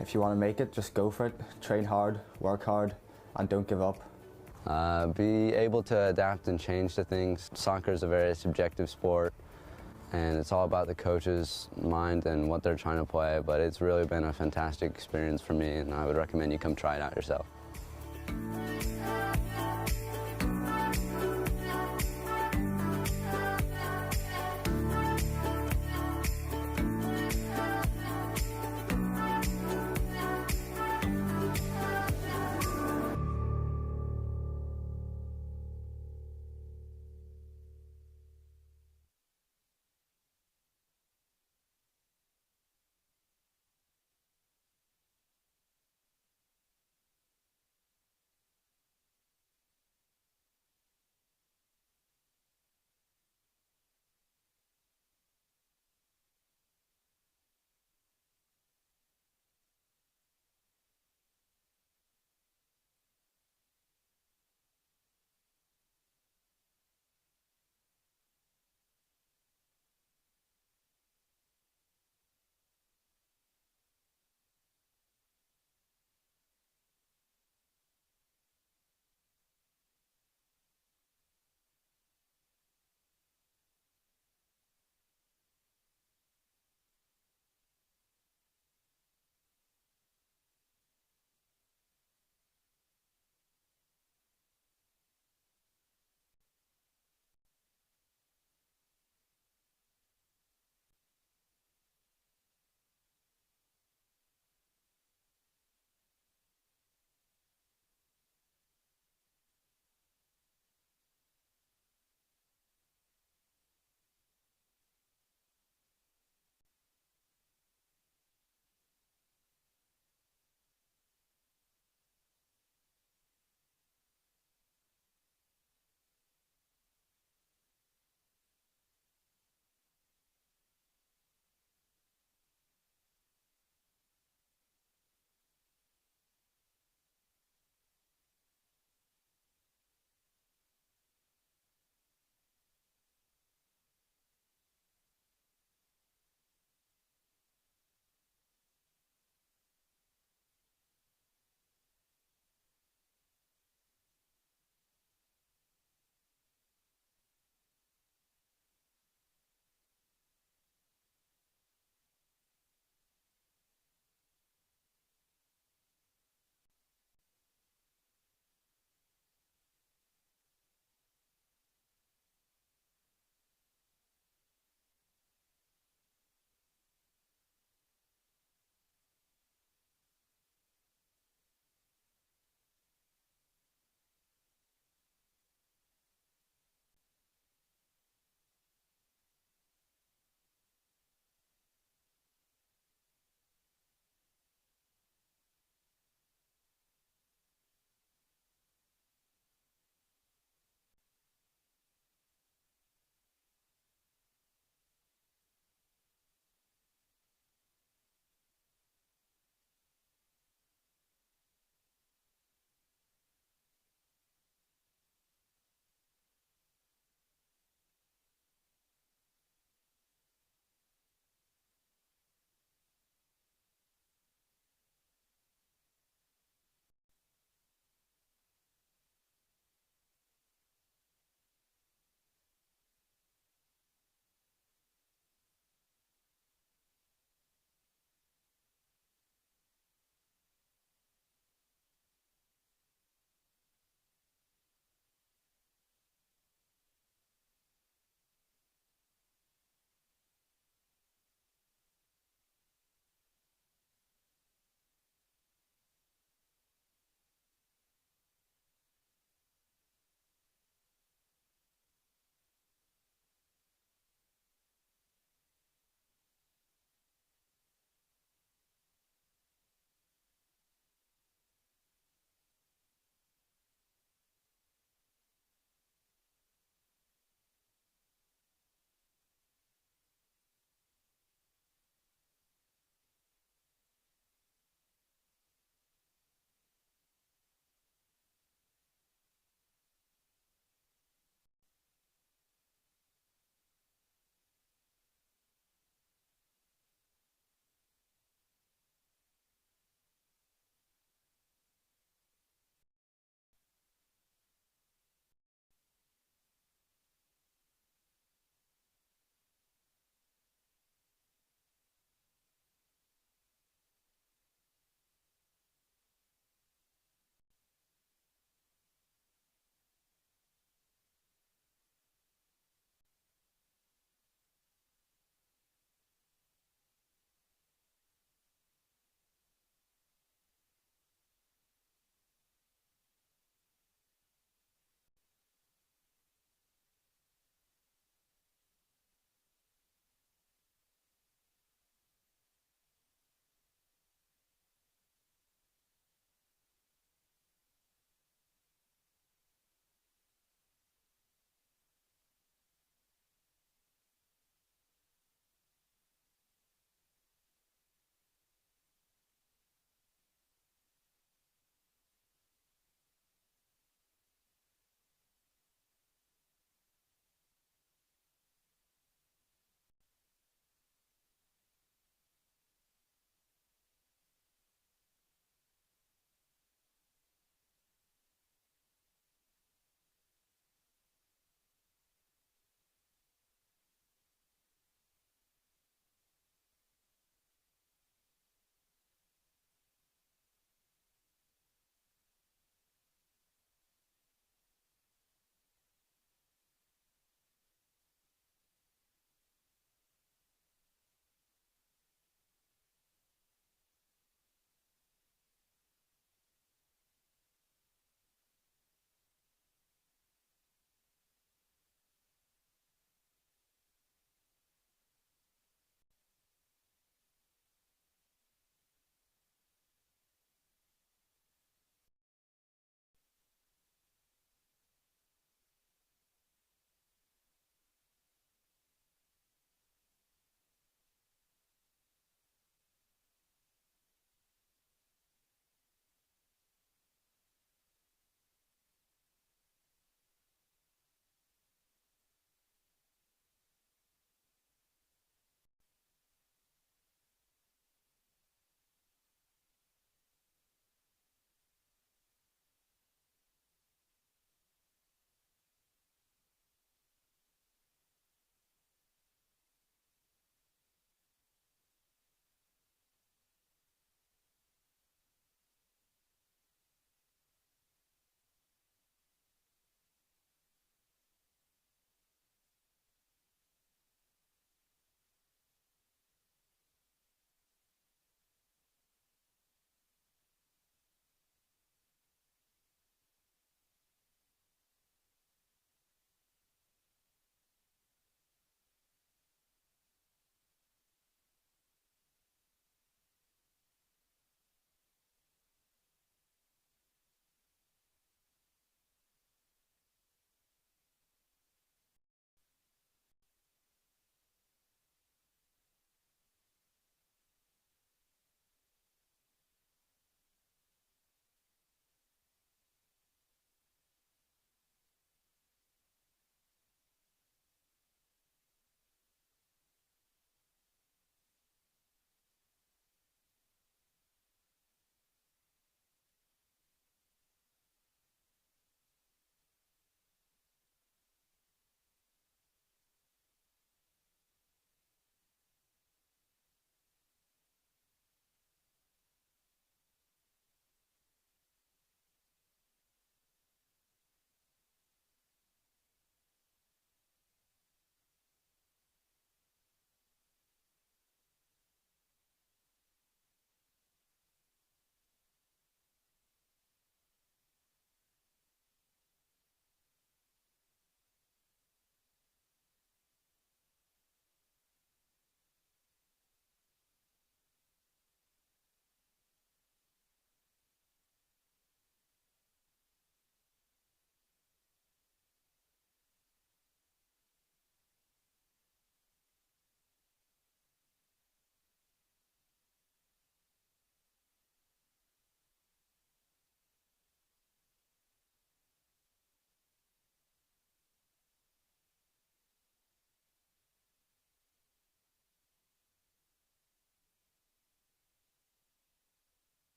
if you want to make it, just go for it. Train hard, work hard, and don't give up. Be able to adapt and change to things. Soccer is a very subjective sport, and it's all about the coach's mind and what they're trying to play, but it's really been a fantastic experience for me, and I would recommend you come try it out yourself.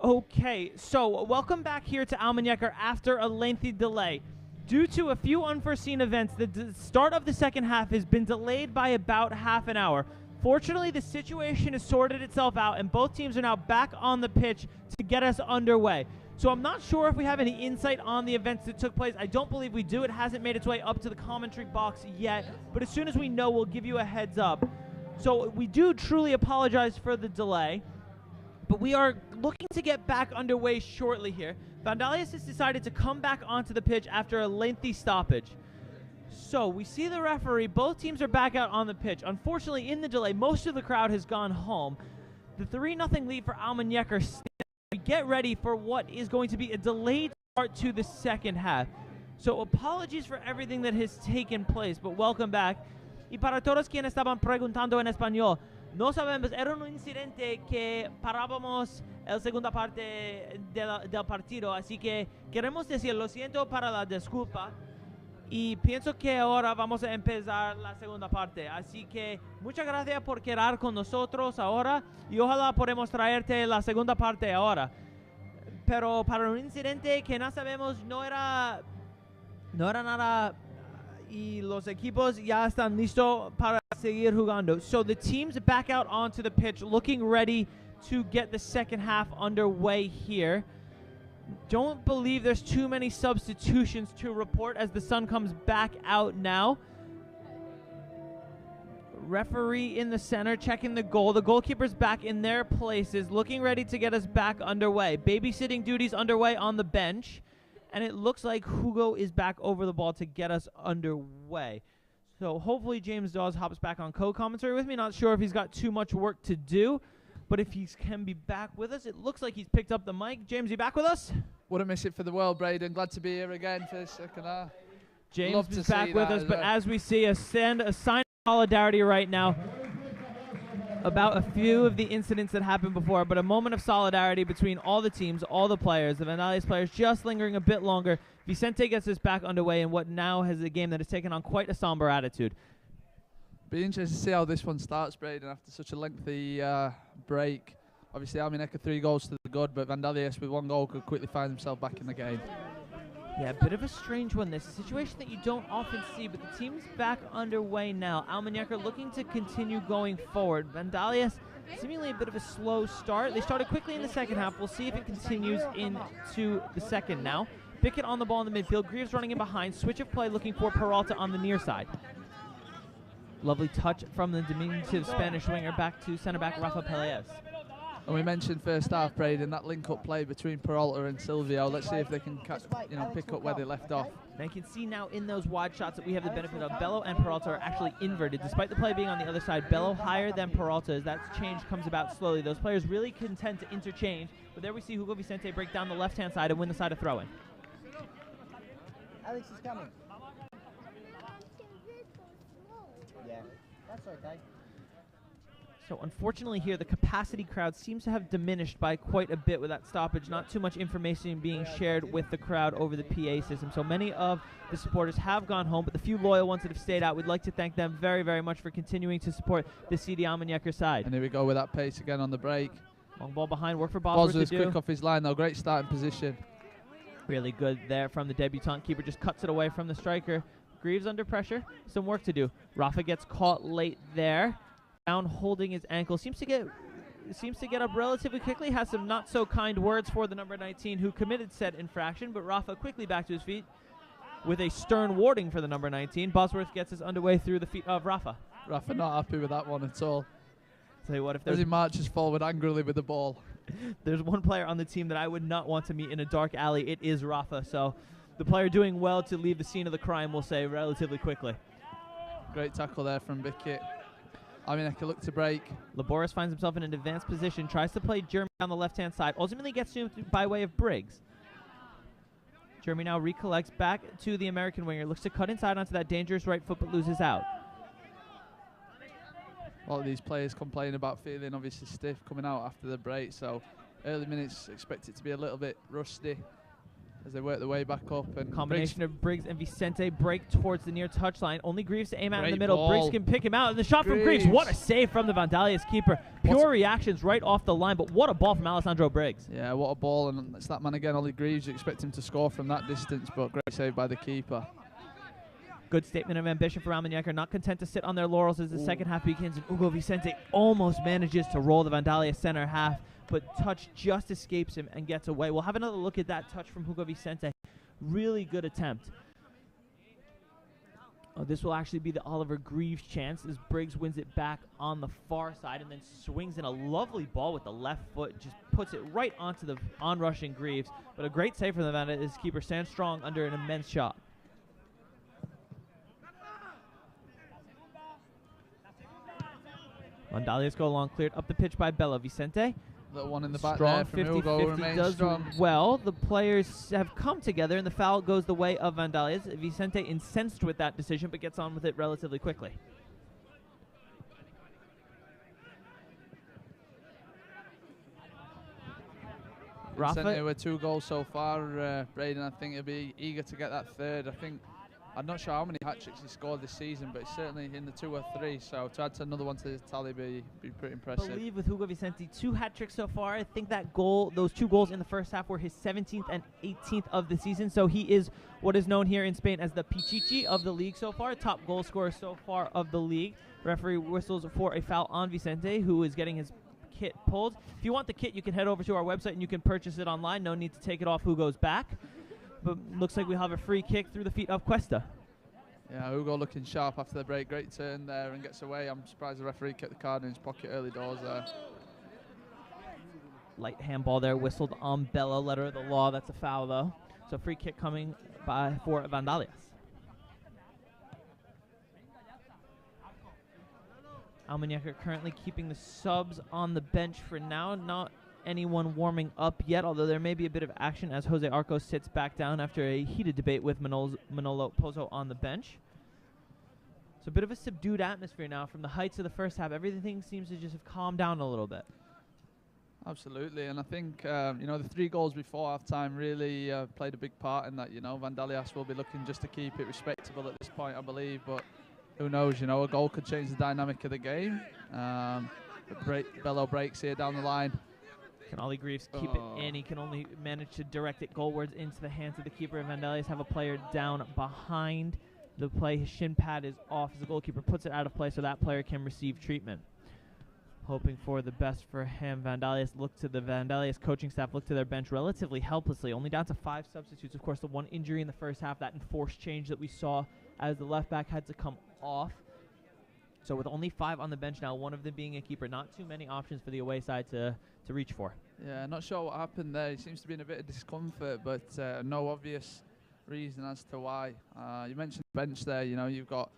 Okay, so welcome back here to Almunecar after a lengthy delay. Due to a few unforeseen events, the start of the second half has been delayed by about half an hour. Fortunately, the situation has sorted itself out, and both teams are now back on the pitch to get us underway. So I'm not sure if we have any insight on the events that took place. I don't believe we do. It hasn't made its way up to the commentary box yet, but as soon as we know, we'll give you a heads up. So we do truly apologize for the delay, but we are looking to get back underway shortly here. Vandalia has decided to come back onto the pitch after a lengthy stoppage. So we see the referee. Both teams are back out on the pitch. Unfortunately, in the delay, most of the crowd has gone home. The 3-0 lead for Almunecar stands. We get ready for what is going to be a delayed start to the second half. So apologies for everything that has taken place, but welcome back. Y para todos quienes estaban preguntando en español, no sabemos, era un incidente que parábamos la segunda parte del partido, así que queremos decir lo siento para la disculpa y pienso que ahora vamos a empezar la segunda parte. Así que muchas gracias por quedar con nosotros ahora y ojalá podamos traerte la segunda parte ahora. Pero para un incidente que no sabemos no era nada y los equipos ya están listos para seguir jugando. So the team's back out onto the pitch looking ready to get the second half underway here. Don't believe there's too many substitutions to report as the sun comes back out now. Referee in the center checking the goal. The goalkeeper's back in their places, looking ready to get us back underway. Babysitting duties underway on the bench. And it looks like Hugo is back over the ball to get us underway. So hopefully James Dawes hops back on co-commentary with me. Not sure if he's got too much work to do, but if he can be back with us, it looks like he's picked up the mic. James, you back with us? Wouldn't miss it for the world, Braden. Glad to be here again for the second half. James is back with us, but as we see, a sign of solidarity right now about a few of the incidents that happened before, but a moment of solidarity between all the teams, all the players, the Vandalia's players just lingering a bit longer. Vicente gets us back underway in what now has a game that has taken on quite a somber attitude. Be interested to see how this one starts, Braden, after such a lengthy break. Obviously, Almunecar 3 goals to the good, but Vandalia with 1 goal could quickly find himself back in the game. Yeah, a bit of a strange one. This is a situation that you don't often see, but the team's back underway now. Almunecar looking to continue going forward. Vandalia seemingly a bit of a slow start. They started quickly in the second half. We'll see if it continues into the second now. Bickett on the ball in the midfield. Greaves running in behind. Switch of play looking for Peralta on the near side. Lovely touch from the diminutive Spanish winger back to centre back Rafa Peleas. And we mentioned first half, Braden, that link-up play between Peralta and Silvio. Let's see if they can pick up where they left off. And I can see now in those wide shots that we have the benefit of Bello and Peralta are actually inverted. Despite the play being on the other side, Bello higher than Peralta as that change comes about slowly. Those players really can tend to interchange. But there we see Hugo Vicente break down the left-hand side and win the side of throw-in. Alex is coming. Yeah, that's okay. So unfortunately here, the capacity crowd seems to have diminished by quite a bit with that stoppage. Not too much information being shared with the crowd over the PA system. So many of the supporters have gone home, but the few loyal ones that have stayed out, we'd like to thank them very, very much for continuing to support the CD Almunecar side. And here we go with that pace again on the break. Long ball behind, work for Bosworth to do. Quick off his line though, great starting position. Really good there from the debutant keeper, just cuts it away from the striker. Greaves under pressure, some work to do. Rafa gets caught late there. Down holding his ankle, seems to get up relatively quickly, has some not so kind words for the number 19 who committed said infraction, but Rafa quickly back to his feet with a stern warning for the number 19. Bosworth gets us underway through the feet of Rafa. Rafa not happy with that one at all. Tell you what, if as he marches forward angrily with the ball. There's one player on the team that I would not want to meet in a dark alley, it is Rafa, so the player doing well to leave the scene of the crime, we'll say, relatively quickly. Great tackle there from Bickett. Almunecar look to break. Laboris finds himself in an advanced position, tries to play Jeremy on the left-hand side, ultimately gets to him by way of Briggs. Jeremy now recollects back to the American winger, looks to cut inside onto that dangerous right foot but loses out. A lot of these players complain about feeling obviously stiff coming out after the break, so early minutes expect it to be a little bit rusty. as they work their way back up. And Combination of Briggs and Vicente break towards the near touchline. Only Greaves to aim at in the Great middle. ball. Briggs can pick him out. And the shot from Greaves. What a save from the Vandalia's keeper. Pure reactions right off the line, but what a ball from Alessandro Briggs. Yeah, what a ball. And it's that man again, Ollie Greaves. You expect him to score from that distance, but great save by the keeper. Good statement of ambition for Almunecar, not content to sit on their laurels as the second half begins, and Hugo Vicente almost manages to roll the Vandalia center half, but touch just escapes him and gets away. We'll have another look at that touch from Hugo Vicente. Really good attempt. Oh, this will actually be the Oliver Greaves chance as Briggs wins it back on the far side and then swings in a lovely ball with the left foot, just puts it right onto the onrushing Greaves. But a great save from the Vandalia's keeper, stands strong under an immense shot. Vandalia's go long, cleared up the pitch by Bella. Vicente. The one in the back Strong there from 50-50 Hugo remains does strong. well. The players have come together, and the foul goes the way of Vandalia's. Vicente incensed with that decision, but gets on with it relatively quickly. Vicente with 2 goals so far, Braden. I think he'll be eager to get that third. I'm not sure how many hat-tricks he scored this season, but certainly in the 2 or 3. So to add to another one to his tally be pretty impressive. I believe with Hugo Vicente, 2 hat-tricks so far. I think that goal, those 2 goals in the first half were his 17th and 18th of the season. So he is what is known here in Spain as the Pichichi of the league so far, top goal scorer so far of the league. Referee whistles for a foul on Vicente, who is getting his kit pulled. If you want the kit, you can head over to our website and you can purchase it online. No need to take it off Hugo's back. But looks like we have a free kick through the feet of Cuesta. Yeah, Hugo looking sharp after the break. Great turn there and gets away. I'm surprised the referee kept the card in his pocket early doors there. Light handball there, whistled on Bella, letter of the law. That's a foul though. So free kick coming for Vandalias. Almunecar currently keeping the subs on the bench for now. Not anyone warming up yet, although there may be a bit of action as Jose Arcos sits back down after a heated debate with Manolo Pozo on the bench. So a bit of a subdued atmosphere now from the heights of the first half. Everything seems to just have calmed down a little bit. Absolutely, and I think the 3 goals before half-time really played a big part in that. Vandalias will be looking just to keep it respectable at this point, I believe, but who knows, a goal could change the dynamic of the game. Bello breaks here down the line. Can Ollie Greaves keep it in? He can only manage to direct it goalwards into the hands of the keeper. And Vandalias have a player down behind the play. His shin pad is off as the goalkeeper puts it out of play so that player can receive treatment. Hoping for the best for him. Vandalias coaching staff look to their bench relatively helplessly, only down to 5 substitutes. Of course, the 1 injury in the first half, that enforced change that we saw as the left back had to come off. So with only 5 on the bench now, one of them being a keeper, not too many options for the away side to reach for. Yeah, not sure what happened there. He seems to be in a bit of discomfort, but no obvious reason as to why. You mentioned the bench there. You've got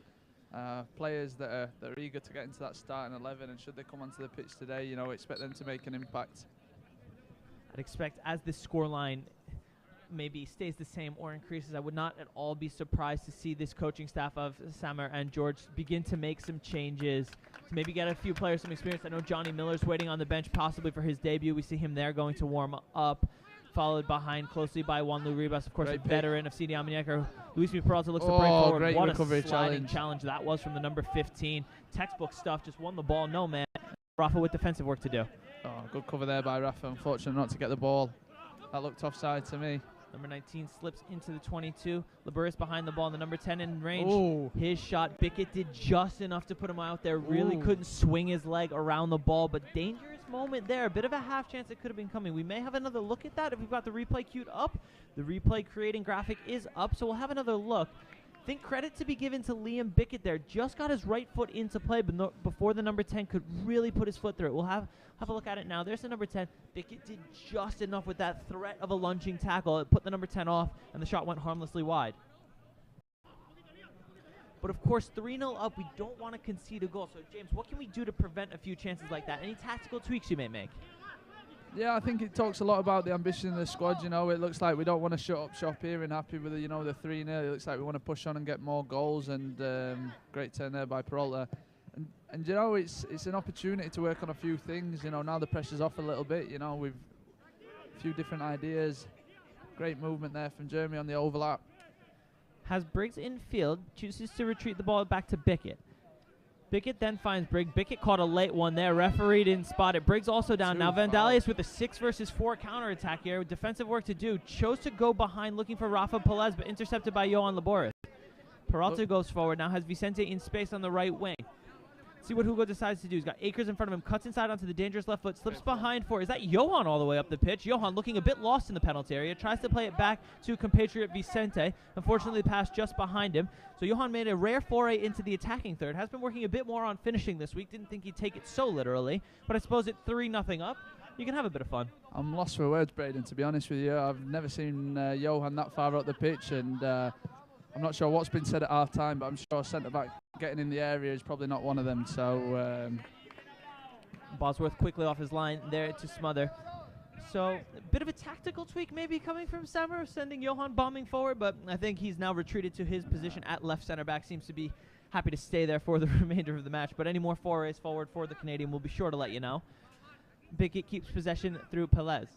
players that are eager to get into that starting 11, and should they come onto the pitch today, expect them to make an impact. I'd expect as this scoreline maybe stays the same or increases, I would not at all be surprised to see this coaching staff of Samer and George begin to make some changes, to maybe get a few players some experience. I know Johnny Miller's waiting on the bench possibly for his debut. We see him there going to warm up, followed behind closely by Juan Lu Ribas, of course, a veteran of CD Almunecar. Luis Peralta looks to break forward. Great what recovery a sliding challenge that was from the number 15. Textbook stuff, just won the ball, no man. Rafa with defensive work to do. Oh, good cover there by Rafa. Unfortunate not to get the ball. That looked offside to me. Number 19 slips into the 22. Laburis behind the ball, and the number 10 in range. Ooh. His shot, Bickett did just enough to put him out there. Really couldn't swing his leg around the ball, but dangerous moment there. A bit of a half chance it could have been coming. We may have another look at that if we've got the replay queued up. The replay creating graphic is up, so we'll have another look. I think credit to be given to Liam Bickett there. Just got his right foot into play, but before the number 10 could really put his foot through it. We'll have a look at it now. There's the number 10. Bickett did just enough with that threat of a lunging tackle. It put the number 10 off, and the shot went harmlessly wide. But of course, 3-0 up, we don't want to concede a goal. So James, what can we do to prevent a few chances like that? Any tactical tweaks you may make? Yeah, I think it talks a lot about the ambition of the squad. It looks like we don't want to shut up shop here and happy with the 3-0. It looks like we want to push on and get more goals, and great turn there by Peralta. And it's an opportunity to work on a few things. Now the pressure's off a little bit. We've a few different ideas. Great movement there from Jeremy on the overlap. Has Briggs in field, chooses to retreat the ball back to Bickett. Bickett then finds Briggs. Bickett caught a late one there. Referee didn't spot it. Briggs also down. Now Vandalia with a 6 versus 4 counterattack here. With defensive work to do. Chose to go behind looking for Rafa Pelez, but intercepted by Johan Laboris. Peralta goes forward. Now has Vicente in space on the right wing. See what Hugo decides to do. He's got Akers in front of him. Cuts inside onto the dangerous left foot. Slips behind for. Is that Johan all the way up the pitch? Johan looking a bit lost in the penalty area. Tries to play it back to compatriot Vicente. Unfortunately, the pass just behind him. So Johan made a rare foray into the attacking third. Has been working a bit more on finishing this week. Didn't think he'd take it so literally. But I suppose at 3-0 up, you can have a bit of fun. I'm lost for words, Braden, to be honest with you. I've never seen Johan that far up the pitch, and I'm not sure what's been said at half-time, but I'm sure centre-back getting in the area is probably not one of them. So Bosworth quickly off his line there to smother. So a bit of a tactical tweak maybe coming from Sammer, sending Johan bombing forward, but I think he's now retreated to his position at left centre-back. Seems to be happy to stay there for the remainder of the match, but any more forays forward for the Canadian, we'll be sure to let you know. Bickett keeps possession through Pelez.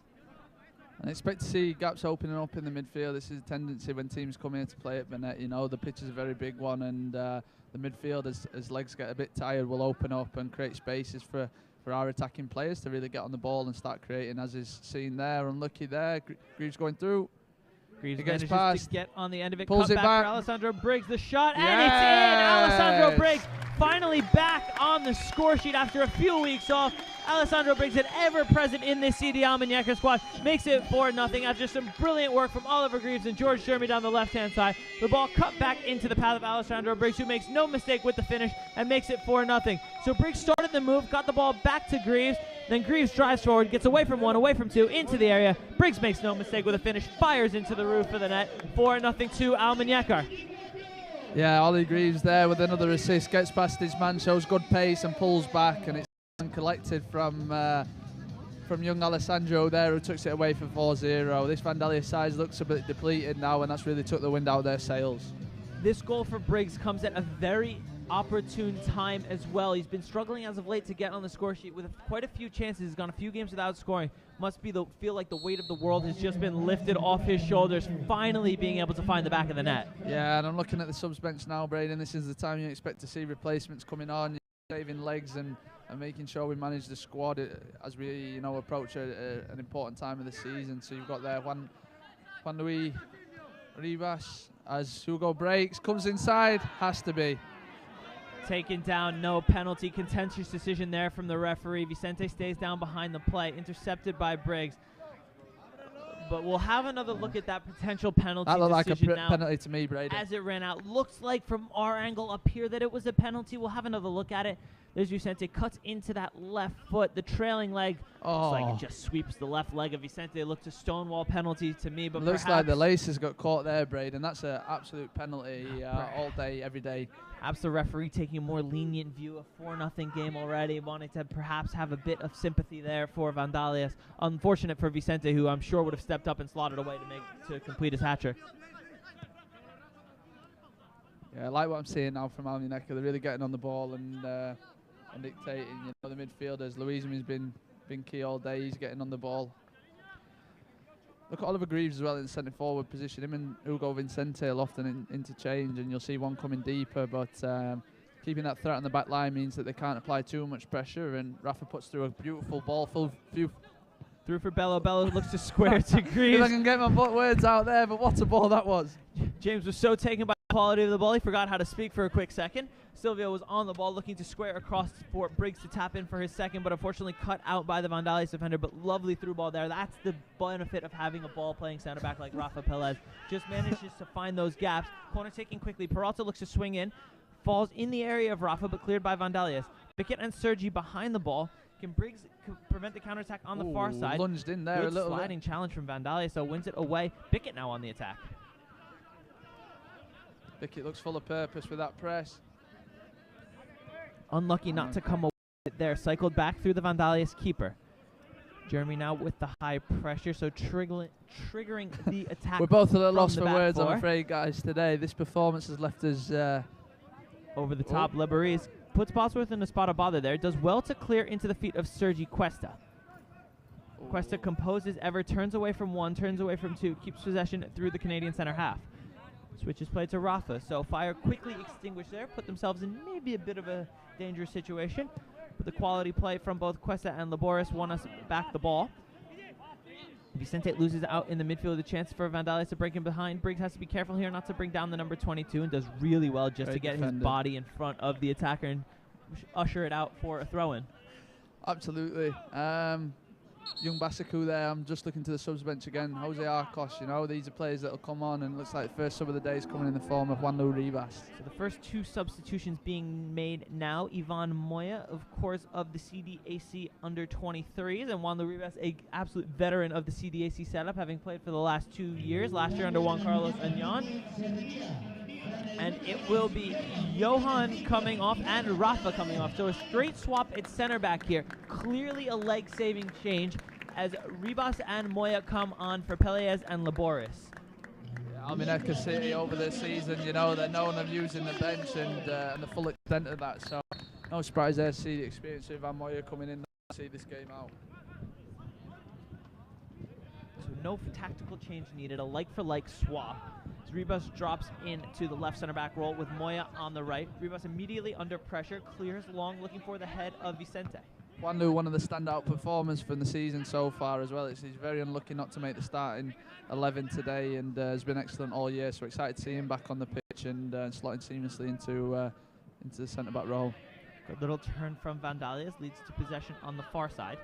I expect to see gaps opening up in the midfield. This is a tendency when teams come here to play at Burnett. You know, the pitch is a very big one, and the midfield, as legs get a bit tired, will open up and create spaces for our attacking players to really get on the ball and start creating, as is seen there. Unlucky there. Greaves going through. Greaves gets manages to get on the end of it. Pulls it back. For Alessandro Briggs. The shot, and it's in! Alessandro Briggs finally back on the score sheet after a few weeks off. Alessandro Briggs, an ever-present in this CD Almunecar squad, makes it 4-0 after some brilliant work from Oliver Greaves and George Jeremy down the left-hand side. The ball cut back into the path of Alessandro Briggs, who makes no mistake with the finish and makes it 4-0. So Briggs started the move, got the ball back to Greaves, then Greaves drives forward, gets away from one, away from two, into the area. Briggs makes no mistake with a finish, fires into the roof of the net. 4-0 to Almunecar. Yeah, Ollie Greaves there with another assist, gets past his man, shows good pace and pulls back, and it's collected from young Alessandro there, who tucks it away for 4-0. This Vandalia side looks a bit depleted now, and that's really took the wind out of their sails. This goal for Briggs comes at a very opportune time as well. He's been struggling as of late to get on the score sheet with quite a few chances. He's gone a few games without scoring. Must be feel like the weight of the world has just been lifted off his shoulders, finally being able to find the back of the net. Yeah, and I'm looking at the subs bench now, Braden. This is the time you expect to see replacements coming on, saving legs and making sure we manage the squad as we approach an important time of the season. So you've got there Juan Luis Rivas as Hugo breaks, comes inside, has to be. Taken down, no penalty. Contentious decision there from the referee. Vicente stays down behind the play, intercepted by Briggs. But we'll have another look at that potential penalty That looked like a now, penalty to me, Brady. as it ran out. Looks like from our angle up here that it was a penalty. We'll have another look at it. There's Vicente, cuts into that left foot, the trailing leg. Looks like it just sweeps the left leg of Vicente. It looks a stonewall penalty to me, but looks like the laces got caught there, Braden. That's an absolute penalty all day, every day. Perhaps the referee taking a more lenient view of 4-0 game already, wanting to perhaps have a bit of sympathy there for Vandalia. Unfortunate for Vicente, who I'm sure would have stepped up and slotted away to complete his hat-trick. Yeah, I like what I'm seeing now from Almunecar. They're really getting on the ball and dictating. The midfielders. Louiseman's been key all day. He's getting on the ball. Look at Oliver Greaves as well in the centre forward position. Him and Hugo Vicente will often interchange, and you'll see one coming deeper. But keeping that threat on the back line means that they can't apply too much pressure. And Rafa puts through a beautiful ball, Through for Bello. Bello looks to square to Greaves. If I can get my words out there, but what a ball that was. James was so taken by the quality of the ball, he forgot how to speak for a quick second. Silvio was on the ball, looking to square across for Briggs to tap in for his second, but unfortunately cut out by the Vandalia defender. But lovely through ball there. That's the benefit of having a ball-playing center back like Rafa Pelez. Just manages to find those gaps. Corner taking quickly. Peralta looks to swing in. Falls in the area of Rafa, but cleared by Vandalias. Bickett and Sergi behind the ball. Can Briggs prevent the counterattack on the far side? Lunged in there Good a little sliding challenge from Vandalia, so wins it away. Bickett now on the attack. Bickett looks full of purpose with that press. Unlucky not to come away there. Cycled back through the Vandalia's keeper. Jeremy now with the high pressure, so triggering the attack. We're both a little lost the for back words, four. I'm afraid, guys, today. This performance has left us over the top. Lebarise puts Bosworth in a spot of bother there. Does well to clear into the feet of Sergi Cuesta. Cuesta composes ever, turns away from one, turns away from two, keeps possession through the Canadian center half. Switches play to Rafa, so Fire quickly extinguished there, put themselves in maybe a bit of a dangerous situation. But the quality play from both Cuesta and Laboris won us back the ball. Vicente loses out in the midfield, the chance for Vandalia to break in behind. Briggs has to be careful here not to bring down the number 22 and does really well just to get his body in front of the attacker and usher it out for a throw-in. Absolutely. Young Basiku there, I'm just looking to the subs bench again. Jose Arcos, you know, these are players that will come on, and it looks like the first sub of the day is coming in the form of Juan Rivas. So the first two substitutions being made now. Ivan Moya, of course, of the CDAC under 23s, and Juan Rivas, a absolute veteran of the CDAC setup, having played for the last 2 years, last year under Juan Carlos Agnon. And it will be Johan coming off and Rafa coming off. So a straight swap at center back here. Clearly a leg-saving change as Ribas and Moya come on for Peleas and Laboris. Yeah, Almunecar City over the season, you know, they're known of using the bench and the full extent of that. So no surprise there to see the experience of Van Moya coming in to see this game out. So no tactical change needed, a like-for-like swap. Ribas drops into the left center back role with Moya on the right. Ribas immediately under pressure, clears long, looking for the head of Vicente. Juan, one of the standout performers from the season so far as well. He's very unlucky not to make the starting 11 today, and has been excellent all year. So excited to see him back on the pitch and slotting seamlessly into the centre back role. Good little turn from Vandalias leads to possession on the far side.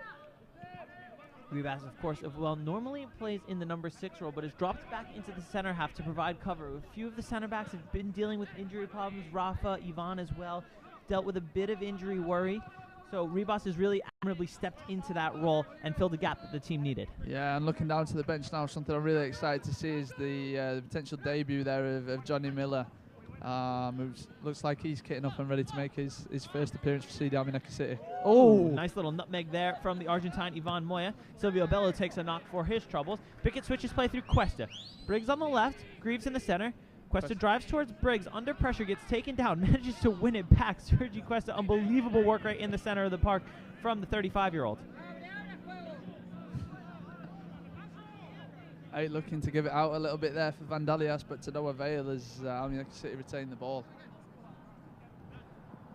Ribas, of course, normally plays in the number 6 role, but has dropped back into the center half to provide cover. A few of the center backs have been dealing with injury problems. Rafa, Ivan as well, dealt with a bit of injury worry. So Ribas has really admirably stepped into that role and filled the gap that the team needed. Yeah, and looking down to the bench now, something I'm really excited to see is the potential debut there of Johnny Miller. Looks like he's kitting up and ready to make his first appearance for CD Almunecar City. Oh, nice little nutmeg there from the Argentine Ivan Moya. Silvio Bello takes a knock for his troubles. Pickett switches play through Cuesta. Briggs on the left, Greaves in the center. Cuesta drives towards Briggs, under pressure, gets taken down, manages to win it back. Sergi Cuesta, unbelievable work right in the center of the park from the 35-year-old. Looking to give it out a little bit there for Vandalias, but to no avail as Almunecar City retain the ball.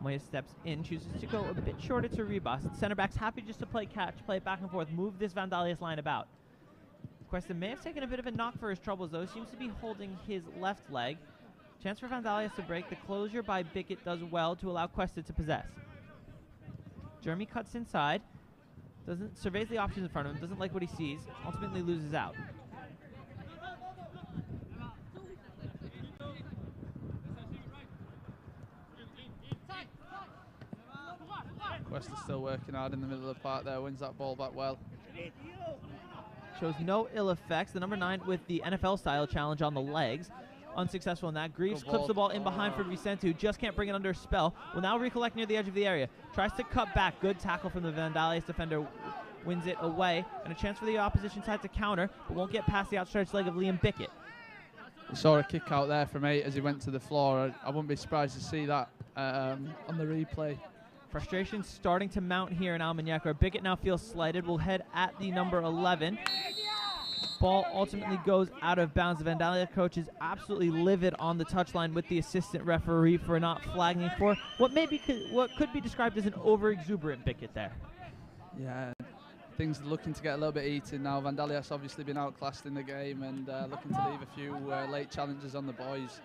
Moya steps in, chooses to go a bit shorter to Ribas. Center back's happy just to play catch, play it back and forth, move this Vandalias line about. Cuesta may have taken a bit of a knock for his troubles, though. Seems to be holding his left leg. Chance for Vandalias to break. The closure by Bickett does well to allow Cuesta to possess. Jeremy cuts inside, surveys the options in front of him, doesn't like what he sees, ultimately loses out. Cuesta still working hard in the middle of the park there, wins that ball back well. Shows no ill effects. The number 9 with the NFL-style challenge on the legs. Unsuccessful in that. Greaves clips the ball in behind for Vicente, who just can't bring it under spell. Will now recollect near the edge of the area. Tries to cut back. Good tackle from the Vandalias defender. Wins it away. And a chance for the opposition side to counter, but won't get past the outstretched leg of Liam Bickett. We saw a kick out there from 8 as he went to the floor. I wouldn't be surprised to see that on the replay. Frustration starting to mount here in Almunecar. Bickett now feels slighted. Will head at the number 11. Ball ultimately goes out of bounds. The Vandalia coach is absolutely livid on the touchline with the assistant referee for not flagging for what could be described as an over-exuberant Bickett there. Yeah, things looking to get a little bit heated now. Vandalia's obviously been outclassed in the game and looking to leave a few late challenges on the boys.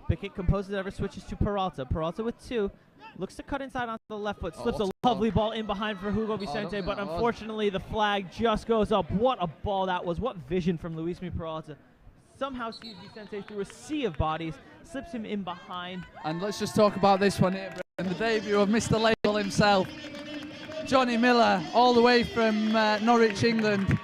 Bickett composes ever, switches to Peralta. Peralta with 2. Looks to cut inside onto the left foot. Slips a lovely ball in behind for Hugo Vicente, but unfortunately the flag just goes up. What a ball that was. What vision from Luismi Peralta. Somehow sees Vicente through a sea of bodies, slips him in behind. And let's just talk about this one here, Brendan. The debut of Mr. Label himself. Johnny Miller, all the way from Norwich, England.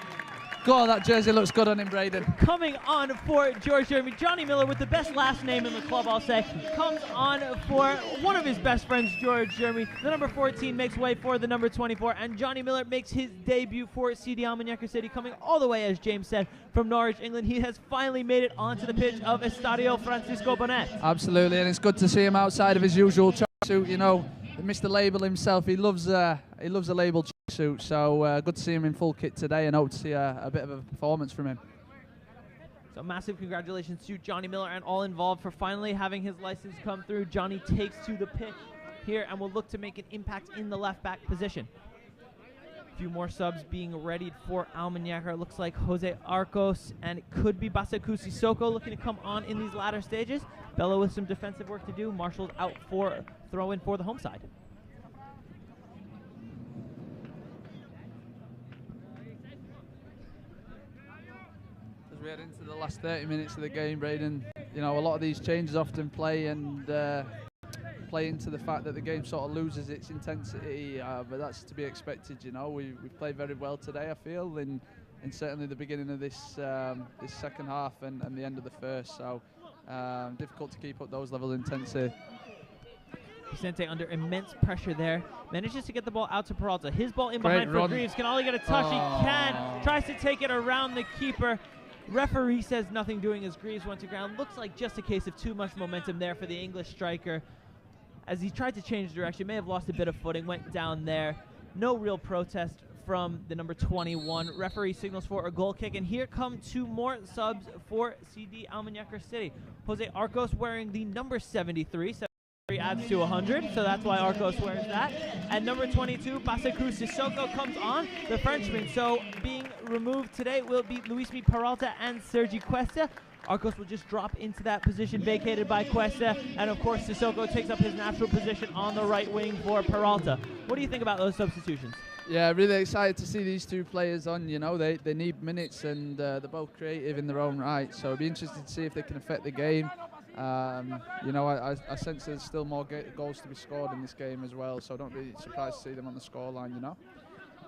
God, that jersey looks good on him, Braden. Coming on for George Jeremy. Johnny Miller, with the best last name in the club, I'll say, comes on for one of his best friends, George Jeremy. The number 14 makes way for the number 24, and Johnny Miller makes his debut for CD Almunecar City, coming all the way, as James said, from Norwich, England. He has finally made it onto the pitch of Estadio Francisco Bonet. Absolutely, and it's good to see him outside of his usual tracksuit, you know. Mr. Label himself, he loves a label suit, so good to see him in full kit today, and hope to see a bit of a performance from him. So massive congratulations to Johnny Miller and all involved for finally having his license come through. Johnny takes to the pitch here and will look to make an impact in the left back position. A few more subs being readied for Almunecar. It looks like Jose Arcos, and it could be Basaku Sissoko looking to come on in these latter stages. Bello with some defensive work to do. Marshall's out for throw-in for the home side. As we head into the last 30 minutes of the game, Braden, you know, a lot of these changes often play into the fact that the game sort of loses its intensity, but that's to be expected. You know, we've played very well today, I feel, in certainly the beginning of this second half and the end of the first. So difficult to keep up those levels of intensity. Vicente under immense pressure there. Manages to get the ball out to Peralta. His ball in behind for Greaves. Can Ollie get a touch? He can. Tries to take it around the keeper. Referee says nothing doing as Greaves went to ground. Looks like just a case of too much momentum there for the English striker. As he tried to change direction, may have lost a bit of footing, went down there. No real protest from the number 21. Referee signals for a goal kick, and here come two more subs for CD Almunecar City. Jose Arcos wearing the number 73. 73 adds to 100, so that's why Arcos wears that. And number 22, Basaku Sissoko comes on, the Frenchman. So being removed today will be Luismi Peralta and Sergi Cuesta. Arcos will just drop into that position vacated by Cuesta, and of course Sissoko takes up his natural position on the right wing for Peralta. What do you think about those substitutions? Yeah, really excited to see these two players on. You know, they need minutes, and they're both creative in their own right, so it'll be interesting to see if they can affect the game. You know, I sense there's still more goals to be scored in this game as well, so don't be surprised to see them on the scoreline, you know.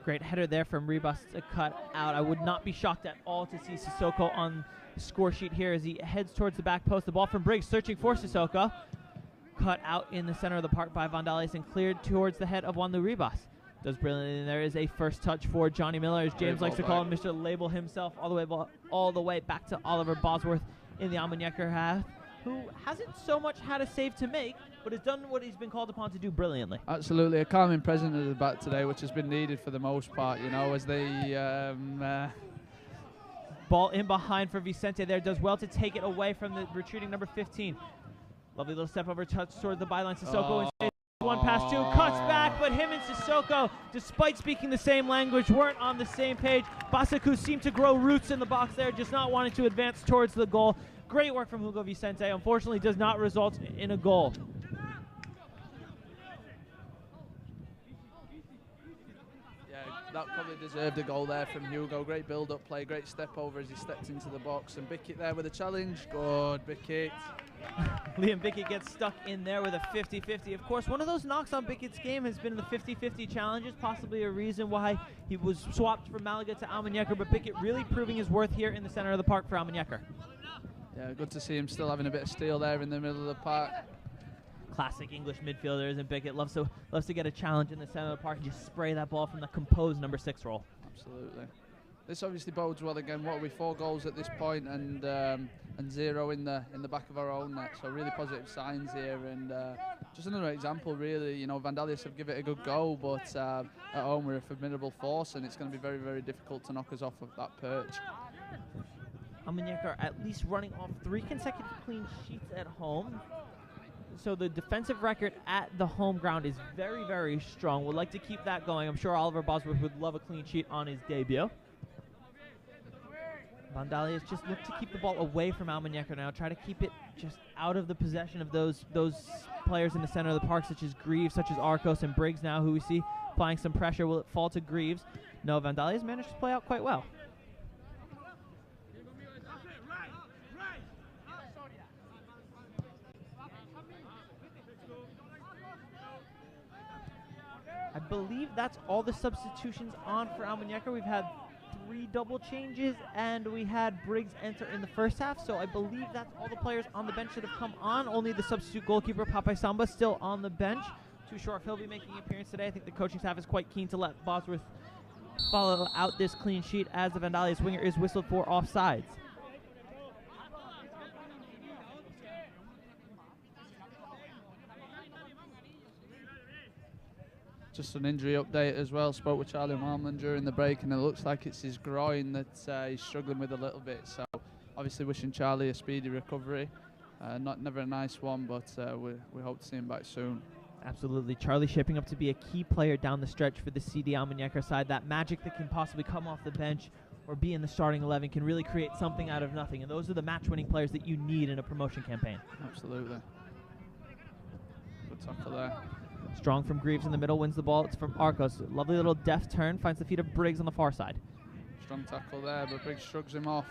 Great header there from Ribas to cut out. I would not be shocked at all to see Sissoko on the score sheet here as he heads towards the back post. The ball from Briggs searching for Sissoko. Cut out in the center of the park by Vandalia and cleared towards the head of Juanlu Ribas. Does brilliantly, and there is a first touch for Johnny Miller, as James likes to call him, Mr. Label himself, all the way back to Oliver Bosworth in the Almunecar half, who hasn't so much had a save to make, but has done what he's been called upon to do brilliantly. Absolutely, a calming presence at the back today, which has been needed for the most part, you know, as they... Ball in behind for Vicente there, does well to take it away from the retreating number 15. Lovely little step over touch towards the byline. Sissoko and one pass, two, cuts back, but him and Sissoko, despite speaking the same language, weren't on the same page. Basaku seemed to grow roots in the box there, just not wanting to advance towards the goal. Great work from Hugo Vicente, unfortunately does not result in a goal. That probably deserved a goal there from Hugo. Great build-up play, great step over as he stepped into the box. And Bickett there with a challenge. Good, Bickett. Liam Bickett gets stuck in there with a 50-50. Of course, one of those knocks on Bickett's game has been the 50-50 challenges, possibly a reason why he was swapped from Malaga to Almunecar, but Bickett really proving his worth here in the center of the park for Almunecar. Yeah, good to see him still having a bit of steel there in the middle of the park. Classic English midfielder, isn't Bickett? Loves to get a challenge in the center of the park and just spray that ball from the composed number 6 role. Absolutely. This obviously bodes well again. What are we, 4 goals at this point and 0 in the back of our own net. So really positive signs here, and just another example really. You know, Vandalia have given it a good go, but at home we're a formidable force, and it's going to be very, very difficult to knock us off of that perch. Almunecar at least running off 3 consecutive clean sheets at home. So the defensive record at the home ground is very, very strong. Would like to keep that going. I'm sure Oliver Bosworth would love a clean sheet on his debut. Vandalia just look to keep the ball away from Almunecar now. Try to keep it just out of the possession of those players in the center of the park, such as Greaves, such as Arcos and Briggs now, who we see applying some pressure. Will it fall to Greaves? No, Vandalia's managed to play out quite well. I believe that's all the substitutions on for Almunecar. We've had 3 double changes, and we had Briggs enter in the first half, so I believe that's all the players on the bench that have come on. Only the substitute goalkeeper, Papai Samba, still on the bench. Too short, he'll be making an appearance today. I think the coaching staff is quite keen to let Bosworth follow out this clean sheet, as the Vandalia winger is whistled for offsides. Just an injury update as well. Spoke with Charlie Almun during the break, and it looks like it's his groin that he's struggling with a little bit. So obviously wishing Charlie a speedy recovery. Never a nice one, but we hope to see him back soon. Absolutely. Charlie shaping up to be a key player down the stretch for the CD Almunecar side. That magic that can possibly come off the bench or be in the starting 11 can really create something out of nothing. And those are the match-winning players that you need in a promotion campaign. Absolutely. Good tackle there. Strong from Greaves in the middle, wins the ball. It's from Arcos. Lovely little deft turn, finds the feet of Briggs on the far side. Strong tackle there, but Briggs shrugs him off.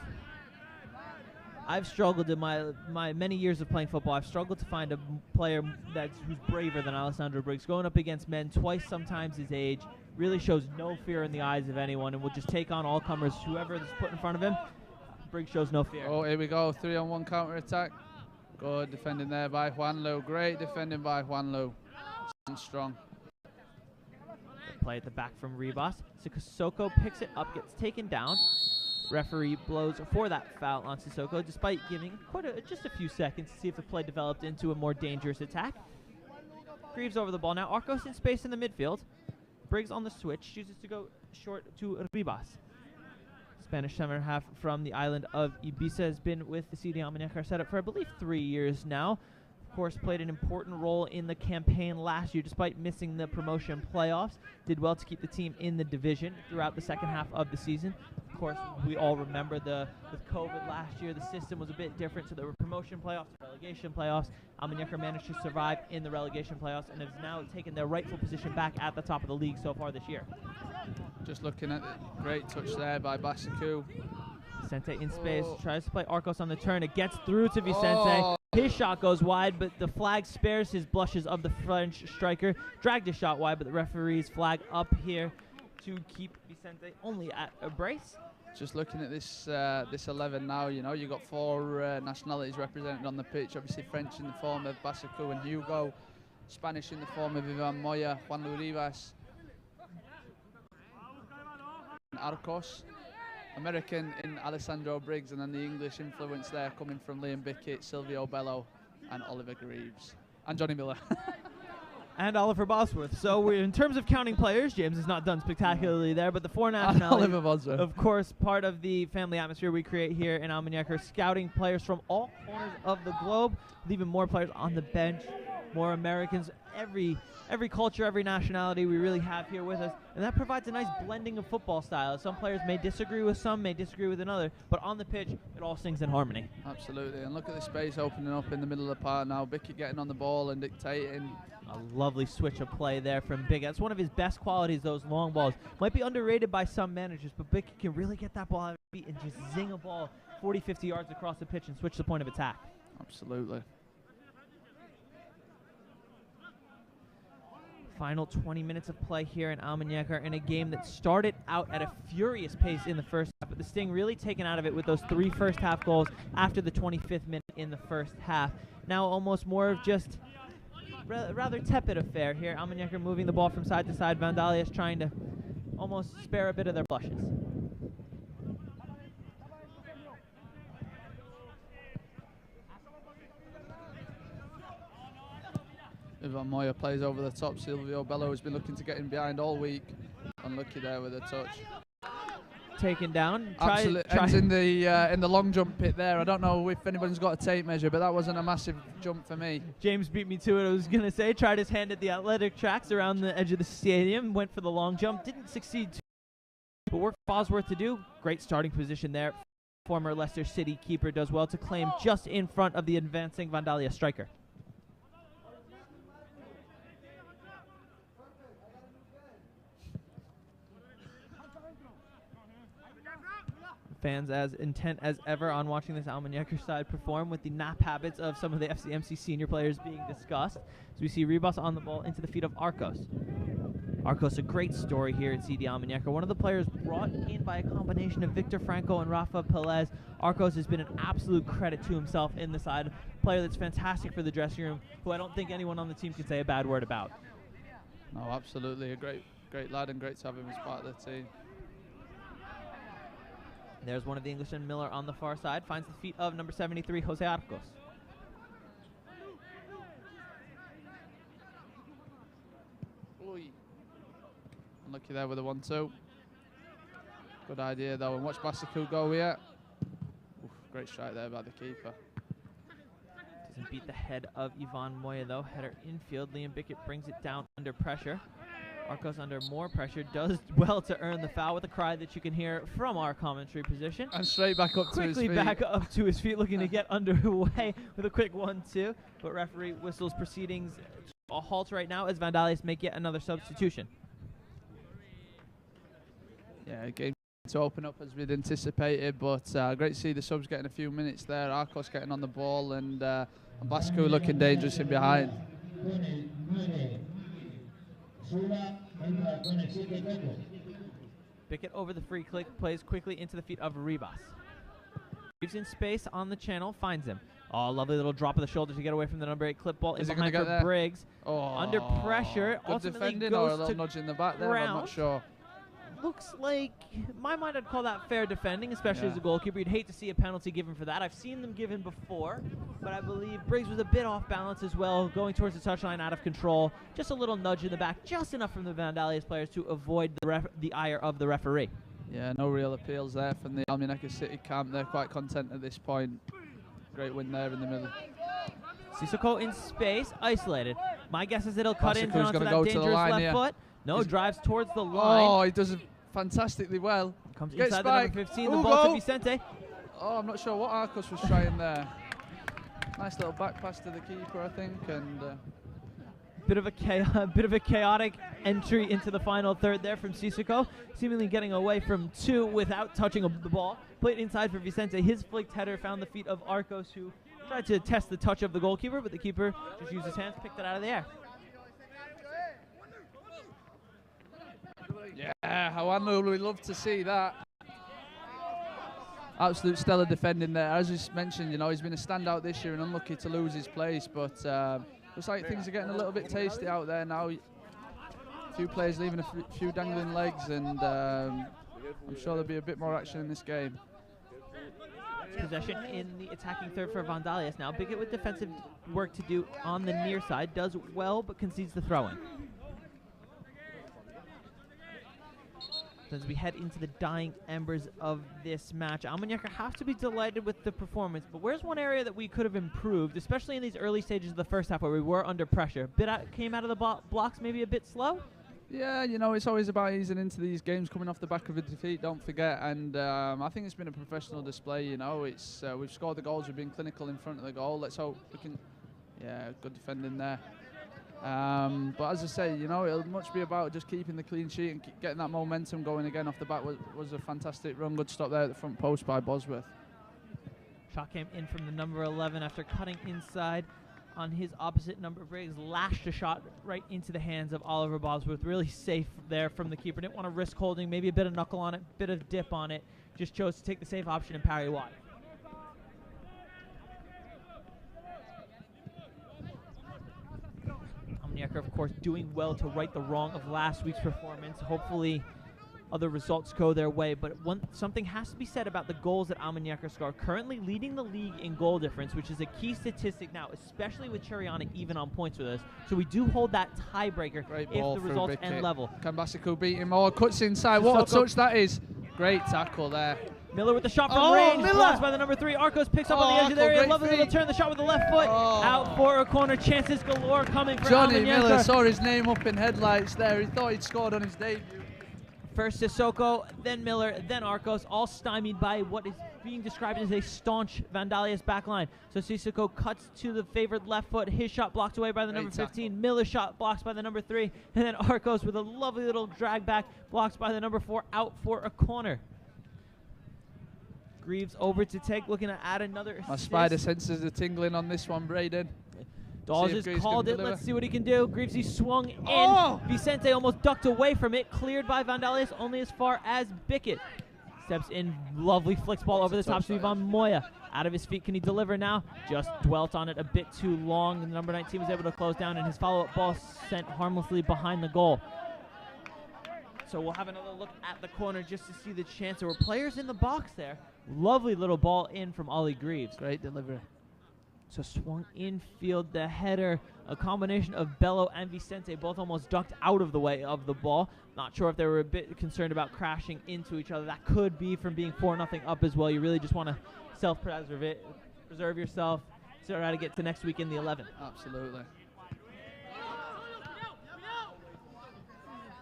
I've struggled in my many years of playing football. I've struggled to find a player who's braver than Alessandro Briggs. Going up against men twice sometimes his age, really shows no fear in the eyes of anyone and will just take on all comers, whoever is put in front of him. Briggs shows no fear. Oh, here we go, 3-on-1 counter attack. Good defending there by Juanlu. Great defending by Juanlu. Strong. Play at the back from Ribas. Sissoko picks it up, gets taken down. Referee blows for that foul on Sissoko, despite giving just a few seconds to see if the play developed into a more dangerous attack. Greaves over the ball now. Arcos in space in the midfield. Briggs on the switch, chooses to go short to Ribas. Spanish center half from the island of Ibiza has been with the CD Almunecar setup for, I believe, 3 years now. Of course, played an important role in the campaign last year, despite missing the promotion playoffs. Did well to keep the team in the division throughout the second half of the season. Of course, we all remember with COVID last year, the system was a bit different, so there were promotion playoffs, relegation playoffs. Almunecar managed to survive in the relegation playoffs and has now taken their rightful position back at the top of the league so far this year. Just looking at the great touch there by Basaku. Vicente in space, tries to play Arcos on the turn. It gets through to Vicente. Oh. His shot goes wide, but the flag spares his blushes of the French striker. Dragged his shot wide, but the referee's flag up here to keep Vicente only at a brace. Just looking at this 11 now, you know, you've got 4 nationalities represented on the pitch. Obviously French in the form of Basaku and Hugo, Spanish in the form of Ivan Moya, Juanlu Rivas, and Arcos. American in Alessandro Briggs, and then the English influence there coming from Liam Bickett, Silvio Bello, and Oliver Greaves, and Johnny Miller. And Oliver Bosworth. So in terms of counting players, James has not done spectacularly there, but the 4 nationalities, Oliver Bosworth, of course, part of the family atmosphere we create here in Almunecar, scouting players from all corners of the globe, with even more players on the bench, more Americans, every culture, every nationality we really have here with us, and that provides a nice blending of football styles. Some players may disagree with some, may disagree with another, but on the pitch, it all sings in harmony. Absolutely, and look at the space opening up in the middle of the park now. Bickett getting on the ball and dictating. A lovely switch of play there from Bickett. That's one of his best qualities, those long balls. Might be underrated by some managers, but Bickett can really get that ball out of his feet and just zing a ball 40, 50 yards across the pitch and switch the point of attack. Absolutely. Final 20 minutes of play here in Almunecar in a game that started out at a furious pace in the first half, but the sting really taken out of it with those 3 first-half goals after the 25th minute in the first half. Now almost more of just rather tepid affair here. Almunecar moving the ball from side to side. Vandalia is trying to almost spare a bit of their blushes. Ivan Moya plays over the top. Silvio Bello has been looking to get in behind all week. Unlucky there with a touch. Taken down. Ends in the long jump pit there. I don't know if anybody's got a tape measure, but that wasn't a massive jump for me. James beat me to it. I was going to say, tried his hand at the athletic tracks around the edge of the stadium, went for the long jump, didn't succeed, but worked Bosworth to do. Great starting position there. Former Leicester City keeper does well to claim just in front of the advancing Vandalia striker. Fans as intent as ever on watching this Almunecar side perform, with the nap habits of some of the FCMC senior players being discussed. As we see Ribas on the ball into the feet of Arcos. Arcos, a great story here at CD Almunecar. One of the players brought in by a combination of Victor Franco and Rafa Pelez. Arcos has been an absolute credit to himself in the side. Player that's fantastic for the dressing room, who I don't think anyone on the team can say a bad word about. No, absolutely. A great lad, and great to have him as part of the team. There's one of the Englishmen, Miller, on the far side. Finds the feet of number 73, Jose Arcos. unlucky there with a 1-2. Good idea though, and watch Basikou go here. Oof, great strike there by the keeper. Doesn't beat the head of Yvonne Moya though. Header infield. Liam Bickett brings it down under pressure. Arcos under more pressure, does well to earn the foul with a cry that you can hear from our commentary position. And straight back up to his feet. Quickly back up to his feet, looking to get underway with a quick 1-2. But referee whistles proceedings a halt right now as Vandalias make yet another substitution. Yeah, game to open up as we'd anticipated, but great to see the subs getting a few minutes there. Arcos getting on the ball, and Basikou looking dangerous in behind. Bickett over the free click, plays quickly into the feet of Ribas. He's in space on the channel, finds him. Oh, lovely little drop of the shoulder to get away from the number 8 clip ball. Is in he going to behind get for there? Briggs. Oh, under pressure. Good Ultimately defending goes or a little to nudge in the back there, ground. I'm not sure. Looks like, my mind, I'd call that fair defending, especially Yeah. as a goalkeeper. You'd hate to see a penalty given for that. I've seen them given before, but I believe Briggs was a bit off balance as well, going towards the touchline out of control. Just a little nudge in the back, just enough from the Vandalias players to avoid the ire of the referee. Yeah, no real appeals there from the Almunecar City camp. They're quite content at this point. Great win there in the middle. Sissoko in space, isolated. My guess is it'll cut in onto that go to the dangerous line left here. foot. No, drives towards the line. Oh, he does it fantastically well. Comes Gets inside the back. number 15, the ball to Vicente. Oh, I'm not sure what Arcos was trying there. Nice little back pass to the keeper, I think, and Bit of a chaotic entry into the final third there from Sissoko, seemingly getting away from 2 without touching the ball. Played inside for Vicente. His flicked header found the feet of Arcos, who tried to test the touch of the goalkeeper, but the keeper just used his hands, picked it out of the air. yeah, Hawanu, we love to see that. Absolute stellar defending there. As you mentioned, you know, he's been a standout this year and unlucky to lose his place, but looks like things are getting a little bit tasty out there now. A few players leaving a few dangling legs, and I'm sure there'll be a bit more action in this game. Possession in the attacking third for Vandalias now. Bickett with defensive work to do on the near side. Does well, but concedes the throw-in. As we head into the dying embers of this match, Almunecar have to be delighted with the performance, but where's one area that we could have improved, especially in these early stages of the first half where we were under pressure? Came out of the blocks maybe a bit slow? Yeah, you know, it's always about easing into these games, coming off the back of a defeat, don't forget, and I think it's been a professional display, you know. It's we've scored the goals, we've been clinical in front of the goal. Let's hope we can, yeah, good defending there. But as I say, you know, it'll much be about just keeping the clean sheet and getting that momentum going again off the back. Was a fantastic run, good stop there at the front post by Bosworth. Shot came in from the number 11 after cutting inside on his opposite number. Briggs lashed a shot right into the hands of Oliver Bosworth. Really safe there from the keeper. Didn't want to risk holding, maybe a bit of knuckle on it, bit of dip on it. Just chose to take the safe option and parry wide. Almunecar, of course, doing well to right the wrong of last week's performance. Hopefully other results go their way, but something has to be said about the goals that Almunecar score. Currently leading the league in goal difference, which is a key statistic now, especially with Cherianic even on points with us. So we do hold that tiebreaker if the results end level. Can Basikou beat him? Oh, cuts inside. What a touch that is. Great tackle there. Miller with the shot from range, blocked by the number 3. Arcos picks up on the edge of the area. Lovely little turn, the shot with the left foot. Out for a corner, chances galore coming for Johnny Almunecar. Miller saw his name up in headlights there. He thought he'd scored on his debut. First Sissoko, then Miller, then Arcos, all stymied by what is being described as a staunch Vandalias backline. So Sissoko cuts to the favored left foot. His shot blocked away by the number 15. Miller's shot blocked by the number 3. And then Arcos with a lovely little drag back, blocked by the number 4, out for a corner. Greaves over to take, looking to add another assist. My spider senses are tingling on this one, Braden. Dawes has called it. Let's see what he can do. Greaves, he swung in. Vicente almost ducked away from it. Cleared by Vandalias only as far as Bickett. Steps in. Lovely flicks ball over the top to Ivan Moya. Out of his feet. Can he deliver now? Just dwelt on it a bit too long. The number 19 was able to close down, and his follow-up ball sent harmlessly behind the goal. So we'll have another look at the corner just to see the chance. There were players in the box there. Lovely little ball in from Ollie Greaves. Great delivery. So swung infield, the header, a combination of Bello and Vicente both almost ducked out of the way of the ball. Not sure if they were a bit concerned about crashing into each other. That could be from being 4-0 up as well. You really just want to preserve yourself, so try to get to next week in the 11. Absolutely.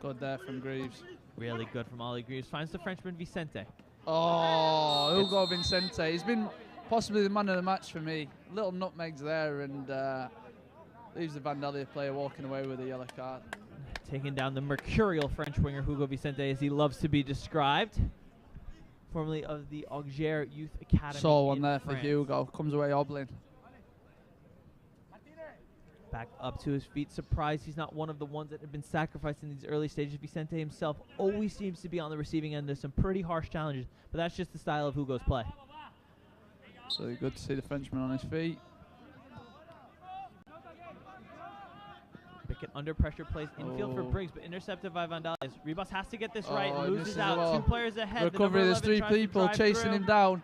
Good there from Greaves. Really good from Ollie Greaves. Finds the Frenchman Vicente. Oh, Hugo Vicente. He's been possibly the man of the match for me. Little nutmegs there, and leaves the Vandalia player walking away with a yellow card. Taking down the mercurial French winger Hugo Vicente, as he loves to be described. Formerly of the Auxerre Youth Academy. Saw one there France. for Hugo. Comes away hobbling. Back up to his feet. Surprised he's not one of the ones that have been sacrificed in these early stages. Vicente himself always seems to be on the receiving end of some pretty harsh challenges, but that's just the style of Hugo's play. So good to see the Frenchman on his feet. Pickett under pressure plays infield for Briggs, but intercepted by Vandalia. Ribas has to get this right, loses out. Well. 2 players ahead. Recovery, there's 3 people chasing him down.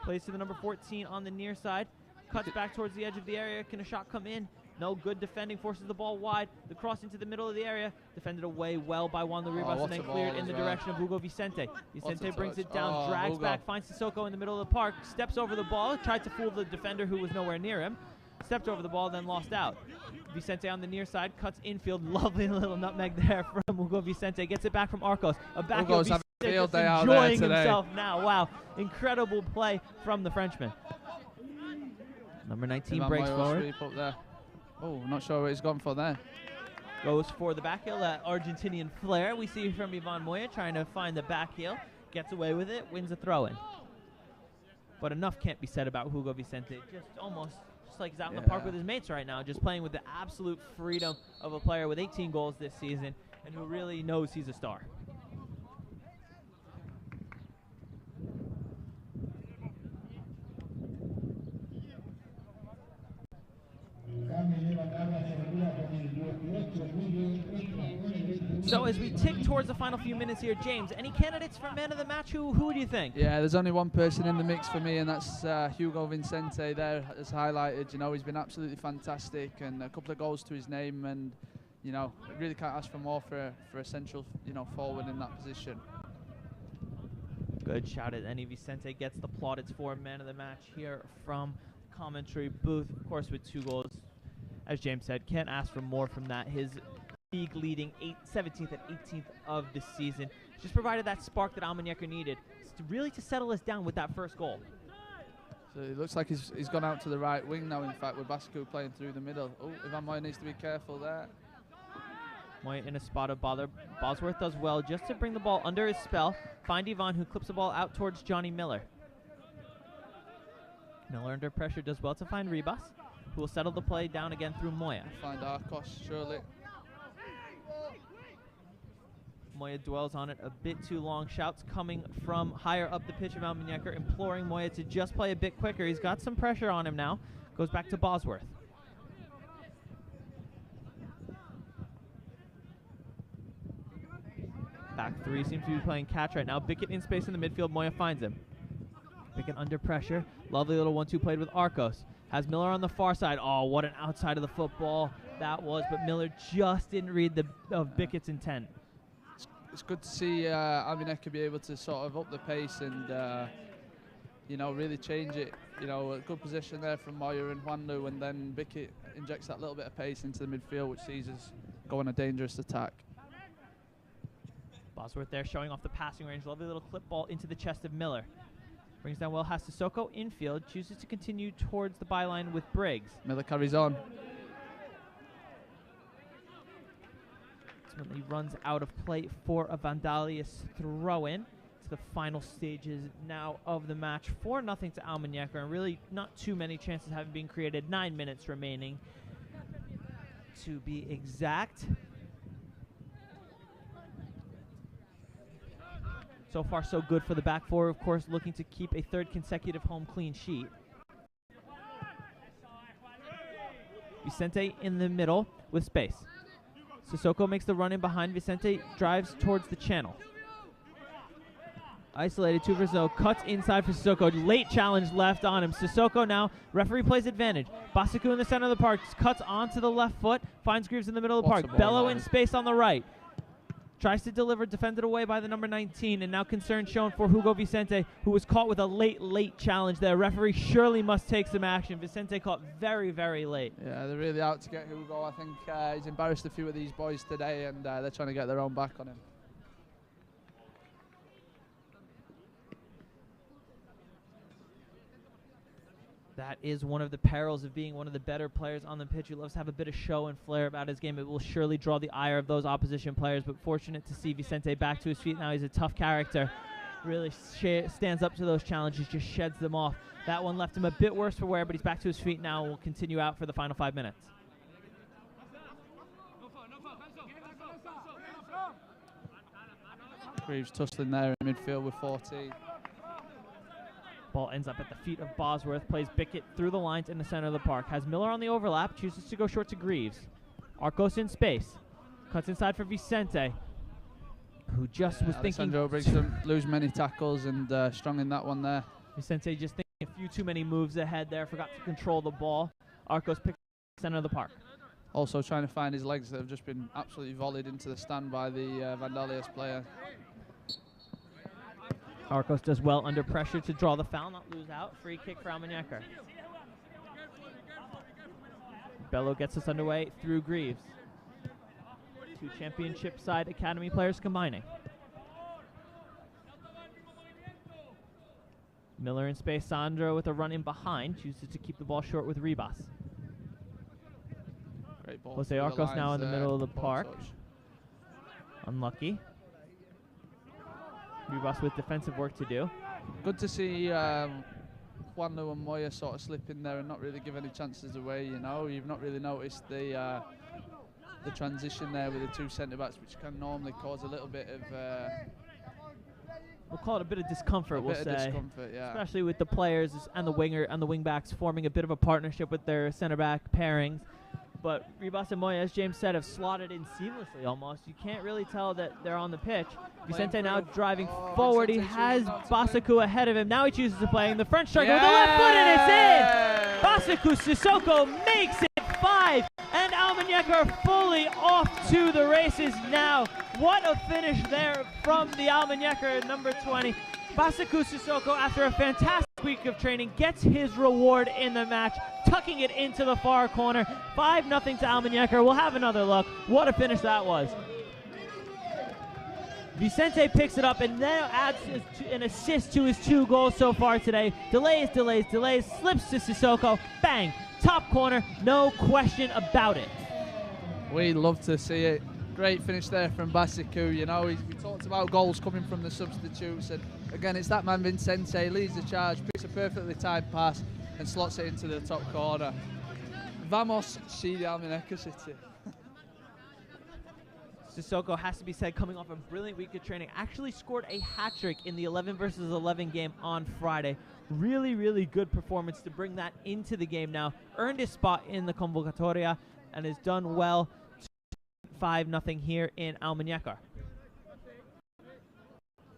Plays to the number 14 on the near side. Cuts back towards the edge of the area. Can a shot come in? No, good defending, forces the ball wide. The cross into the middle of the area. Defended away well by Juan Ribas and then cleared in the direction of Hugo Vicente. Vicente brings it down, drags back, finds Sissoko in the middle of the park, steps over the ball, tried to fool the defender who was nowhere near him. Stepped over the ball, then lost out. Vicente on the near side, cuts infield. Lovely little nutmeg there from Hugo Vicente. Gets it back from Arcos. A back Hugo's Vicente having a field just day out enjoying there today. himself now. Wow, incredible play from the Frenchman. Number 19 breaks forward. Up there. Oh, not sure what he's gone for there. Goes for the back heel, that Argentinian flair. We see from Ivan Moya trying to find the back heel. Gets away with it, wins a throw-in. But enough can't be said about Hugo Vicente. Just like he's out in the park with his mates right now, just playing with the absolute freedom of a player with 18 goals this season and who really knows he's a star. So as we tick towards the final few minutes here, James, any candidates for man of the match? Who do you think? Yeah, there's only one person in the mix for me, and that's Hugo Vicente there, as highlighted. You know, he's been absolutely fantastic, and a couple of goals to his name, and, you know, really can't ask for more for a central, you know, forward in that position. Good shout at Enny. Vicente gets the plaudits for man of the match here from the commentary booth. Of course, with 2 goals, as James said, can't ask for more from that. His league-leading 17th and 18th of the season just provided that spark that Almunecar needed to settle us down with that first goal. So it looks like he's gone out to the right wing now, in fact, with Bascu playing through the middle. Oh, Ivan Moya needs to be careful there. Moya in a spot of bother. Bosworth does well just to bring the ball under his spell. Find Ivan, who clips the ball out towards Johnny Miller. Miller under pressure does well to find Ribas, who will settle the play down again through Moya. Find Arcos, surely. Moya dwells on it a bit too long. Shouts coming from higher up the pitch of Almunecar, imploring Moya to just play a bit quicker. He's got some pressure on him now. Goes back to Bosworth. Back 3 seems to be playing catch right now. Bickett in space in the midfield. Moya finds him. Bickett under pressure. Lovely little 1-2 played with Arcos. Has Miller on the far side. Oh, what an outside of the football that was. But Miller just didn't read Bickett's intent. It's good to see Almunecar be able to sort of up the pace and, you know, really change it. You know, a good position there from Moya and Juanlu, and then Bickett injects that little bit of pace into the midfield, which sees us go on a dangerous attack. Bosworth there showing off the passing range. Lovely little clip ball into the chest of Miller. Brings down well, has Sissoko infield, chooses to continue towards the byline with Briggs. Miller carries on. Ultimately runs out of play for a Vandalia's throw-in to the final stages now of the match. 4-0 to Almunecar, and really not too many chances having been created. 9 minutes remaining to be exact. So far, so good for the back four, of course, looking to keep a 3rd consecutive home clean sheet. Vicente in the middle with space. Sissoko makes the run in behind. Vicente drives towards the channel. Isolated 2 versus 0. Cuts inside for Sissoko. Late challenge left on him. Sissoko now. Referee plays advantage. Basikou in the center of the park. Cuts onto the left foot. Finds Greaves in the middle of the park. Bello in space on the right. Tries to deliver, defended away by the number 19, and now concern shown for Hugo Vicente, who was caught with a late challenge there. Referee surely must take some action. Vicente caught very, very late. Yeah, they're really out to get Hugo. I think he's embarrassed a few of these boys today, and they're trying to get their own back on him. That is one of the perils of being one of the better players on the pitch. He loves to have a bit of show and flair about his game. It will surely draw the ire of those opposition players, but fortunate to see Vicente back to his feet now. He's a tough character. Really stands up to those challenges, just sheds them off. That one left him a bit worse for wear, but he's back to his feet now and will continue out for the final 5 minutes. Greaves tussling there in midfield with 14. Ball ends up at the feet of Bosworth, plays Bickett through the lines in the center of the park. Has Miller on the overlap, chooses to go short to Greaves. Arcos in space. Cuts inside for Vicente, who just was thinking... Alessandro brings them, lose many tackles and strong in that one there. Vicente just thinking a few too many moves ahead there, forgot to control the ball. Arcos picks the center of the park. Also trying to find his legs that have just been absolutely volleyed into the stand by the Vandalia's player. Arcos does well under pressure to draw the foul, not lose out. Free kick for Almunecar. Bello gets us underway through Greaves. 2 championship side academy players combining. Miller in space. Sandro with a run in behind. Chooses to keep the ball short with Ribas. Great ball. Jose Arcos now in the middle of the park. Unlucky. Ribas with defensive work to do. Good to see Juanlu and Moya sort of slip in there and not really give any chances away, you know. You've not really noticed the transition there with the 2 centre-backs, which can normally cause a little bit of... we'll call it a bit of discomfort, we'll say. Discomfort, yeah. Especially with the players and the winger and the wing-backs forming a bit of a partnership with their centre-back pairings. But Ribas and Moya, as James said, have slotted in seamlessly almost. You can't really tell that they're on the pitch. Vicente now driving forward. He has Basikou ahead of him. Now he chooses to play in the French striker with the left foot, and it's in! Basikou Sissoko makes it 5, and Almunecar fully off to the races now. What a finish there from the Almunecar number 20. Basikou Sissoko, after a fantastic week of training, gets his reward in the match, tucking it into the far corner. 5-0 to Almunecar. We'll have another look. What a finish that was. Vicente picks it up and now adds an assist to his 2 goals so far today. Delays, slips to Sissoko. Bang! Top corner, no question about it. We love to see it. Great finish there from Basikou. You know, we talked about goals coming from the substitutes, and again, it's that man Vicente leads the charge, picks a perfectly timed pass, and slots it into the top corner. Vamos, City Almunecar City. Sissoko, has to be said, coming off a brilliant week of training, actually scored a hat-trick in the 11 versus 11 game on Friday. Really, really good performance to bring that into the game now. Earned his spot in the Convocatoria and has done well. 5-0 here in Almunecar.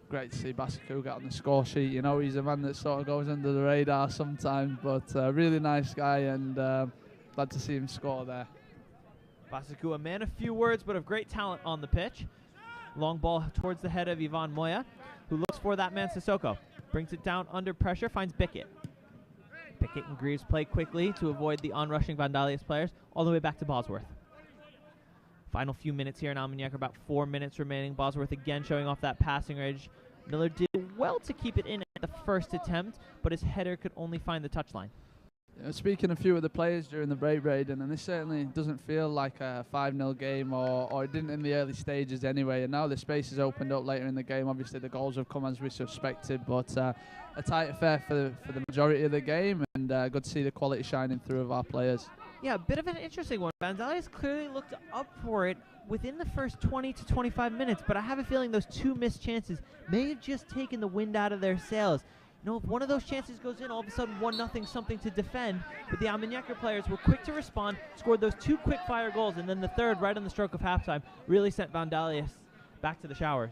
Great to see Basikou get on the score sheet. You know, he's a man that sort of goes under the radar sometimes, but really nice guy, and glad to see him score there. Basikou, a man of few words, but of great talent on the pitch. Long ball towards the head of Ivan Moya, who looks for that man Sissoko. Brings it down under pressure, finds Bickett. Bickett and Greaves play quickly to avoid the onrushing Vandalia's players, all the way back to Bosworth. Final few minutes here in Almunecar, about 4 minutes remaining. Bosworth again showing off that passing range. Miller did well to keep it in at the first attempt, but his header could only find the touchline. Speaking of a few of the players during the break, Braden, and this certainly doesn't feel like a 5-0 game, or it didn't in the early stages anyway, and now the space has opened up later in the game. Obviously the goals have come as we suspected, but a tight affair for the majority of the game, and good to see the quality shining through of our players. Yeah, a bit of an interesting one. Vandalia's clearly looked up for it within the first 20 to 25 minutes, but I have a feeling those 2 missed chances may have just taken the wind out of their sails. You know, if one of those chances goes in, all of a sudden 1-0, something to defend. But the Almunecar players were quick to respond, scored those 2 quick-fire goals, and then the third, right on the stroke of halftime, really sent Vandalia back to the showers.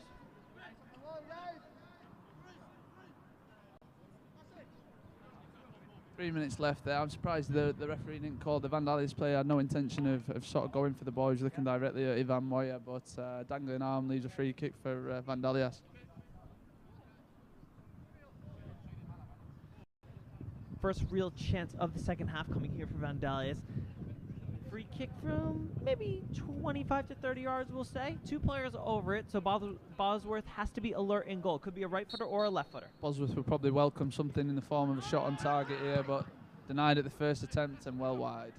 3 minutes left there. I'm surprised the referee didn't call. The Vandalia's player had no intention of sort of going for the ball. He was looking directly at Ivan Moya, but dangling arm leaves a free kick for Vandalias. First real chance of the second half coming here for Vandalias. Free kick from maybe 25 to 30 yards, we'll say. 2 players over it, so Bosworth has to be alert in goal. Could be a right footer or a left footer. Bosworth will probably welcome something in the form of a shot on target here, but denied at the first attempt and well wide.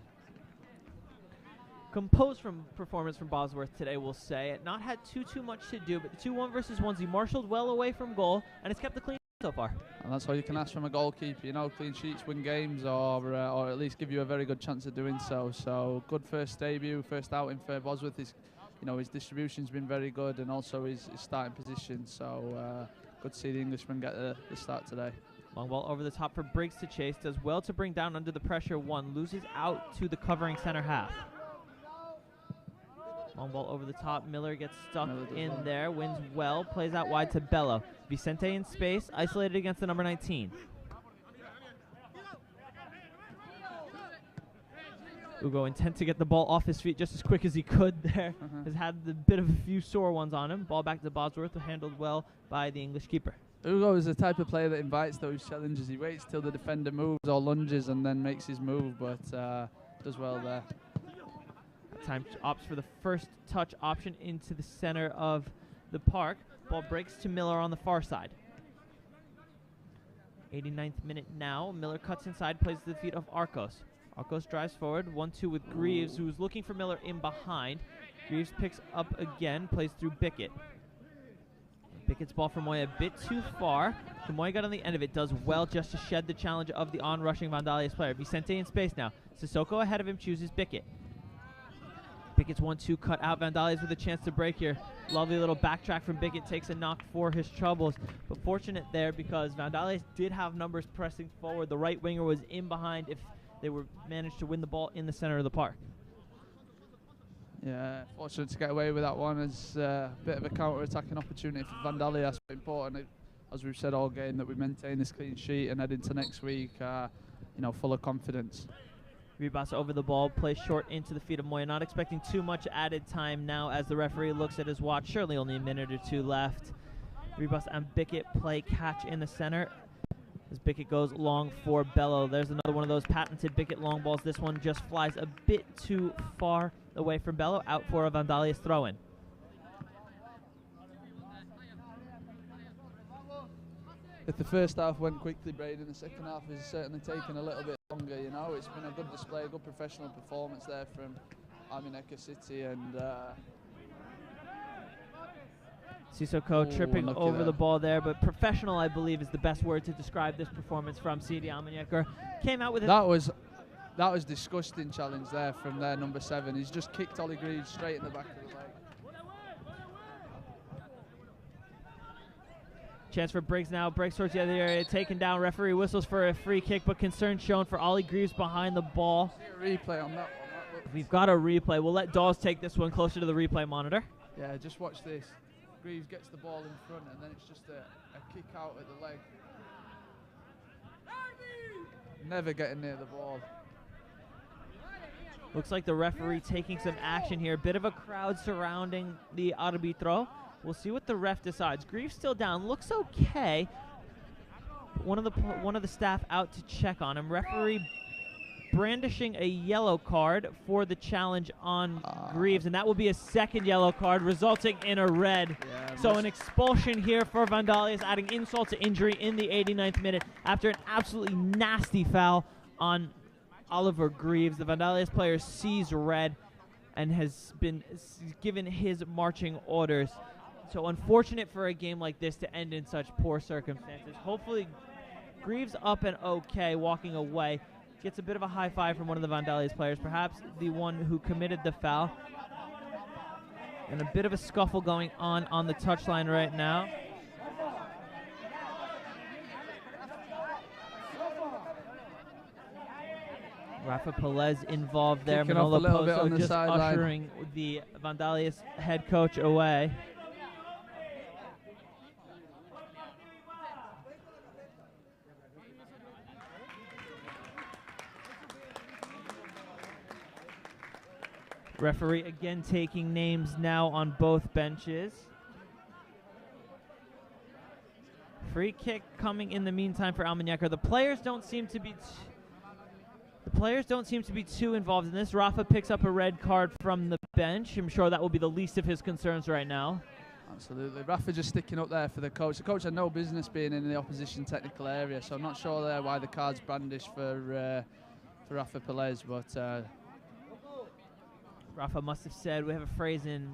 Composed performance from Bosworth today, we'll say. It not had too much to do, but the 2-1 versus 1s, he marshaled well away from goal, and it's kept the clean so far. And that's all you can ask from a goalkeeper, you know, clean sheets win games or at least give you a very good chance of doing so. So good first debut, first outing for Bosworth. His distribution's been very good and also his starting position. So good to see the Englishman get the start today. Long ball over the top for Briggs to chase, does well to bring down under the pressure 1, loses out to the covering center half. Long ball over the top, Miller gets stuck in there, wins well, plays out wide to Bello. Vicente in space, isolated against the number 19. Ugo intent to get the ball off his feet just as quick as he could there. Has had a bit of a few sore ones on him. Ball back to Bosworth, handled well by the English keeper. Ugo is the type of player that invites those challenges. He waits till the defender moves or lunges and then makes his move, but does well there. Time opts for the first touch option into the center of the park. Ball breaks to Miller on the far side. 89th minute now. Miller cuts inside, plays to the feet of Arcos. Arcos drives forward, 1-2 with Greaves, who's looking for Miller in behind. Greaves picks up again, plays through Bickett. Bickett's ball for Moya a bit too far. So Moya got on the end of it, does well just to shed the challenge of the on-rushing Vandalias player. Vicente in space now. Sissoko ahead of him chooses Bickett. Bickett's 1-2 cut out. Vandalias with a chance to break here. Lovely little backtrack from Bickett, takes a knock for his troubles. But fortunate there because Vandalias did have numbers pressing forward. The right winger was in behind if they were managed to win the ball in the center of the park. Yeah, fortunate to get away with that one. It's a bit of a counter-attacking opportunity for Vandalias. Important, as we've said all game, that we maintain this clean sheet and head into next week, full of confidence. Ribas over the ball, plays short into the feet of Moya. Not expecting too much added time now as the referee looks at his watch. Surely only a minute or 2 left. Ribas and Bickett play catch in the center as Bickett goes long for Bello. There's another one of those patented Bickett long balls. This one just flies a bit too far away from Bello. Out for a Vandalias throw-in. If the first half went quickly, Braden, the second half is certainly taking a little bit longer, you know. It's been a good display, a good professional performance there from Almunecar City and Sissoko tripping over the ball there, but professional, I believe, is the best word to describe this performance from CD Almunecar. Came out with that was disgusting challenge there from their number 7. He's just kicked Ollie Greaves straight in the back of the leg. Chance for Briggs now, breaks towards the other area, taken down. Referee whistles for a free kick, but concern shown for Ollie Greaves behind the ball. Replay on that one. We've got a replay. We'll let Dawes take this one closer to the replay monitor. Yeah, just watch this. Greaves gets the ball in front, and then it's just a kick out at the leg. Never getting near the ball. Looks like the referee taking some action here. Bit of a crowd surrounding the arbitro. We'll see what the ref decides. Greaves still down, looks okay. One of the staff out to check on him. Referee brandishing a yellow card for the challenge on Greaves, and that will be a second yellow card, resulting in a red. Yeah, so an expulsion here for Vandalias, adding insult to injury in the 89th minute after an absolutely nasty foul on Oliver Greaves. The Vandalias player sees red and has been given his marching orders. So unfortunate for a game like this to end in such poor circumstances. Hopefully Greaves up and okay, walking away. Gets a bit of a high five from one of the Vandalias players, perhaps the one who committed the foul. And a bit of a scuffle going on the touchline right now. Rafa Pelez involved there. Manolo Pozo just ushering the Vandalias head coach away. Referee again taking names now on both benches. Free kick coming in the meantime for Almunecar. The players don't seem to be too involved in this. Rafa picks up a red card from the bench. I'm sure that will be the least of his concerns right now. Absolutely. Rafa just sticking up there for the coach. The coach had no business being in the opposition technical area, so I'm not sure there why the card's brandished for Rafa Pelez, but Rafa must have said, we have a phrase in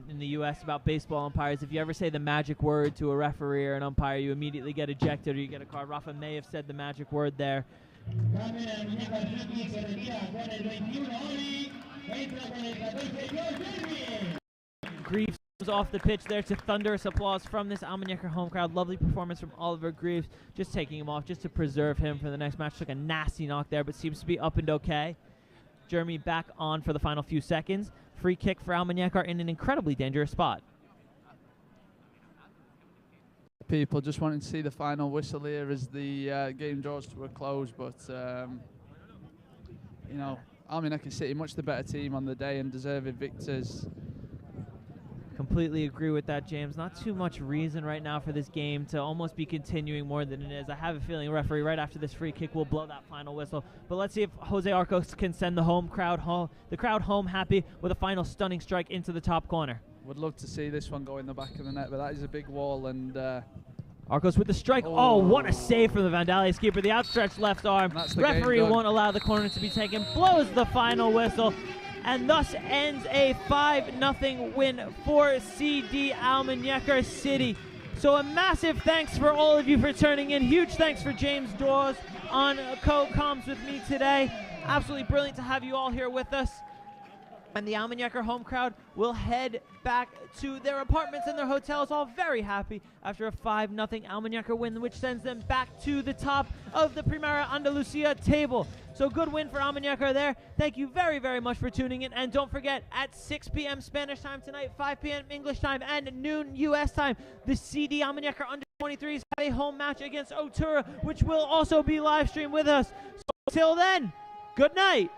the U.S. about baseball umpires, if you ever say the magic word to a referee or an umpire, you immediately get ejected or you get a card. Rafa may have said the magic word there. Greaves comes off the pitch there to thunderous applause from this Almunecar home crowd. Lovely performance from Oliver Greaves, just taking him off just to preserve him for the next match. Took a nasty knock there, but seems to be up and okay. Jeremy back on for the final few seconds. Free kick for Almunecar in an incredibly dangerous spot. People just wanting to see the final whistle here as the game draws to a close, but you know, Almunecar City much the better team on the day and deserving victors. Completely agree with that, James. Not too much reason right now for this game to almost be continuing more than it is. I have a feeling referee right after this free kick will blow that final whistle. But let's see if Jose Arcos can send the crowd home happy with a final stunning strike into the top corner. Would love to see this one go in the back of the net, but that is a big wall. And Arcos with the strike. Oh, what a save from the Vandalia keeper. The outstretched left arm. Referee won't allow the corner to be taken. Blows the final whistle. And thus ends a 5-0 win for CD Almunecar City. So a massive thanks for all of you for turning in. Huge thanks for James Dawes on co-coms with me today. Absolutely brilliant to have you all here with us. And the Almunecar home crowd will head back to their apartments and their hotels, all very happy after a 5-0 Almunecar win, which sends them back to the top of the Primera Andalucia table. So good win for Almunecar there. Thank you very, very much for tuning in. And don't forget, at 6 p.m. Spanish time tonight, 5 p.m. English time, and noon U.S. time, the CD Almunecar Under-23s have a home match against Otura, which will also be live streamed with us. So till then, good night.